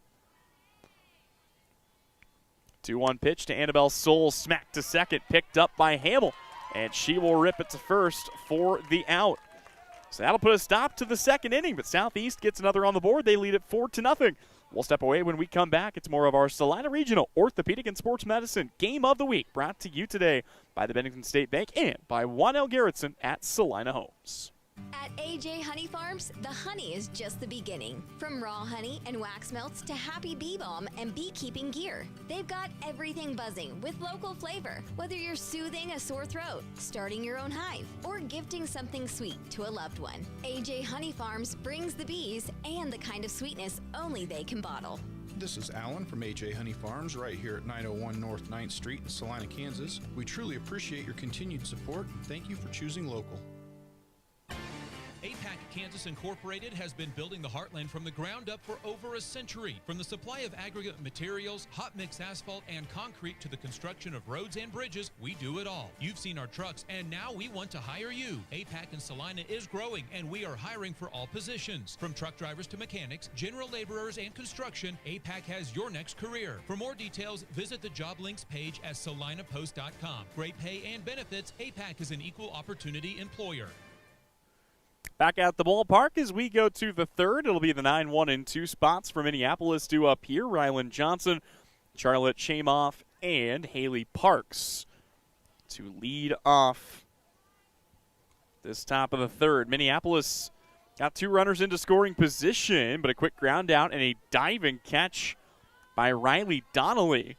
Speaker 1: 2-1 pitch to Annabelle Soul, smacked to second, picked up by Hamill. And she will rip it to first for the out. So that'll put a stop to the second inning, but Southeast gets another on the board. They lead it 4-0. We'll step away when we come back. It's more of our Salina Regional Orthopedic and Sports Medicine Game of the Week, brought to you today by the Bennington State Bank and by Juan L. Garrettson at Salina Homes.
Speaker 10: At AJ Honey Farms, the honey is just the beginning. From raw honey and wax melts to happy bee balm and beekeeping gear, they've got everything buzzing with local flavor. Whether you're soothing a sore throat, starting your own hive, or gifting something sweet to a loved one, AJ Honey Farms brings the bees and the kind of sweetness only they can bottle.
Speaker 11: This is Alan from AJ Honey Farms right here at 901 North 9th Street in Salina, Kansas. We truly appreciate your continued support and thank you for choosing local.
Speaker 2: APAC Kansas Incorporated has been building the heartland from the ground up for over a century. From the supply of aggregate materials, hot mix asphalt, and concrete to the construction of roads and bridges, we do it all. You've seen our trucks, and now we want to hire you. APAC in Salina is growing, and we are hiring for all positions. From truck drivers to mechanics, general laborers, and construction, APAC has your next career. For more details, visit the job links page at salinapost.com. Great pay and benefits, APAC is an equal opportunity employer.
Speaker 1: Back at the ballpark as we go to the third. It'll be the 9-1 and 2 spots for Minneapolis due up here. Rylan Johnson, Charlotte Chamoff, and Haley Parks to lead off this top of the third. Minneapolis got 2 runners into scoring position, but a quick ground out and a diving catch by Riley Donnelly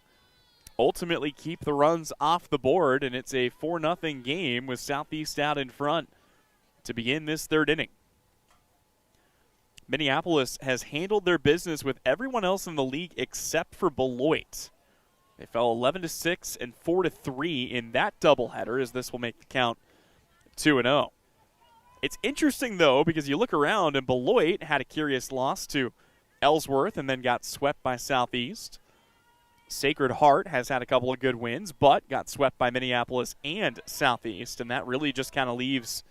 Speaker 1: ultimately keep the runs off the board, and it's a 4-0 game with Southeast out in front to begin this third inning. Minneapolis has handled their business with everyone else in the league except for Beloit. They fell 11-6 and 4-3 in that doubleheader, as this will make the count 2-0. It's interesting, though, because you look around and Beloit had a curious loss to Ellsworth and then got swept by Southeast. Sacred Heart has had a couple of good wins, but got swept by Minneapolis and Southeast, and that really just kind of leaves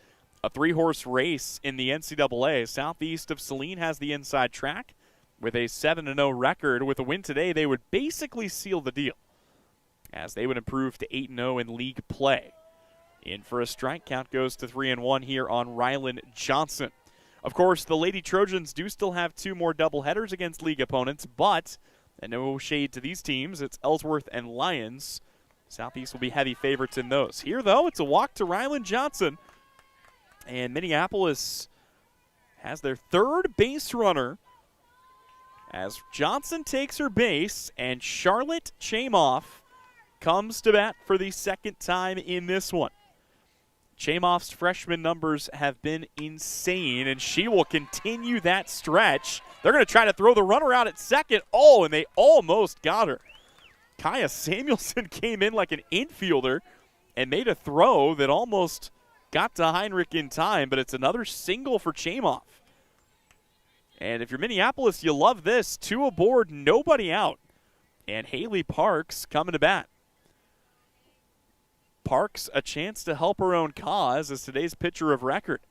Speaker 1: a 3-horse race in the NCAA. Southeast of Saline has the inside track with a 7-0 record. With a win today, they would basically seal the deal, as they would improve to 8-0 in league play. In for a strike, count goes to 3-1 here on Rylan Johnson. Of course, the Lady Trojans do still have 2 more doubleheaders against league opponents, but, and no shade to these teams, it's Ellsworth and Lions. Southeast will be heavy favorites in those. Here, though, it's a walk to Rylan Johnson. And Minneapolis has their third base runner as Johnson takes her base, and Charlotte Chamoff comes to bat for the second time in this one. Chamoff's freshman numbers have been insane, and she will continue that stretch. They're going to try to throw the runner out at second. Oh, and they almost got her. Kaya Samuelson came in like an infielder and made a throw that almost got to Heinrich in time, but it's another single for Chamoff. And if you're Minneapolis, you love this. 2 aboard, nobody out. And Haley Parks coming to bat. Parks a chance to help her own cause as today's pitcher of record.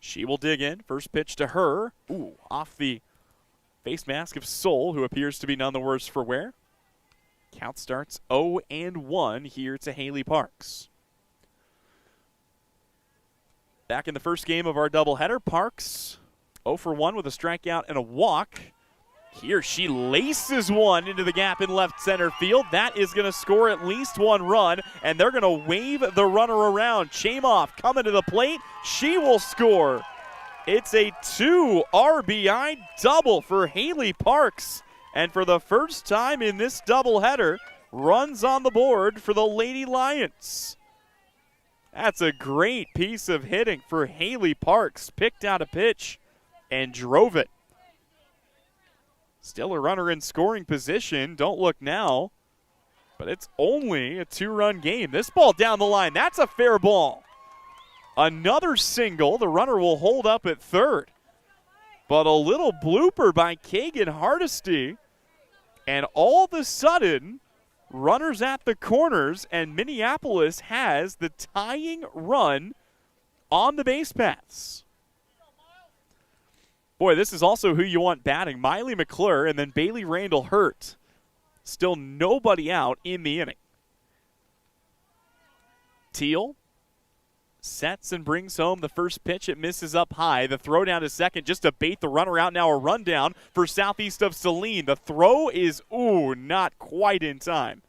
Speaker 1: She will dig in. First pitch to her. Ooh, off the face mask of Soul, who appears to be none the worse for wear. Count starts 0-1 here to Haley Parks. Back in the first game of our doubleheader, Parks 0 for 1 with a strikeout and a walk. Here she laces one into the gap in left center field. That is going to score at least 1 run, and they're going to wave the runner around. Chamoff coming to the plate. She will score. It's a 2 RBI double for Haley Parks. And for the first time in this doubleheader, runs on the board for the Lady Lions. That's a great piece of hitting for Haley Parks. Picked out a pitch and drove it. Still a runner in scoring position. Don't look now. But it's only a 2-run game. This ball down the line, that's a fair ball. Another single. The runner will hold up at third. But a little blooper by Kagan Hardesty. And all of a sudden, runners at the corners, and Minneapolis has the tying run on the base paths. Boy, this is also who you want batting. Miley McClure and then Bailey Randall hurt. Still nobody out in the inning. Teal sets and brings home the first pitch. It misses up high. The throw down to second just to bait the runner out. Now a rundown for southeast of Saline. The throw is, not quite in time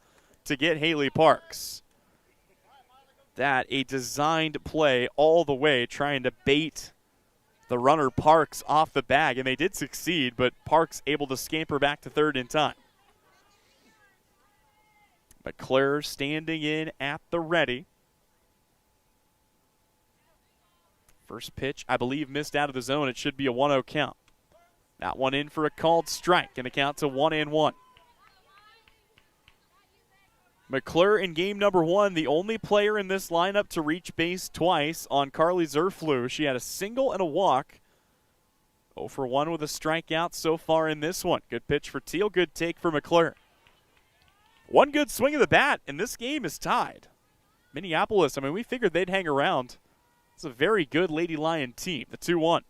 Speaker 1: to get Haley Parks. That a designed play all the way, trying to bait the runner Parks off the bag, and they did succeed, but Parks able to scamper back to third in time. McClure standing in at the ready. First pitch, I believe, missed out of the zone. It should be a 1-0 count. That one in for a called strike, and a count to 1-1. McClure in game number 1, the only player in this lineup to reach base twice on Carly Zerflew. She had a single and a walk. 0 for 1 with a strikeout so far in this one. Good pitch for Teal, good take for McClure. One good swing of the bat, and this game is tied. Minneapolis, we figured they'd hang around. It's a very good Lady Lion team, the 2-1.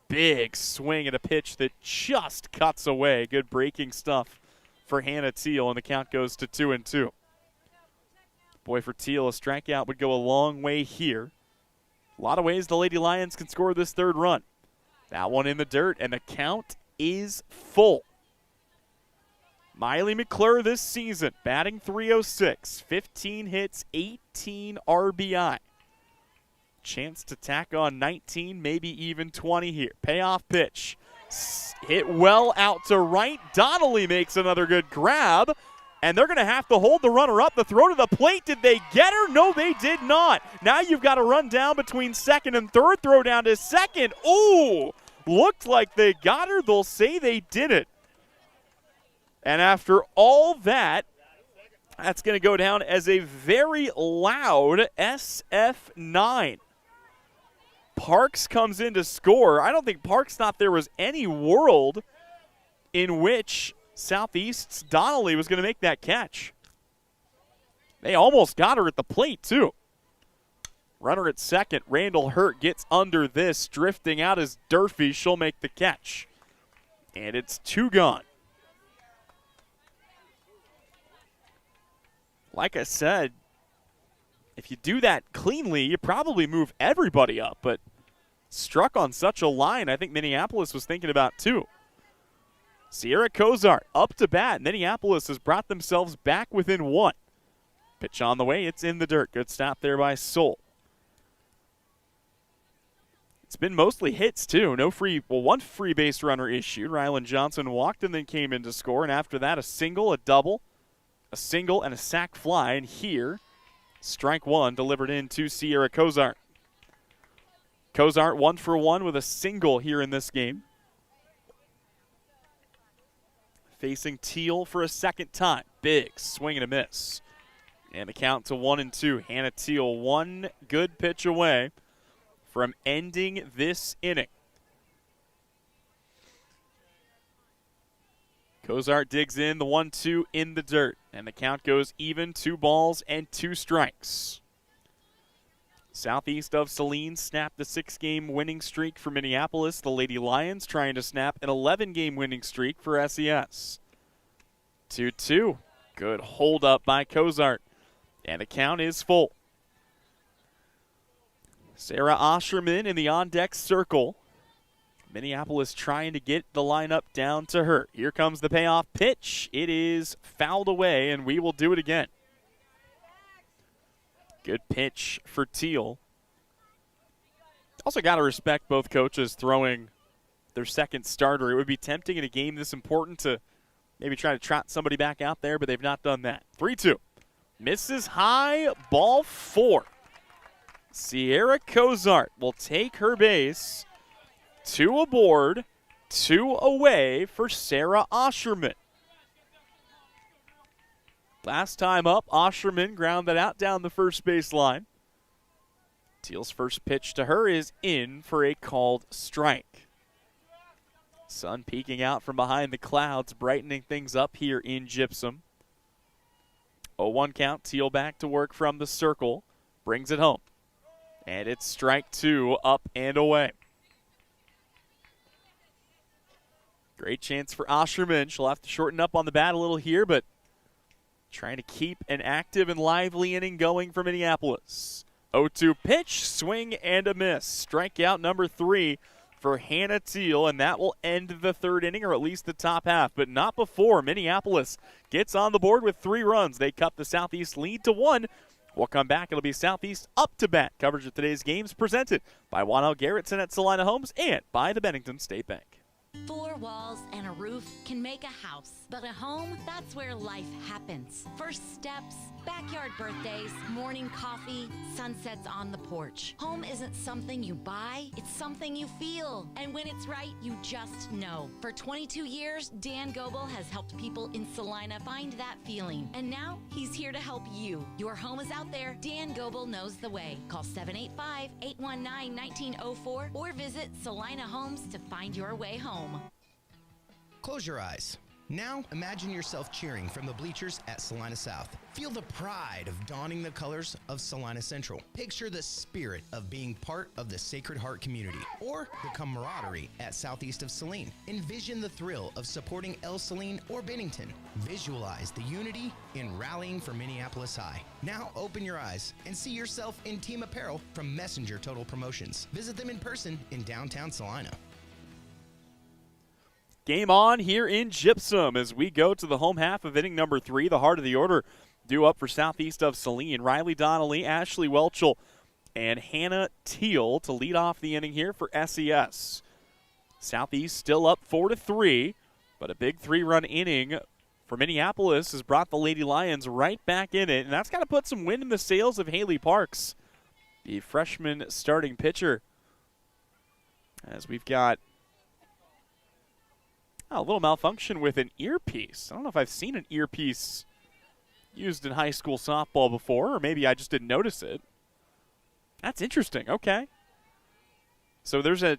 Speaker 1: Big swing at a pitch that just cuts away. Good breaking stuff for Hannah Teal, and the count goes to 2-2. Boy, for Teal, a strikeout would go a long way here. A lot of ways the Lady Lions can score this third run. That one in the dirt, and the count is full. Miley McClure this season, batting .306, 15 hits, 18 RBI. Chance to tack on 19, maybe even 20 here. Payoff pitch. Hit well out to right. Donnelly makes another good grab, and they're going to have to hold the runner up. The throw to the plate, did they get her? No, they did not. Now you've got to run down between second and third. Throw down to second. Ooh, looked like they got her. They'll say they did it. And after all that, that's going to go down as a very loud SF9. Parks comes in to score. I don't think Parks thought there was any world in which Southeast's Donnelly was going to make that catch. They almost got her at the plate, too. Runner at second. Randall Hurt gets under this. Drifting out is Durfee. She'll make the catch. And it's 2 gone. Like I said, if you do that cleanly, you probably move everybody up. But struck on such a line, I think Minneapolis was thinking about too. Sierra Cozart up to bat. Minneapolis has brought themselves back within 1. Pitch on the way. It's in the dirt. Good stop there by Soul. It's been mostly hits too. One free base runner issued. Rylan Johnson walked and then came in to score. And after that, a single, a double, a single, and a sac fly. And here, strike 1 delivered in to Sierra Cozart. Cozart 1 for 1 with a single here in this game. Facing Teal for a second time. Big swing and a miss. And the count to 1-2. Hannah Teal, one good pitch away from ending this inning. Cozart digs in, the 1-2 in the dirt. And the count goes even, 2 balls and 2 strikes. Southeast of Saline snapped the 6-game winning streak for Minneapolis. The Lady Lions trying to snap an 11-game winning streak for SES. 2-2. Good hold up by Cozart. And the count is full. Sarah Osherman in the on-deck circle. Minneapolis trying to get the lineup down to her. Here comes the payoff pitch. It is fouled away, and we will do it again. Good pitch for Teal. Also got to respect both coaches throwing their second starter. It would be tempting in a game this important to maybe try to trot somebody back out there, but they've not done that. 3-2. Misses high, ball 4. Sierra Cozart will take her base. 2 aboard, 2 away for Sarah Osherman. Last time up, Osherman grounded out down the first base line. Teal's first pitch to her is in for a called strike. Sun peeking out from behind the clouds, brightening things up here in Gypsum. 0-1 count. Teal back to work from the circle. Brings it home. And it's strike 2, up and away. Great chance for Osherman. She'll have to shorten up on the bat a little here, but trying to keep an active and lively inning going for Minneapolis. 0-2 pitch, swing and a miss. Strikeout number 3 for Hannah Teal, and that will end the third inning, or at least the top half, but not before Minneapolis gets on the board with 3 runs. They cut the Southeast lead to 1. We'll come back. It'll be Southeast up to bat. Coverage of today's games presented by Juan Garrettson at Salina Homes and by the Bennington State Bank.
Speaker 19: 4 walls and a roof can make a house, but a home, that's where life happens. First steps, backyard birthdays, morning coffee, sunsets on the porch. Home isn't something you buy, it's something you feel. And when it's right, you just know. For 22 years, Dan Goebel has helped people in Salina find that feeling. And now, he's here to help you. Your home is out there. Dan Goebel knows the way. Call 785-819-1904 or visit Salina Homes to find your way home.
Speaker 4: Close your eyes. Now, imagine yourself cheering from the bleachers at Salina South. Feel the pride of donning the colors of Salina Central. Picture the spirit of being part of the Sacred Heart community, or the camaraderie at southeast of Saline. Envision the thrill of supporting El Saline or Bennington. Visualize the unity in rallying for Minneapolis High. Now, open your eyes and see yourself in team apparel from Messenger Total Promotions. Visit them in person in downtown Salina.
Speaker 1: Game on here in Gypsum as we go to the home half of inning number 3. The heart of the order due up for southeast of Saline. Riley Donnelly, Ashley Welchel, and Hannah Teal to lead off the inning here for SES. Southeast still up 4-3, but a big 3-run inning for Minneapolis has brought the Lady Lions right back in it, and that's got to put some wind in the sails of Haley Parks, the freshman starting pitcher, as we've got a little malfunction with an earpiece. I don't know if I've seen an earpiece used in high school softball before, or maybe I just didn't notice it. That's interesting. Okay. So there's a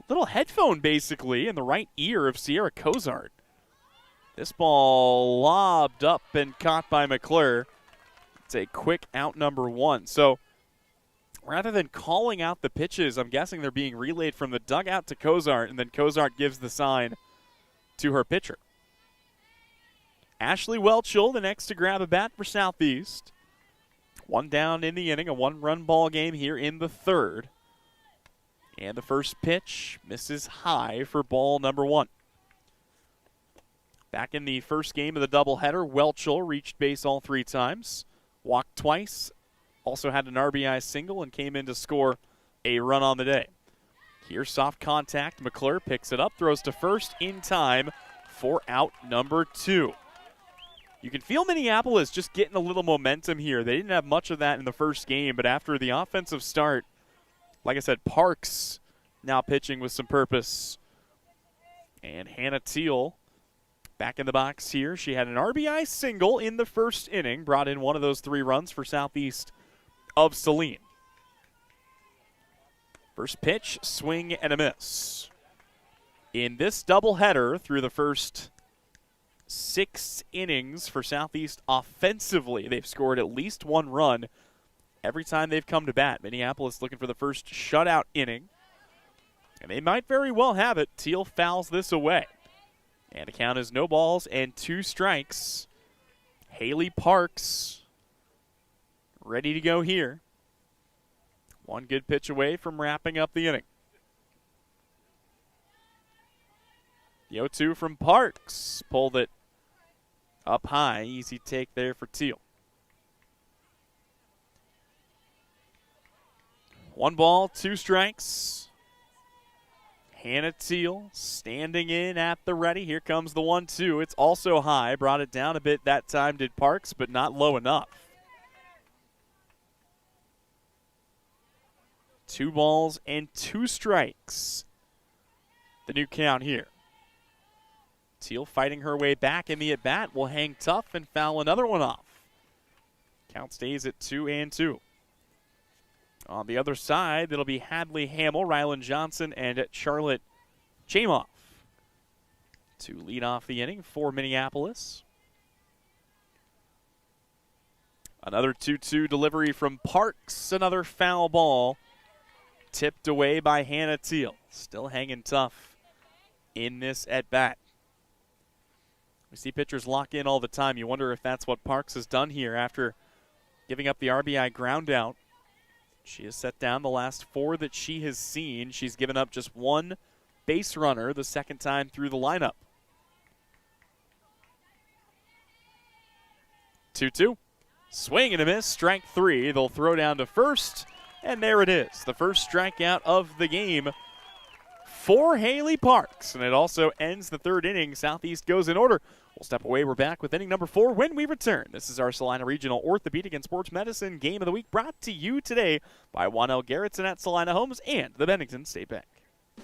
Speaker 1: little headphone, basically, in the right ear of Sierra Cozart. This ball lobbed up and caught by McClure. It's a quick out number 1. So rather than calling out the pitches, I'm guessing they're being relayed from the dugout to Cozart, and then Cozart gives the sign to her pitcher. Ashley Welchel, the next to grab a bat for Southeast. 1 down in the inning, a 1-run ball game here in the 3rd. And the first pitch misses high for ball number 1. Back in the first game of the doubleheader, Welchel reached base all 3 times, walked twice, also had an RBI single and came in to score a run on the day. Here, soft contact. McClure picks it up, throws to first in time for out number 2. You can feel Minneapolis just getting a little momentum here. They didn't have much of that in the first game, but after the offensive start, like I said, Parks now pitching with some purpose. And Hannah Teal back in the box here. She had an RBI single in the first inning, brought in one of those 3 runs for Southeast of Saline. First pitch, swing and a miss. In this doubleheader, through the first 6 innings for Southeast offensively, they've scored at least 1 run every time they've come to bat. Minneapolis looking for the first shutout inning, and they might very well have it. Teal fouls this away, and the count is no balls and 2 strikes. Haley Parks ready to go here. 1 good pitch away from wrapping up the inning. The 0-2 from Parks. Pulled it up high. Easy take there for Teal. 1 ball, 2 strikes. Hannah Teal standing in at the ready. Here comes the 1-2. It's also high. Brought it down a bit that time did Parks, but not low enough. 2 balls and 2 strikes. The new count here. Teal fighting her way back in the at-bat will hang tough and foul another one off. Count stays at 2-2. On the other side, it'll be Hadley Hamill, Rylan Johnson, and Charlotte Chamoff to lead off the inning for Minneapolis. Another 2-2 delivery from Parks. Another foul ball. Tipped away by Hannah Teal. Still hanging tough in this at-bat. We see pitchers lock in all the time. You wonder if that's what Parks has done here after giving up the RBI ground out. She has set down the last 4 that she has seen. She's given up just 1 base runner the second time through the lineup. 2-2. Swing and a miss, strike 3. They'll throw down to first, and there it is. The first strikeout of the game for Haley Parks, and it also ends the 3rd inning. Southeast goes in order. We'll step away. We're back with inning number 4 when we return. This is our Salina Regional Orthopedic and Sports Medicine Game of the Week, brought to you today by Juan L. Garrettson at Salina Homes and the Bennington State Bank.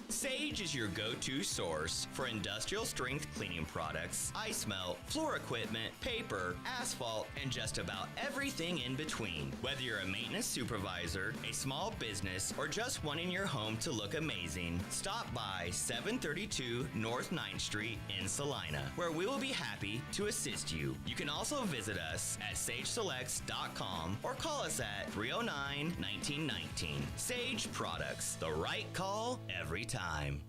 Speaker 12: Sage is your go-to source for industrial strength cleaning products, ice melt, floor equipment, paper, asphalt, and just about everything in between. Whether you're a maintenance supervisor, a small business, or just wanting your home to look amazing, stop by 732 North 9th Street in Salina, where we will be happy to assist you. You can also visit us at sageselects.com or call us at 309-1919. Sage Products, the right call every time.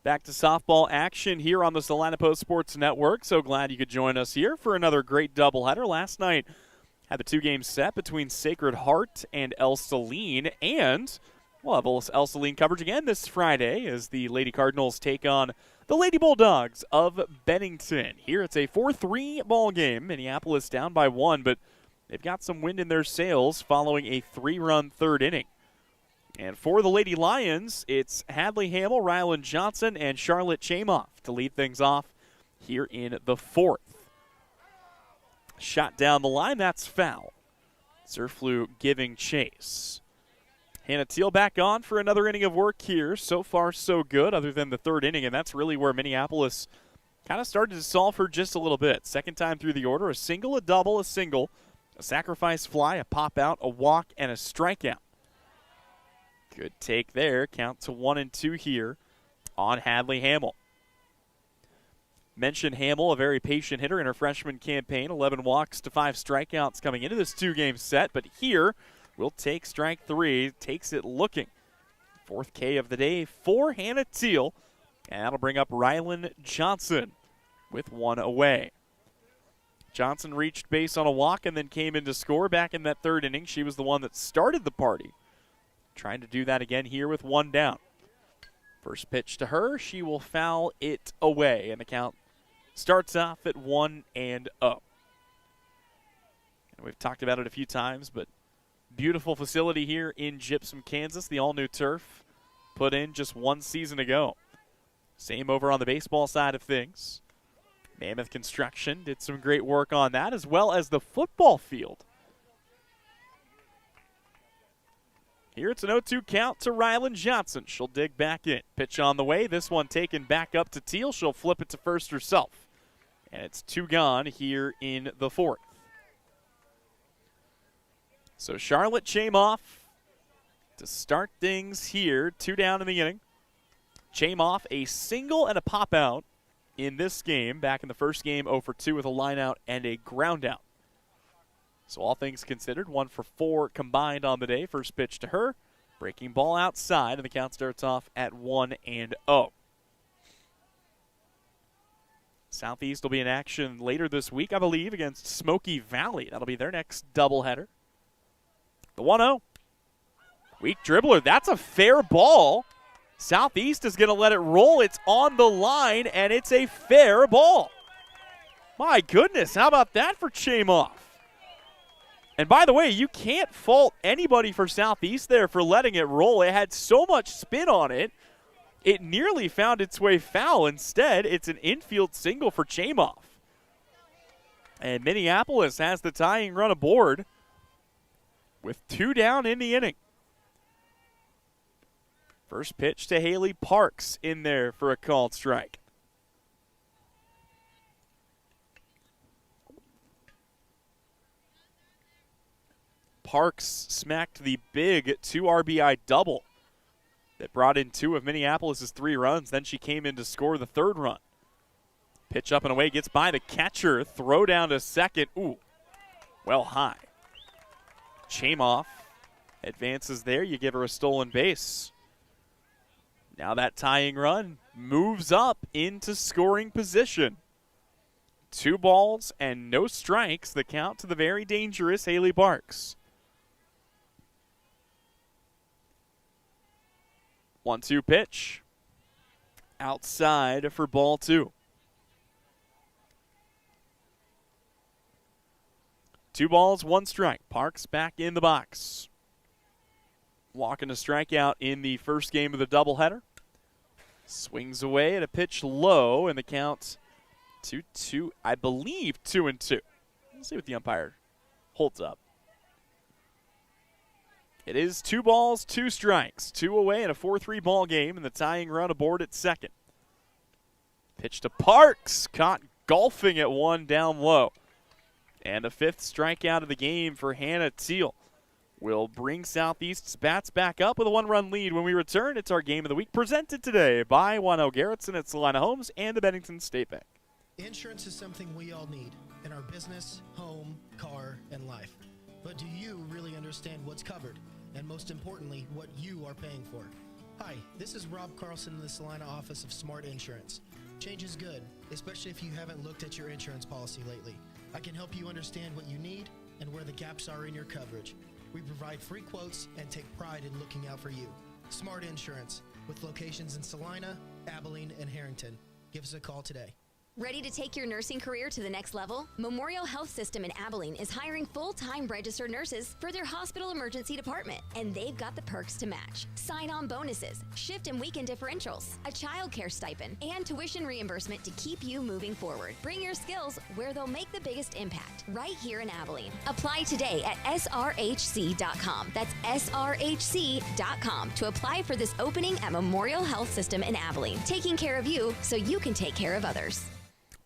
Speaker 1: Back to softball action here on the Salina Post Sports Network. So glad you could join us here for another great doubleheader. Last night had the 2-game set between Sacred Heart and Saline, and we'll have Saline coverage again this Friday as the Lady Cardinals take on the Lady Bulldogs of Bennington. Here it's a 4-3 ball game. Minneapolis down by 1, but they've got some wind in their sails following a 3-run 3rd inning. And for the Lady Lions, it's Hadley Hamill, Rylan Johnson, and Charlotte Chamoff to lead things off here in the 4th. Shot down the line, that's foul. Zerflew giving chase. Hannah Teal back on for another inning of work here. So far, so good, other than the 3rd inning, and that's really where Minneapolis kind of started to solve her just a little bit. Second time through the order, a single, a double, a single, a sacrifice fly, a pop out, a walk, and a strikeout. Good take there. Count to 1-2 here on Hadley Hamill. Mentioned Hamill, a very patient hitter in her freshman campaign. 11 walks to 5 strikeouts coming into this 2-game set. But here, we'll take strike 3. Takes it looking. 4th K of the day for Hannah Teal. And that'll bring up Rylan Johnson with 1 away. Johnson reached base on a walk and then came in to score back in that 3rd inning. She was the one that started the party. Trying to do that again here with 1 down. First pitch to her, she will foul it away, and the count starts off at 1-0. And we've talked about it a few times, but beautiful facility here in Gypsum, Kansas. The all-new turf put in just 1 season ago. Same over on the baseball side of things. Mammoth Construction did some great work on that, as well as the football field. Here it's an 0-2 count to Rylan Johnson. She'll dig back in. Pitch on the way. This one taken back up to Teal. She'll flip it to first herself. And it's 2 gone here in the 4th. So Charlotte Chamoff to start things here. 2 down in the inning. Chamoff a single and a pop out in this game. Back in the first game, 0 for 2 with a line out and a ground out. So all things considered, 1 for 4 combined on the day. First pitch to her. Breaking ball outside, and the count starts off at 1-0. Southeast will be in action later this week, I believe, against Smoky Valley. That'll be their next doubleheader. The 1-0. Weak dribbler. That's a fair ball. Southeast is going to let it roll. It's on the line, and it's a fair ball. My goodness, how about that for Chamoff? And by the way, you can't fault anybody for Southeast there for letting it roll. It had so much spin on it, it nearly found its way foul. Instead, it's an infield single for Chamoff. And Minneapolis has the tying run aboard with 2 down in the inning. First pitch to Haley Parks in there for a called strike. Parks smacked the big 2 RBI double that brought in 2 of Minneapolis' 3 runs. Then she came in to score the 3rd run. Pitch up and away, gets by the catcher. Throw down to second. Ooh, well high. Chamoff advances there. You give her a stolen base. Now that tying run moves up into scoring position. 2 balls and no strikes. The count to the very dangerous Haley Parks. 1-2 pitch. Outside for ball 2. 2 balls, 1 strike. Parks back in the box. Walking a strikeout in the first game of the doubleheader. Swings away at a pitch low, and the count 2-2, I believe 2-2. Let's see what the umpire holds up. It is 2 balls, 2 strikes. 2 away in a 4-3 ball game, and the tying run aboard at second. Pitch to Parks, caught golfing at 1 down low. And a 5th strikeout of the game for Hannah Teal. Will bring Southeast's bats back up with a 1-run lead. When we return, it's our Game of the Week presented today by Wano Garrettson at Salina Homes and the Bennington State Bank.
Speaker 13: Insurance is something we all need in our business, home, car, and life. But do you really understand what's covered? And most importantly, what you are paying for? Hi, this is Rob Carlson in the Salina office of Smart Insurance. Change is good, especially if you haven't looked at your insurance policy lately. I can help you understand what you need and where the gaps are in your coverage. We provide free quotes and take pride in looking out for you. Smart Insurance, with locations in Salina, Abilene, and Harrington. Give us a call today.
Speaker 10: Ready to take your nursing career to the next level? Memorial Health System in Abilene is hiring full-time registered nurses for their hospital emergency department, and they've got the perks to match. Sign-on bonuses, shift and weekend differentials, a child care stipend, and tuition reimbursement to keep you moving forward. Bring your skills where they'll make the biggest impact, right here in Abilene. Apply today at srhc.com. That's srhc.com to apply for this opening at Memorial Health System in Abilene, taking care of you so you can take care of others.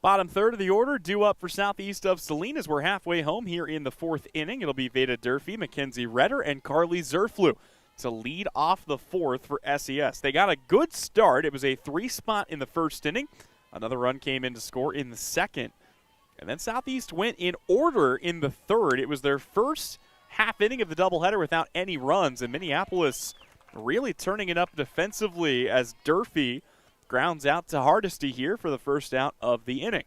Speaker 1: Bottom third of the order, due up for Southeast of Saline as we're halfway home here in the 4th inning. It'll be Veda Durfee, Mackenzie Redder, and Carly Zerflew to lead off the 4th for SES. They got a good start. It was a 3-spot in the first inning. Another run came in to score in the second. And then Southeast went in order in the 3rd. It was their first half inning of the doubleheader without any runs, and Minneapolis really turning it up defensively as Durfee grounds out to Hardesty here for the first out of the inning.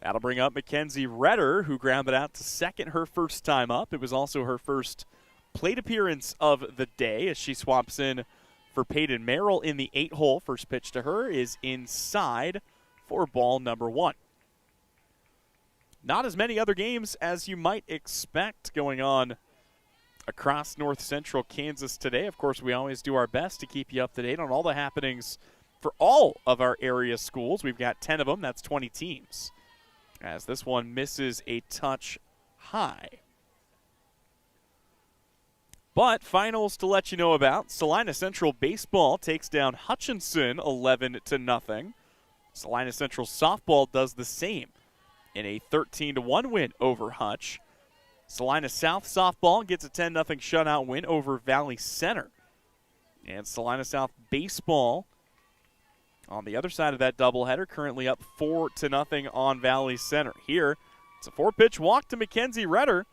Speaker 1: That'll bring up Mackenzie Redder, who grounded out to second her first time up. It was also her first plate appearance of the day as she swaps in for Peyton Merrill in the 8-hole. First pitch to her is inside for ball number 1. Not as many other games as you might expect going on across North Central Kansas today. Of course, we always do our best to keep you up to date on all the happenings for all of our area schools. We've got 10 of them. That's 20 teams. As this one misses a touch high. But finals to let you know about. Salina Central baseball takes down Hutchinson 11-0. Salina Central softball does the same in a 13-1 win over Hutch. Salina South softball gets a 10-0 shutout win over Valley Center. And Salina South baseball on the other side of that doubleheader, currently up 4-0 on Valley Center. Here, it's a 4-pitch walk to Mackenzie Redder,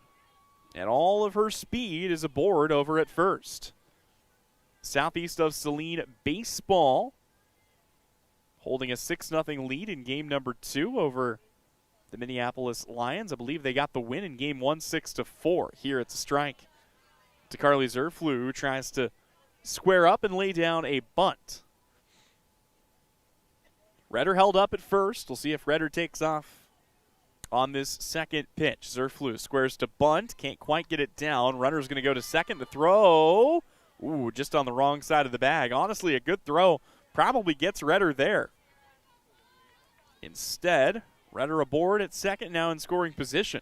Speaker 1: and all of her speed is aboard over at first. Southeast of Saline baseball holding a 6-0 lead in game number 2 over the Minneapolis Lions. I believe they got the win in game 1, 6-4. Here it's a strike to Carly Zerflew, who tries to square up and lay down a bunt. Redder held up at first. We'll see if Redder takes off on this second pitch. Zerflew squares to bunt. Can't quite get it down. Runner's going to go to second to throw. Ooh, just on the wrong side of the bag. Honestly, a good throw probably gets Redder there. Instead, Redder aboard at second, now in scoring position.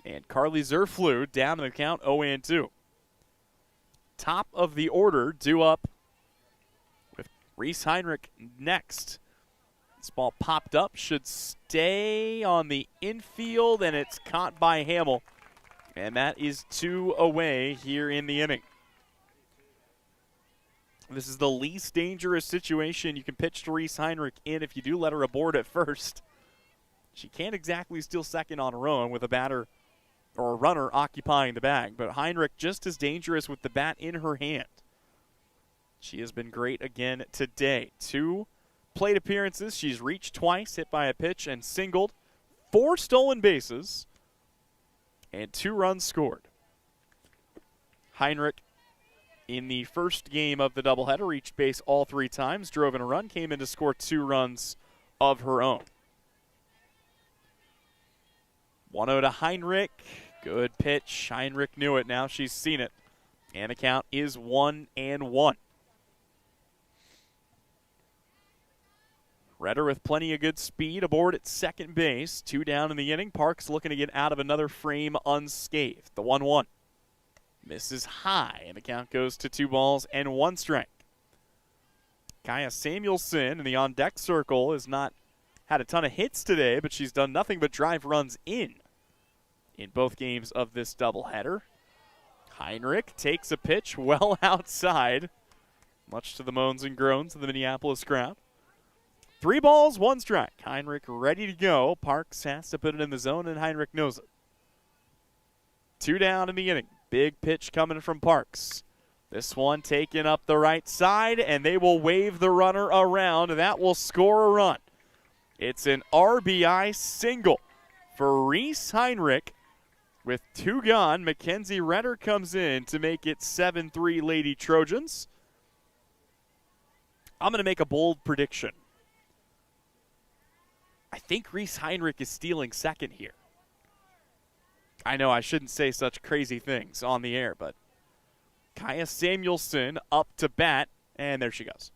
Speaker 1: And Carly Zerflew down in the count 0-2. Top of the order, due up with Reese Heinrich next. This ball popped up, should stay on the infield, and it's caught by Hamill. And that is 2 away here in the inning. This is the least dangerous situation you can pitch to Reese Heinrich in if you do let her aboard at first. She can't exactly steal second on her own with a batter or a runner occupying the bag, but Heinrich just as dangerous with the bat in her hand. She has been great again today. 2 plate appearances. She's reached twice, hit by a pitch, and singled. 4 stolen bases, and 2 runs scored. Heinrich, in the first game of the doubleheader, reached base all 3 times, drove in a run, came in to score 2 runs of her own. 1-0 to Heinrich. Good pitch. Heinrich knew it. Now she's seen it. And the count is 1-1. Redder with plenty of good speed aboard at second base. 2 down in the inning. Parks looking to get out of another frame unscathed. The 1-1. Misses high, and the count goes to 2 balls and 1 strike. Kaya Samuelson in the on-deck circle has not had a ton of hits today, but she's done nothing but drive runs in both games of this doubleheader. Heinrich takes a pitch well outside, much to the moans and groans of the Minneapolis crowd. 3 balls, 1 strike. Heinrich ready to go. Parks has to put it in the zone, and Heinrich knows it. 2 down in the inning. Big pitch coming from Parks. This one taken up the right side, and they will wave the runner around. That will score a run. It's an RBI single for Reese Heinrich. With 2 gone, Mackenzie Redder comes in to make it 7-3 Lady Trojans. I'm going to make a bold prediction. I think Reese Heinrich is stealing second here. I know I shouldn't say such crazy things on the air, but Kaya Samuelson up to bat, and there she goes.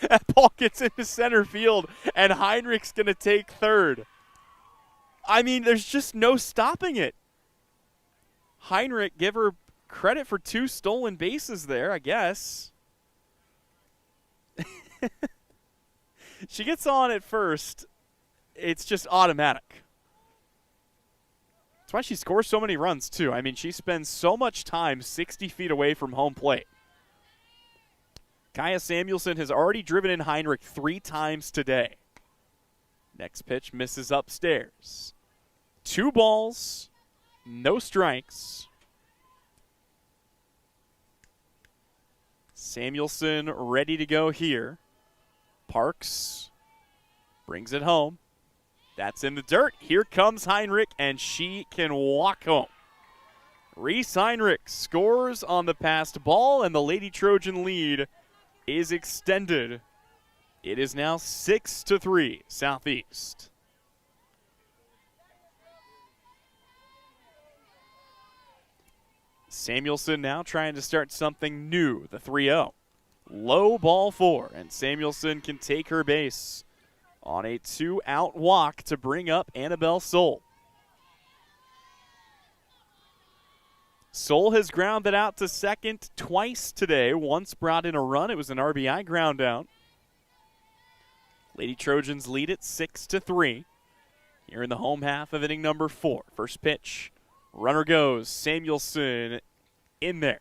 Speaker 1: That ball gets into center field, and Heinrich's going to take third. I mean, there's just no stopping it. Heinrich, give her credit for 2 stolen bases there, I guess. She gets on at first. It's just automatic. That's why she scores so many runs, too. I mean, she spends so much time 60 feet away from home plate. Kaya Samuelson has already driven in Heinrich 3 times today. Next pitch misses upstairs. 2 balls, no strikes. Samuelson ready to go here. Parks brings it home. That's in the dirt. Here comes Heinrich, and she can walk home. Reese Heinrich scores on the passed ball, and the Lady Trojan lead is extended. It is now 6-3 Southeast. Samuelson now trying to start something new, the 3-0. Low ball 4, and Samuelson can take her base on a 2-out walk to bring up Annabelle Soul. Soul has grounded out to second twice today. Once brought in a run. It was an RBI ground out. Lady Trojans lead it 6-3. Here in the home half of inning number 4. First pitch. Runner goes. Samuelson in there.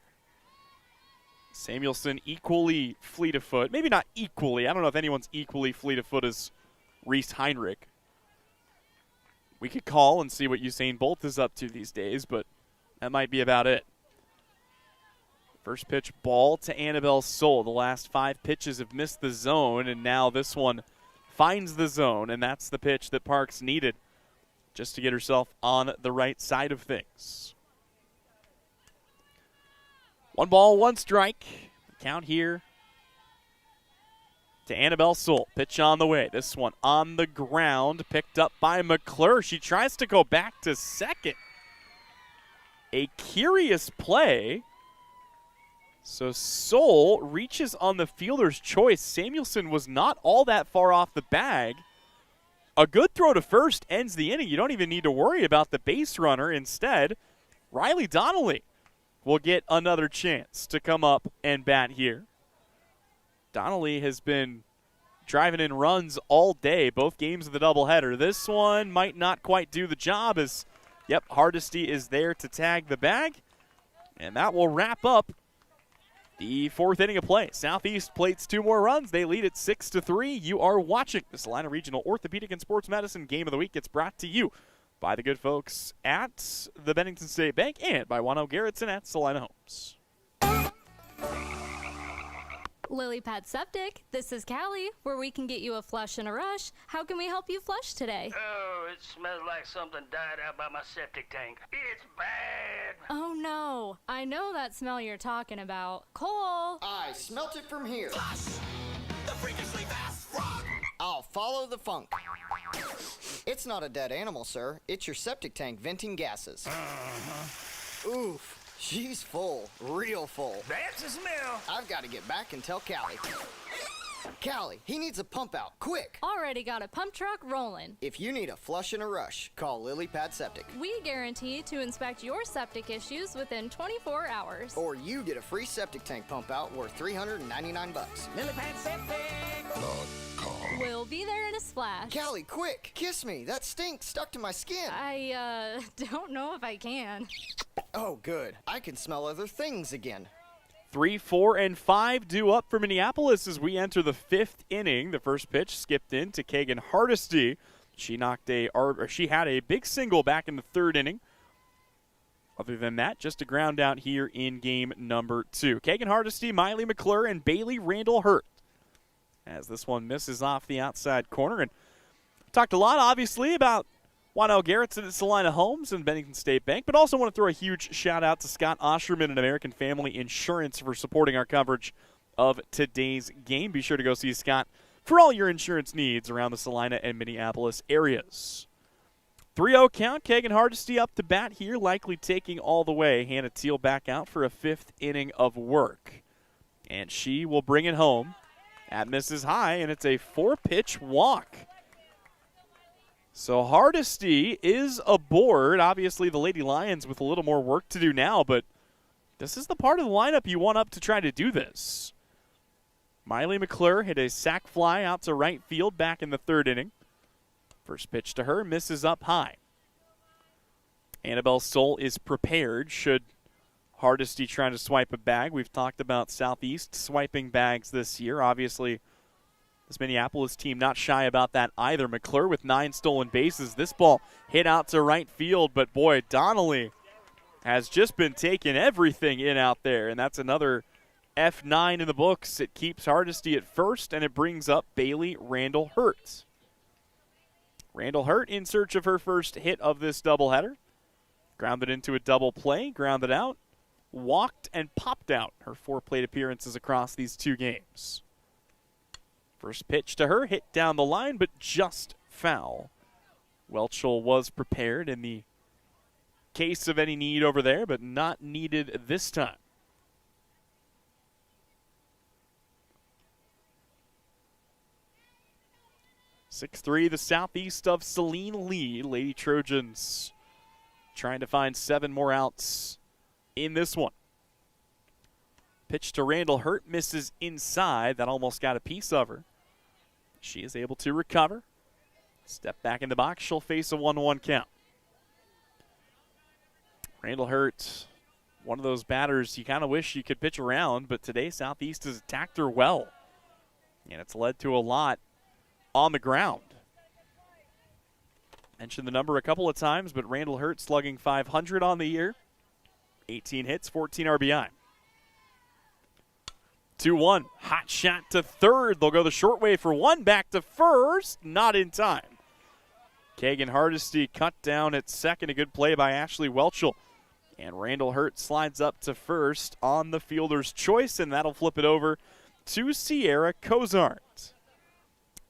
Speaker 1: Samuelson equally fleet of foot. Maybe not equally. I don't know if anyone's equally fleet of foot as Reese Heinrich. We could call and see what Usain Bolt is up to these days, but that might be about it. First pitch ball to Annabelle Soul. The last 5 pitches have missed the zone, and now this one finds the zone, and that's the pitch that Parks needed just to get herself on the right side of things. 1 ball, 1 strike. Count here to Annabelle Soul. Pitch on the way. This one on the ground, picked up by McClure. She tries to go back to second. A curious play. So Soul reaches on the fielder's choice. Samuelson was not all that far off the bag. A good throw to first ends the inning. You don't even need to worry about the base runner. Instead, Riley Donnelly will get another chance to come up and bat here. Donnelly has been driving in runs all day, both games of the doubleheader. This one might not quite do the job as, Hardesty is there to tag the bag. And that will wrap up The fourth inning of play. Southeast plates 2 more runs. They lead it 6-3. You are watching the Salina Regional Orthopedic and Sports Medicine Game of the Week. It's brought to you by the good folks at the Bennington State Bank and by Juan Garrettson at Salina Homes.
Speaker 15: Lily Pad Septic, this is Callie, where we can get you a flush and a rush. How can we help you flush today?
Speaker 16: Oh, it smells like something died out by my septic tank. It's bad.
Speaker 15: Oh no, I know that smell you're talking about. Cole!
Speaker 17: I smelt it from here.
Speaker 18: The freakishly fast frog.
Speaker 17: I'll follow the funk. It's not a dead animal, sir. It's your septic tank venting gases. Oof. She's full, real full.
Speaker 16: That's the smell.
Speaker 17: I've got to get back and tell Callie. Callie, he needs a pump out, quick.
Speaker 15: Already got a pump truck rolling.
Speaker 17: If you need a flush and a rush, call Lily Pad Septic.
Speaker 15: We guarantee to inspect your septic issues within 24 hours.
Speaker 17: Or you get a free septic tank pump out worth $399.
Speaker 16: Lily Pad Septic.
Speaker 15: We'll be there in a splash.
Speaker 17: Callie, quick, kiss me. That stink stuck to my skin.
Speaker 15: I don't know if I can.
Speaker 17: Oh, good. I can smell other things again.
Speaker 1: 3, 4, and 5 due up for Minneapolis as we enter the 5th inning. The first pitch skipped in to Kagan Hardesty. She had a big single back in the 3rd inning. Other than that, just a ground out here in game number 2. Kagan Hardesty, Miley McClure, and Bailey Randall Hurt. As this one misses off the outside corner. And talked a lot, obviously, about Juan Garrettson at Salina Homes and Bennington State Bank, but also want to throw a huge shout-out to Scott Osherman and American Family Insurance for supporting our coverage of today's game. Be sure to go see Scott for all your insurance needs around the Salina and Minneapolis areas. 3-0 count. Kagan Hardesty up to bat here, likely taking all the way. Hannah Teal back out for a 5th inning of work. And she will bring it home at Mrs. High, and it's a 4-pitch walk. So Hardesty is aboard. Obviously, the Lady Lions with a little more work to do now, but this is the part of the lineup you want up to try to do this. Miley McClure hit a sac fly out to right field back in the 3rd inning. First pitch to her, misses up high. Annabelle Soul is prepared should Hardesty try to swipe a bag. We've talked about Southeast swiping bags this year. Obviously, this Minneapolis team not shy about that either. McClure with 9 stolen bases. This ball hit out to right field, but boy, Donnelly has just been taking everything in out there, and that's another F9 in the books. It keeps Hardesty at first, and it brings up Bailey Randall Hurt. Randall Hurt in search of her first hit of this doubleheader. Grounded into a double play, grounded out, walked, and popped out her 4 plate appearances across these 2 games. First pitch to her, hit down the line, but just foul. Welchel was prepared in the case of any need over there, but not needed this time. (6-3), the Southeast of Saline lead. Lady Trojans trying to find 7 more outs in this one. Pitch to Randall Hurt, misses inside. That almost got a piece of her. She is able to recover. Step back in the box. She'll face a 1-1 count. Randall Hurt, one of those batters you kind of wish you could pitch around, but today Southeast has attacked her well. And it's led to a lot on the ground. Mentioned the number a couple of times, but Randall Hurt slugging .500 on the year. 18 hits, 14 RBI. 2-1, hot shot to 3rd. They'll go the short way for 1, back to 1st, not in time. Kagan Hardesty cut down at 2nd, a good play by Ashley Welchel. And Randall Hurt slides up to 1st on the fielder's choice, and that'll flip it over to Sierra Cozart.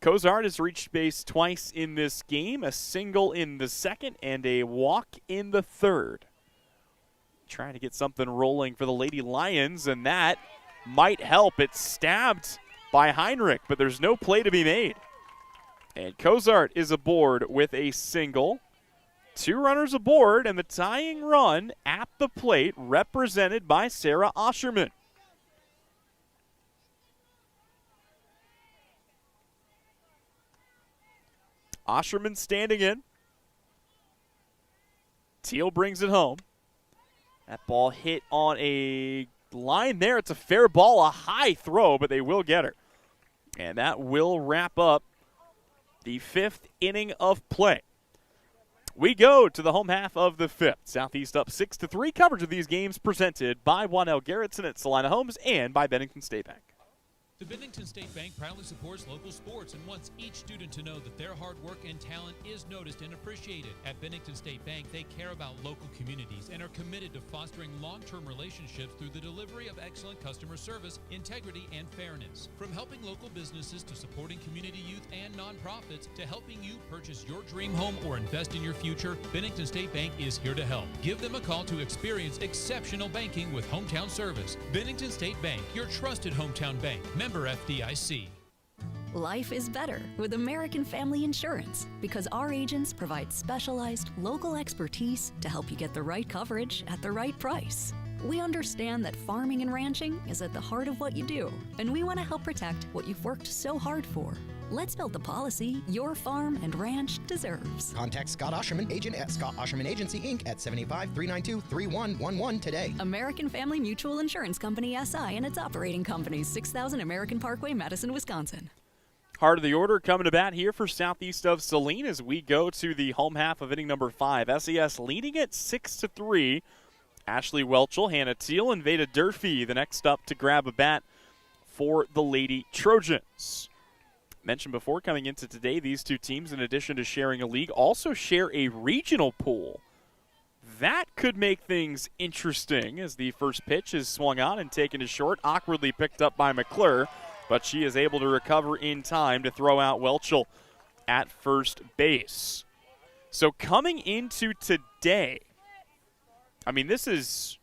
Speaker 1: Cozart has reached base twice in this game, a single in the 2nd and a walk in the 3rd. Trying to get something rolling for the Lady Lions, and that might help. It's stabbed by Heinrich, but there's no play to be made. And Cozart is aboard with a single. 2 runners aboard, and the tying run at the plate represented by Sarah Osherman. Osherman standing in. Teal brings it home. That ball hit on a line there. It's a fair ball, a high throw, but they will get her. And that will wrap up the 5th inning of play. We go to the home half of the 5th. Southeast up 6-3. Coverage of these games presented by Juan L. Garrettson at Salina Homes and by Bennington State Bank.
Speaker 2: The Bennington State Bank proudly supports local sports and wants each student to know that their hard work and talent is noticed and appreciated. At Bennington State Bank, they care about local communities and are committed to fostering long-term relationships through the delivery of excellent customer service, integrity, and fairness. From helping local businesses to supporting community youth and nonprofits to helping you purchase your dream home or invest in your future, Bennington State Bank is here to help. Give them a call to experience exceptional banking with hometown service. Bennington State Bank, your trusted hometown bank. Member FDIC.
Speaker 3: Life is better with American Family Insurance because our agents provide specialized local expertise to help you get the right coverage at the right price. We understand that farming and ranching is at the heart of what you do, and we want to help protect what you've worked so hard for. Let's build the policy your farm and ranch deserves.
Speaker 4: Contact Scott Osherman, agent at Scott Osherman Agency, Inc. at 785-392-3111 today.
Speaker 3: American Family Mutual Insurance Company, SI, and its operating companies, 6000 American Parkway, Madison, Wisconsin.
Speaker 1: Heart of the order coming to bat here for Southeast of Saline as we go to the home half of inning number 5. SES leading it 6-3. Ashley Welchel, Hannah Teal, and Veda Durfee the next up to grab a bat for the Lady Trojans. Mentioned before, coming into today, these two teams, in addition to sharing a league, also share a regional pool. That could make things interesting as the first pitch is swung on and taken to short, awkwardly picked up by McClure, but she is able to recover in time to throw out Welchel at first base. So coming into today, I mean, this is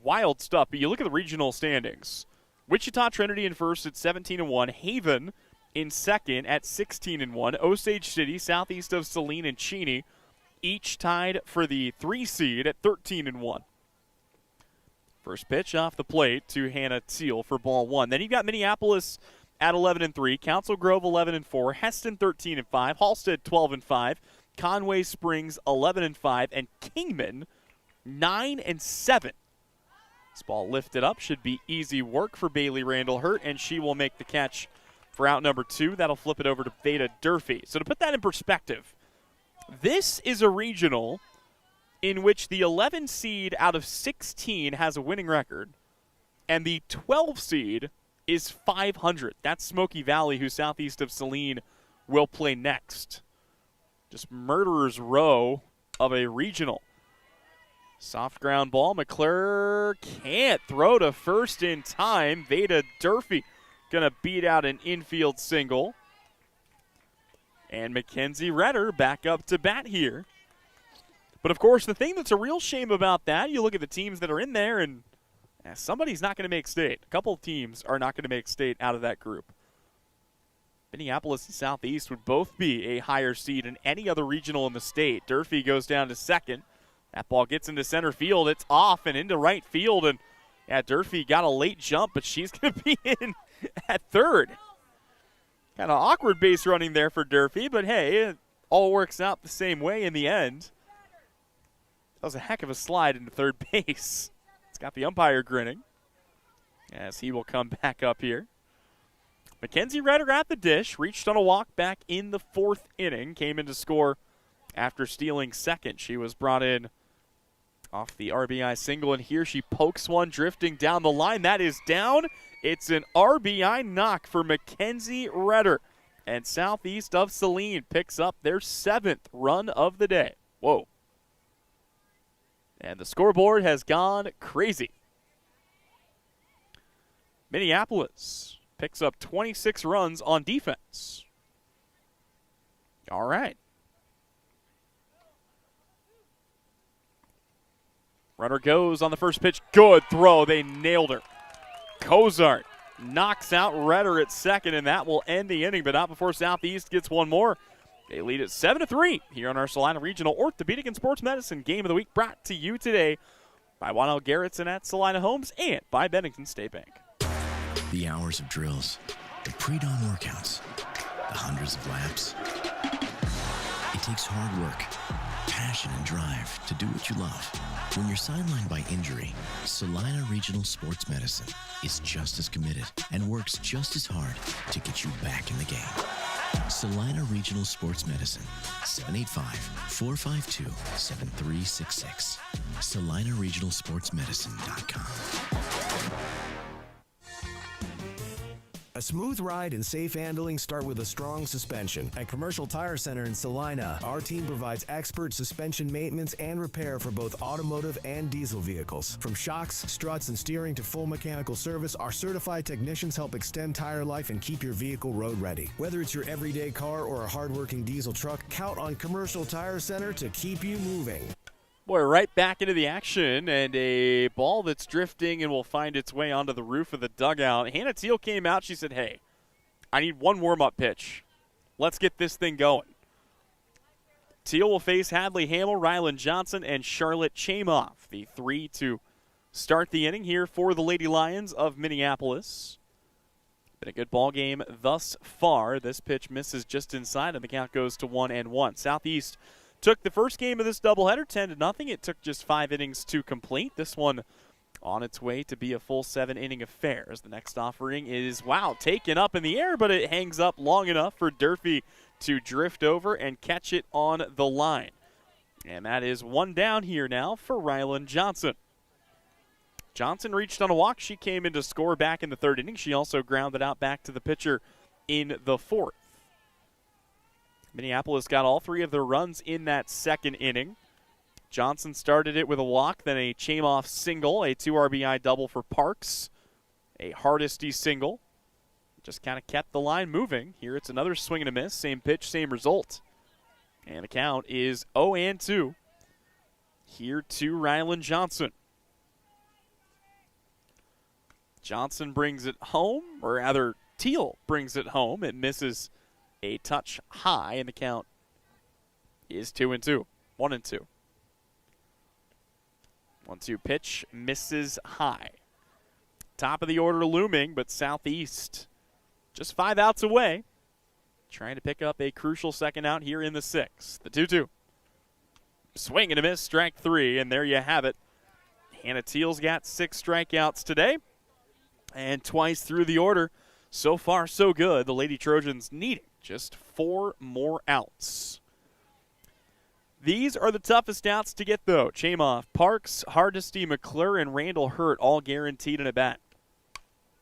Speaker 1: wild stuff, but you look at the regional standings. Wichita Trinity in first at 17-1, Haven in second at 16-1. Osage City, southeast of Saline and Cheney, each tied for the 3 seed at 13-1. First pitch off the plate to Hannah Teal for ball 1. Then you've got Minneapolis at 11-3, Council Grove 11-4, Heston 13-5, Halstead 12-5, Conway Springs 11-5, and Kingman 9-7. This ball lifted up, should be easy work for Bailey Randall Hurt, and she will make the catch for out number 2. That'll flip it over to Veda Durfee. So to put that in perspective, this is a regional in which the 11 seed out of 16 has a winning record, and the 12 seed is 500. That's Smoky Valley, who southeast of Saline will play next. Just murderer's row of a regional. Soft ground ball. McClure can't throw to first in time. Veda Durfee going to beat out an infield single. And Mackenzie Redder back up to bat here. But, of course, the thing that's a real shame about that, you look at the teams that are in there, and somebody's not going to make state. A couple of teams are not going to make state out of that group. Minneapolis and Southeast would both be a higher seed than any other regional in the state. Durfee goes down to second. That ball gets into center field. It's off and into right field. And, Durfee got a late jump, but she's going to be in at third. Kind of awkward base running there for Durfee, but, hey, it all works out the same way in the end. That was a heck of a slide into third base. It's got the umpire grinning as he will come back up here. Mackenzie Redder at the dish, reached on a walk back in the 4th inning, came in to score after stealing second. She was brought in off the RBI single, and here she pokes one drifting down the line. That is down. It's an RBI knock for Mackenzie Redder. And southeast of Saline picks up their 7th run of the day. Whoa. And the scoreboard has gone crazy. Minneapolis picks up 26 runs on defense. All right. Runner goes on the first pitch. Good throw. They nailed her. Cozart knocks out Redder at second, and that will end the inning, but not before Southeast gets one more. They lead it 7-3 here on our Salina Regional Orthopedic and Sports Medicine Game of the Week, brought to you today by Juan L. Garrettson at Salina Homes and by Bennington State Bank.
Speaker 5: The hours of drills, the pre-dawn workouts, the hundreds of laps. It takes hard work, passion and drive to do what you love. When you're sidelined by injury, Salina Regional Sports Medicine is just as committed and works just as hard to get you back in the game. Salina Regional Sports Medicine, 785-452-7366. SalinaRegionalSportsMedicine.com.
Speaker 6: A smooth ride and safe handling start with a strong suspension. At Commercial Tire Center in Salina, our team provides expert suspension maintenance and repair for both automotive and diesel vehicles. From shocks, struts, and steering to full mechanical service, our certified technicians help extend tire life and keep your vehicle road ready. Whether it's your everyday car or a hardworking diesel truck, count on Commercial Tire Center to keep you moving.
Speaker 1: Boy, right back into the action, and a ball that's drifting and will find its way onto the roof of the dugout. Hannah Teal came out. She said, hey, I need one warm-up pitch. Let's get this thing going. Teal will face Hadley Hamill, Rylan Johnson, and Charlotte Chamoff, the three to start the inning here for the Lady Lions of Minneapolis. Been a good ball game thus far. This pitch misses just inside, and the count goes to 1-1. Southeast took the first game of this doubleheader 10-0. It took just 5 innings to complete. This one on its way to be a full 7-inning affair. As the next offering is, taken up in the air, but it hangs up long enough for Durfee to drift over and catch it on the line. And that is one down here now for Rylan Johnson. Johnson reached on a walk. She came in to score back in the 3rd inning. She also grounded out back to the pitcher in the 4th. Minneapolis got all 3 of their runs in that 2nd inning. Johnson started it with a walk, then a Chamoff single, a 2 RBI double for Parks, a Hardesty single. Just kind of kept the line moving. Here it's another swing and a miss, same pitch, same result. And the count is 0-2. Here to Rylan Johnson. Johnson brings it home, or rather Teal brings it home. It misses a touch high, and the count is 2-2. 1-2. 1-2 pitch misses high. Top of the order looming, but Southeast just 5 outs away. Trying to pick up a crucial second out here in the 6th. The 2-2. Swing and a miss, strike 3, and there you have it. Hannah Teal's got 6 strikeouts today, and twice through the order. So far, so good. The Lady Trojans needing just 4 more outs. These are the toughest outs to get, though. Chamoff, Parks, Hardesty, McClure, and Randall Hurt all guaranteed in a bat.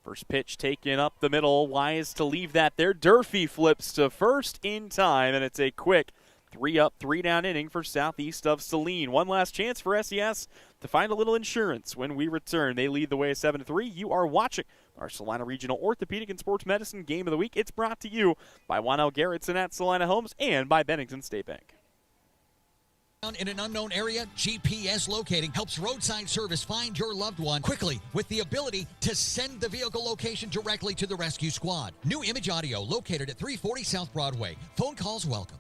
Speaker 1: First pitch taken up the middle. Wise to leave that there. Durfee flips to first in time, and it's a quick 3-up, 3-down inning for Southeast of Saline. One last chance for SES to find a little insurance when we return. They lead the way 7-3. You are watching our Salina Regional Orthopedic and Sports Medicine Game of the Week. It's brought to you by Juan Garrettson at Salina Homes and by Bennington State Bank.
Speaker 9: In an unknown area, GPS locating helps roadside service find your loved one quickly with the ability to send the vehicle location directly to the rescue squad. New Image Audio located at 340 South Broadway. Phone calls welcome.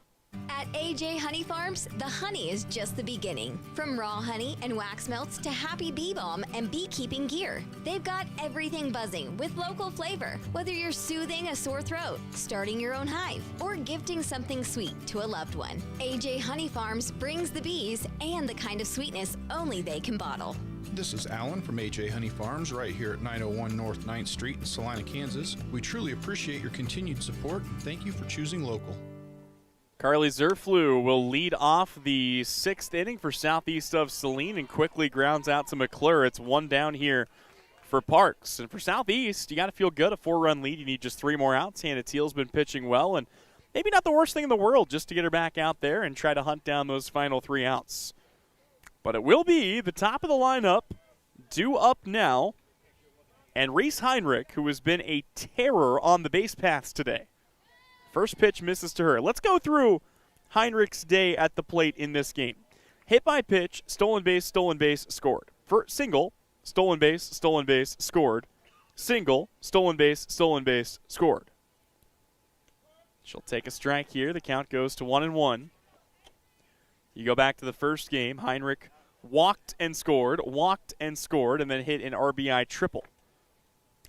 Speaker 10: At AJ Honey Farms, the honey is just the beginning. From raw honey and wax melts to happy bee balm and beekeeping gear, they've got everything buzzing with local flavor. Whether you're soothing a sore throat, starting your own hive, or gifting something sweet to a loved one, AJ Honey Farms brings the bees and the kind of sweetness only they can bottle.
Speaker 11: This is Alan from AJ Honey Farms right here at 901 North 9th Street in Salina, Kansas. We truly appreciate your continued support and thank you for choosing local.
Speaker 1: Carly Zerflew will lead off the 6th inning for Southeast of Saline and quickly grounds out to McClure. It's 1 down here for Parks. And for Southeast, you got to feel good. A 4-run lead. You need just 3 more outs. Hannah Teal's been pitching well, and maybe not the worst thing in the world just to get her back out there and try to hunt down those final 3 outs. But it will be the top of the lineup, due up now, and Reese Heinrich, who has been a terror on the base paths today. First pitch misses to her. Let's go through Heinrich's day at the plate in this game. Hit by pitch, stolen base, scored. For single, stolen base, scored. Single, stolen base, scored. She'll take a strike here. The count goes to 1-1. You go back to the first game. Heinrich walked and scored, and then hit an RBI triple.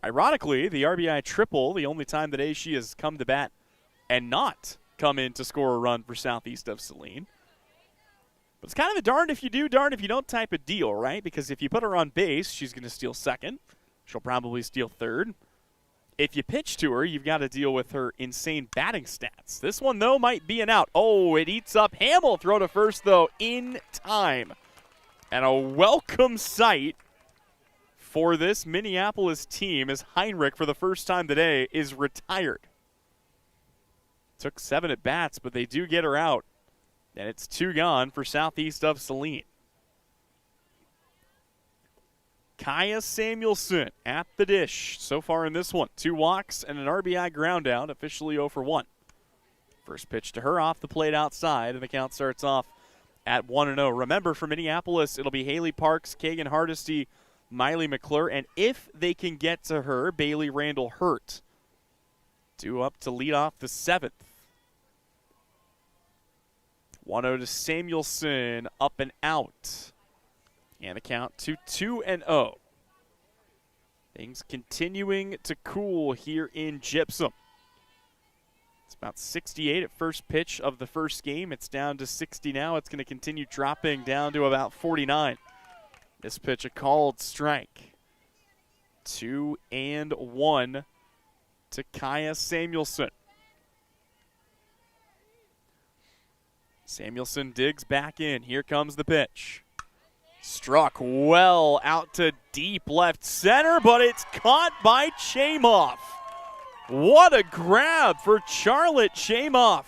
Speaker 1: Ironically, the RBI triple, the only time today she has come to bat and not come in to score a run for Southeast of Saline. It's kind of a darned if you do, darned if you don't type of deal, right? Because if you put her on base, she's going to steal second. She'll probably steal third. If you pitch to her, you've got to deal with her insane batting stats. This one, though, might be an out. Oh, it eats up Hamill. Throw to first, though, in time. And a welcome sight for this Minneapolis team as Heinrich, for the first time today, is retired. Took 7 at-bats, but they do get her out. And it's 2 gone for southeast of Saline. Kaya Samuelson at the dish so far in this one. 2 walks and an RBI ground out, officially 0 for 1. First pitch to her off the plate outside, and the count starts off at 1-0. Remember, for Minneapolis, it'll be Haley Parks, Kagan Hardesty, Miley McClure, and if they can get to her, Bailey Randall Hurt. 2 up to lead off the 7th. 1-0 to Samuelson, up and out. And a count to 2-0. Things continuing to cool here in Gypsum. It's about 68 at first pitch of the first game. It's down to 60 now. It's going to continue dropping down to about 49. This pitch a called strike. 2-1 to Kaya Samuelson. Samuelson digs back in. Here comes the pitch. Struck well out to deep left center, but it's caught by Chamoff. What a grab for Charlotte Chamoff.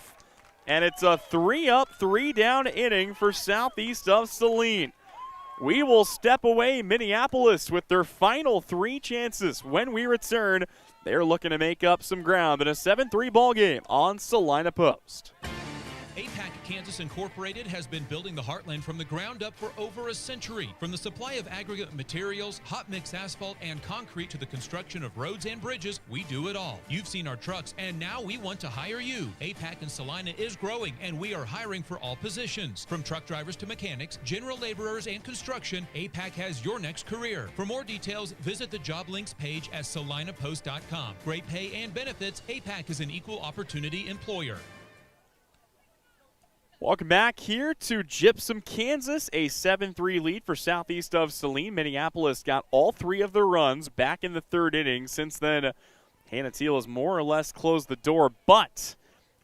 Speaker 1: And it's a 3-up, 3-down inning for southeast of Saline. We will step away Minneapolis with their final 3 chances. When we return, they're looking to make up some ground in a 7-3 ball game on Salina Post.
Speaker 2: APAC Kansas Incorporated has been building the heartland from the ground up for over a century. From the supply of aggregate materials, hot mix asphalt, and concrete to the construction of roads and bridges, we do it all. You've seen our trucks, and now we want to hire you. APAC in Salina is growing, and we are hiring for all positions. From truck drivers to mechanics, general laborers, and construction, APAC has your next career. For more details, visit the job links page at salinapost.com. Great pay and benefits, APAC is an equal opportunity employer.
Speaker 1: Welcome back here to Gypsum, Kansas. A 7-3 lead for southeast of Saline. Minneapolis got all 3 of their runs back in the 3rd inning. Since then, Hannah Teal has more or less closed the door. But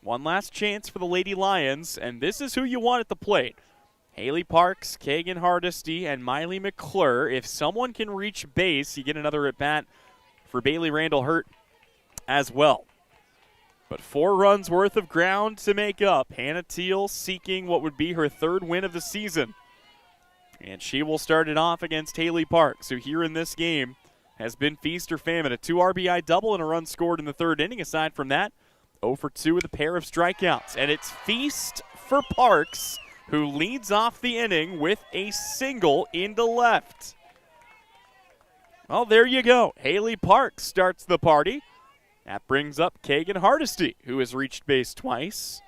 Speaker 1: one last chance for the Lady Lions, and this is who you want at the plate. Haley Parks, Kagan Hardesty, and Miley McClure. If someone can reach base, you get another at-bat for Bailey Randall Hurt as well. But 4 runs worth of ground to make up. Hannah Teal seeking what would be her 3rd win of the season. And she will start it off against Haley Parks, who here in this game has been feast or famine. A 2 RBI double and a run scored in the 3rd inning. Aside from that, 0 for 2 with a pair of strikeouts. And it's feast for Parks, who leads off the inning with a single into left. Well, there you go. Haley Parks starts the party. That brings up Kagan Hardesty, who has reached base twice.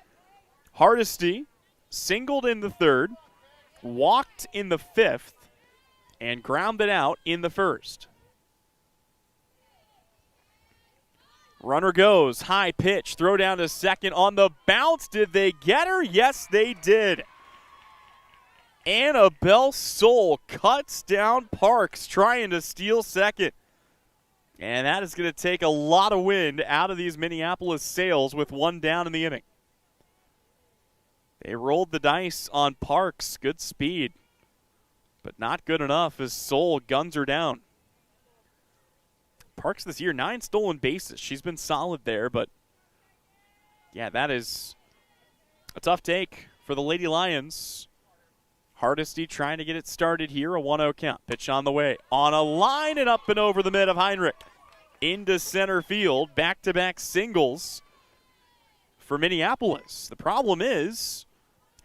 Speaker 1: Hardesty singled in the 3rd, walked in the 5th, and grounded out in the 1st. Runner goes, high pitch, throw down to second on the bounce. Did they get her? Yes, they did. Annabelle Soul cuts down Parks, trying to steal second. And that is going to take a lot of wind out of these Minneapolis Sails with 1 down in the inning. They rolled the dice on Parks. Good speed, but not good enough as Soul guns her down. Parks this year, 9 stolen bases. She's been solid there, but yeah, that is a tough take for the Lady Lions. Hardesty trying to get it started here. A 1-0 count. Pitch on the way. On a line and up and over the mid of Heinrich. Into center field. Back-to-back singles for Minneapolis. The problem is,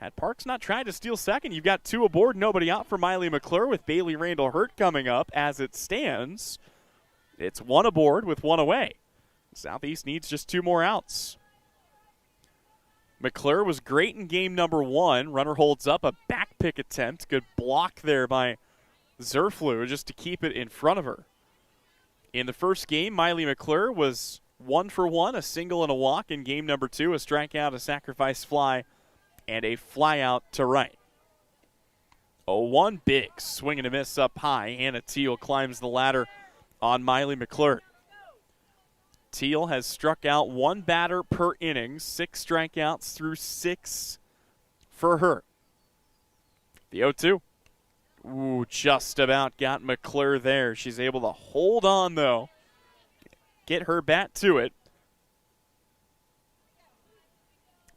Speaker 1: had Parks not tried to steal second, you've got 2 aboard, nobody out for Miley McClure with Bailey Randall Hurt coming up. As it stands, it's 1 aboard with 1 away. Southeast needs just 2 more outs. McClure was great in game number 1. Runner holds up, a back pick attempt. Good block there by Zerflu just to keep it in front of her. In the first game, Miley McClure was 1 for 1, a single and a walk. In game number 2, a strikeout, a sacrifice fly, and a fly out to right. 0-1, big swing and a miss up high. Hannah Teal climbs the ladder on Miley McClure. Teal has struck out one batter per inning, 6 strikeouts through 6 for her. The 0-2. Ooh, just about got McClure there. She's able to hold on, though. Get her bat to it.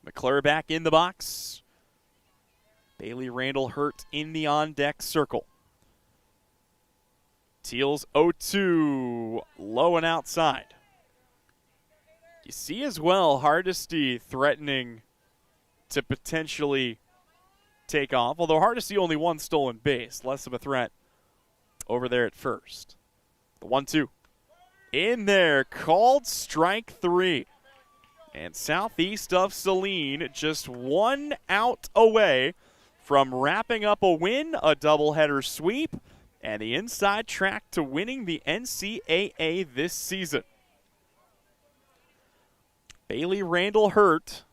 Speaker 1: McClure back in the box. Bailey Randall hurt in the on-deck circle. Teal's 0-2, low and outside. You see as well Hardesty threatening to potentially take off, although Hardesty only one stolen base, less of a threat over there at first. The 1-2. In there, called strike 3. And southeast of Saline, just 1 out away from wrapping up a win, a doubleheader sweep, and the inside track to winning the NCAA this season. Bailey Randall hurt.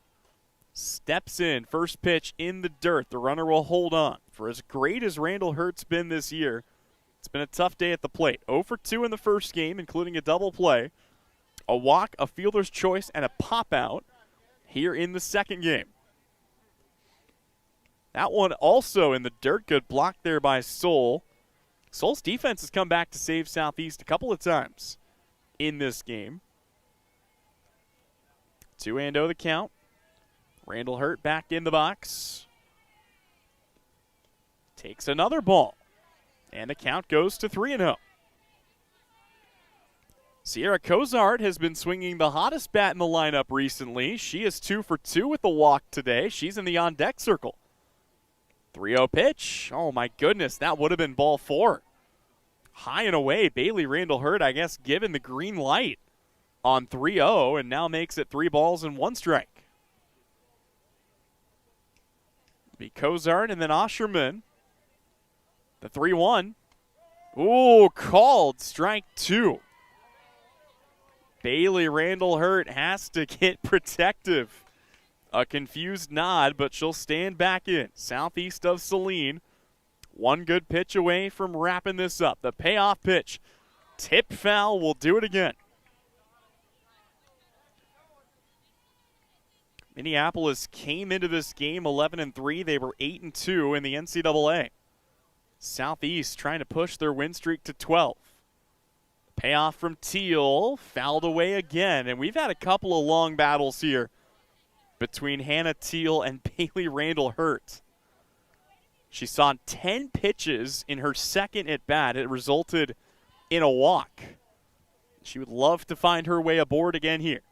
Speaker 1: Steps in. First pitch in the dirt. The runner will hold on. For as great as Randall Hurt's been this year, it's been a tough day at the plate. 0 for 2 in the first game, including a double play, a walk, a fielder's choice, and a pop-out here in the second game. That one also in the dirt. Good block there by Soul. Soul's defense has come back to save Southeast a couple of times in this game. 2-0 the count. Randall Hurt back in the box. Takes another ball. And the count goes to 3-0. Sierra Cozart has been swinging the hottest bat in the lineup recently. She is 2 for 2 with the walk today. She's in the on-deck circle. 3-0 pitch. Oh, my goodness. That would have been ball 4. High and away. Bailey Randall Hurt, I guess, given the green light on 3-0, and now makes it 3 balls and 1 strike. Be Cozart and then Osherman. The 3-1. Ooh, called strike 2. Bailey Randall Hurt has to get protective. A confused nod, but she'll stand back in. Southeast of Saline. 1 good pitch away from wrapping this up. The payoff pitch. Tip foul will do it again. Minneapolis came into this game 11-3. They were 8-2 in the NCAA. Southeast trying to push their win streak to 12. Payoff from Teal, fouled away again. And we've had a couple of long battles here between Hannah Teal and Bailey Randall Hurt. She saw 10 pitches in her second at-bat. It resulted in a walk. She would love to find her way aboard again here.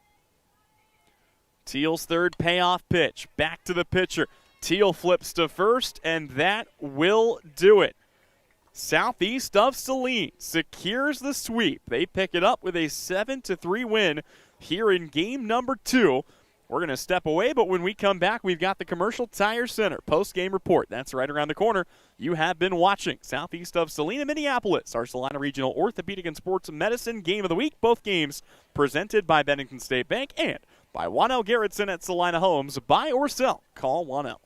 Speaker 1: Teal's third payoff pitch. Back to the pitcher. Teal flips to first, and that will do it. Southeast of Saline secures the sweep. They pick it up with a 7-3 win here in game number 2. We're going to step away, but when we come back, we've got the Commercial Tire Center post-game report. That's right around the corner. You have been watching Southeast of Salina, Minneapolis, our Salina Regional Orthopedic and Sports Medicine Game of the Week. Both games presented by Bennington State Bank and by Juan L. Garrettson at Salina Homes. Buy or sell, call Juan L.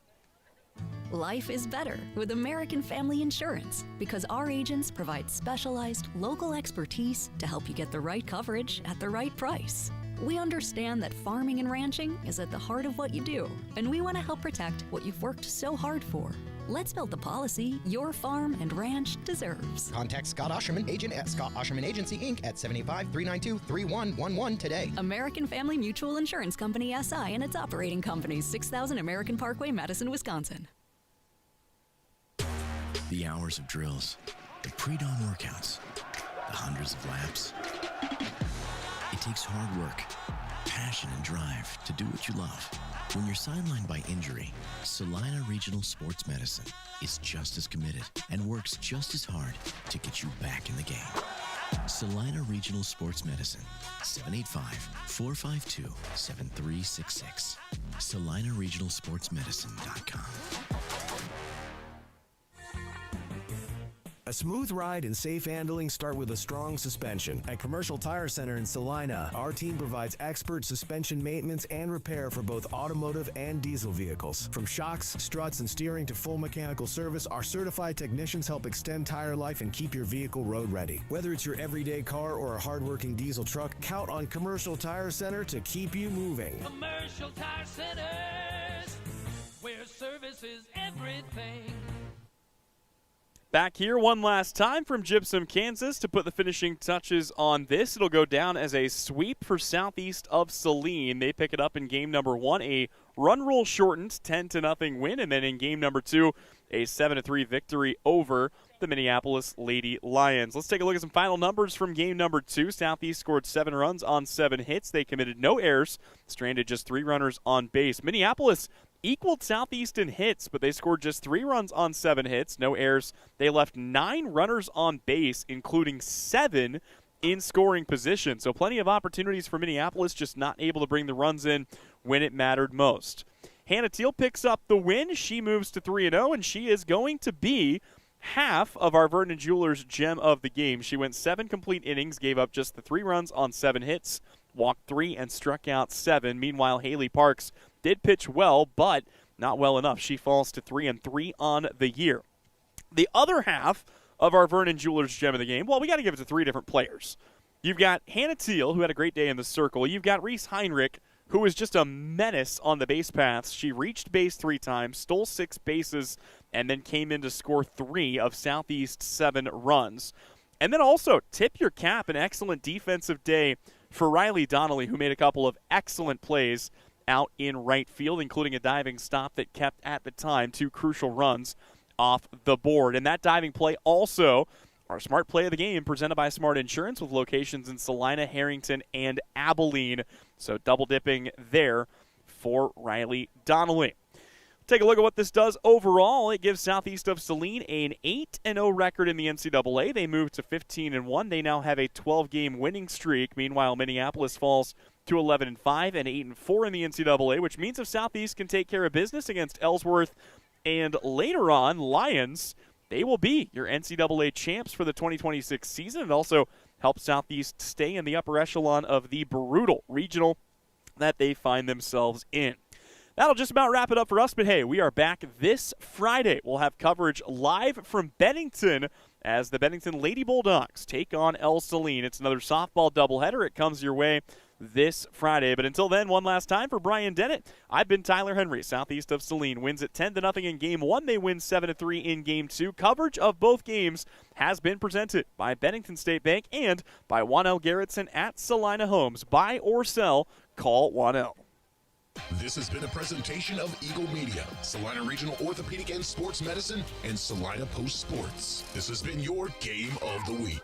Speaker 3: Life is better with American Family Insurance because our agents provide specialized local expertise to help you get the right coverage at the right price. We understand that farming and ranching is at the heart of what you do, and we want to help protect what you've worked so hard for. Let's build the policy your farm and ranch deserves.
Speaker 4: Contact Scott Osherman, agent at Scott Osherman Agency, Inc. at 785-392-3111 today.
Speaker 3: American Family Mutual Insurance Company, SI, and its operating companies, 6000 American Parkway, Madison, Wisconsin.
Speaker 5: The hours of drills, the pre-dawn workouts, the hundreds of laps. It takes hard work, passion, and drive to do what you love. When you're sidelined by injury, Salina Regional Sports Medicine is just as committed and works just as hard to get you back in the game. Salina Regional Sports Medicine, 785-452-7366. SalinaRegionalSportsMedicine.com.
Speaker 6: A smooth ride and safe handling start with a strong suspension. At Commercial Tire Center in Salina, our team provides expert suspension maintenance and repair for both automotive and diesel vehicles. From shocks, struts, and steering to full mechanical service, our certified technicians help extend tire life and keep your vehicle road ready. Whether it's your everyday car or a hardworking diesel truck, count on Commercial Tire Center to keep you moving.
Speaker 7: Commercial Tire Centers, where service is everything.
Speaker 1: Back here one last time from Gypsum, Kansas to put the finishing touches on this. It'll go down as a sweep for Southeast of Saline. They pick it up in game number 1, a run rule shortened 10-0 win, and then in game number 2, a 7-3 victory over the Minneapolis Lady Lions. Let's take a look at some final numbers from game number 2. Southeast scored 7 runs on 7 hits. They committed no errors, stranded just 3 runners on base. Minneapolis equaled Southeast in hits, but they scored just 3 runs on 7 hits, no errors. They left 9 runners on base, including 7 in scoring position. So plenty of opportunities for Minneapolis, just not able to bring the runs in when it mattered most. Hannah Teal picks up the win. She moves to 3-0, and she is going to be half of our Vernon Jewelers gem of the game. She went 7 complete innings, gave up just the 3 runs on 7 hits, walked 3, and struck out 7. Meanwhile, Haley Parks did pitch well, but not well enough. She falls to 3-3 on the year. The other half of our Vernon Jewelers gem of the game, well, we got to give it to 3 different players. You've got Hannah Teal, who had a great day in the circle. You've got Reese Heinrich, who was just a menace on the base paths. She reached base 3 times, stole 6 bases, and then came in to score 3 of Southeast's 7 runs. And then also, tip your cap, an excellent defensive day for Riley Donnelly, who made a couple of excellent plays out in right field, including a diving stop that kept, at the time, 2 crucial runs off the board. And that diving play also, our smart play of the game, presented by Smart Insurance with locations in Salina, Harrington, and Abilene. So double dipping there for Riley Donnelly. Take a look at what this does overall. It gives Southeast of Saline an 8-0 record in the NCAA. They move to 15-1. They now have a 12-game winning streak. Meanwhile, Minneapolis falls to 11-5 and 8-4 in the NCAA, which means if Southeast can take care of business against Ellsworth and later on Lions, they will be your NCAA champs for the 2026 season. It also helps Southeast stay in the upper echelon of the brutal regional that they find themselves in. That'll just about wrap it up for us, but hey, we are back this Friday. We'll have coverage live from Bennington as the Bennington Lady Bulldogs take on El Saline. It's another softball doubleheader. It comes your way this Friday. But until then, one last time for Brian Dennett, I've been Tyler Henry. Southeast of Saline wins it 10-0 in Game 1. They win 7-3 in Game 2. Coverage of both games has been presented by Bennington State Bank and by Juan L. Garrettson at Salina Homes. Buy or sell, call Juan L.
Speaker 20: This has been a presentation of Eagle Media, Salina Regional Orthopedic and Sports Medicine, and Salina Post Sports. This has been your Game of the Week.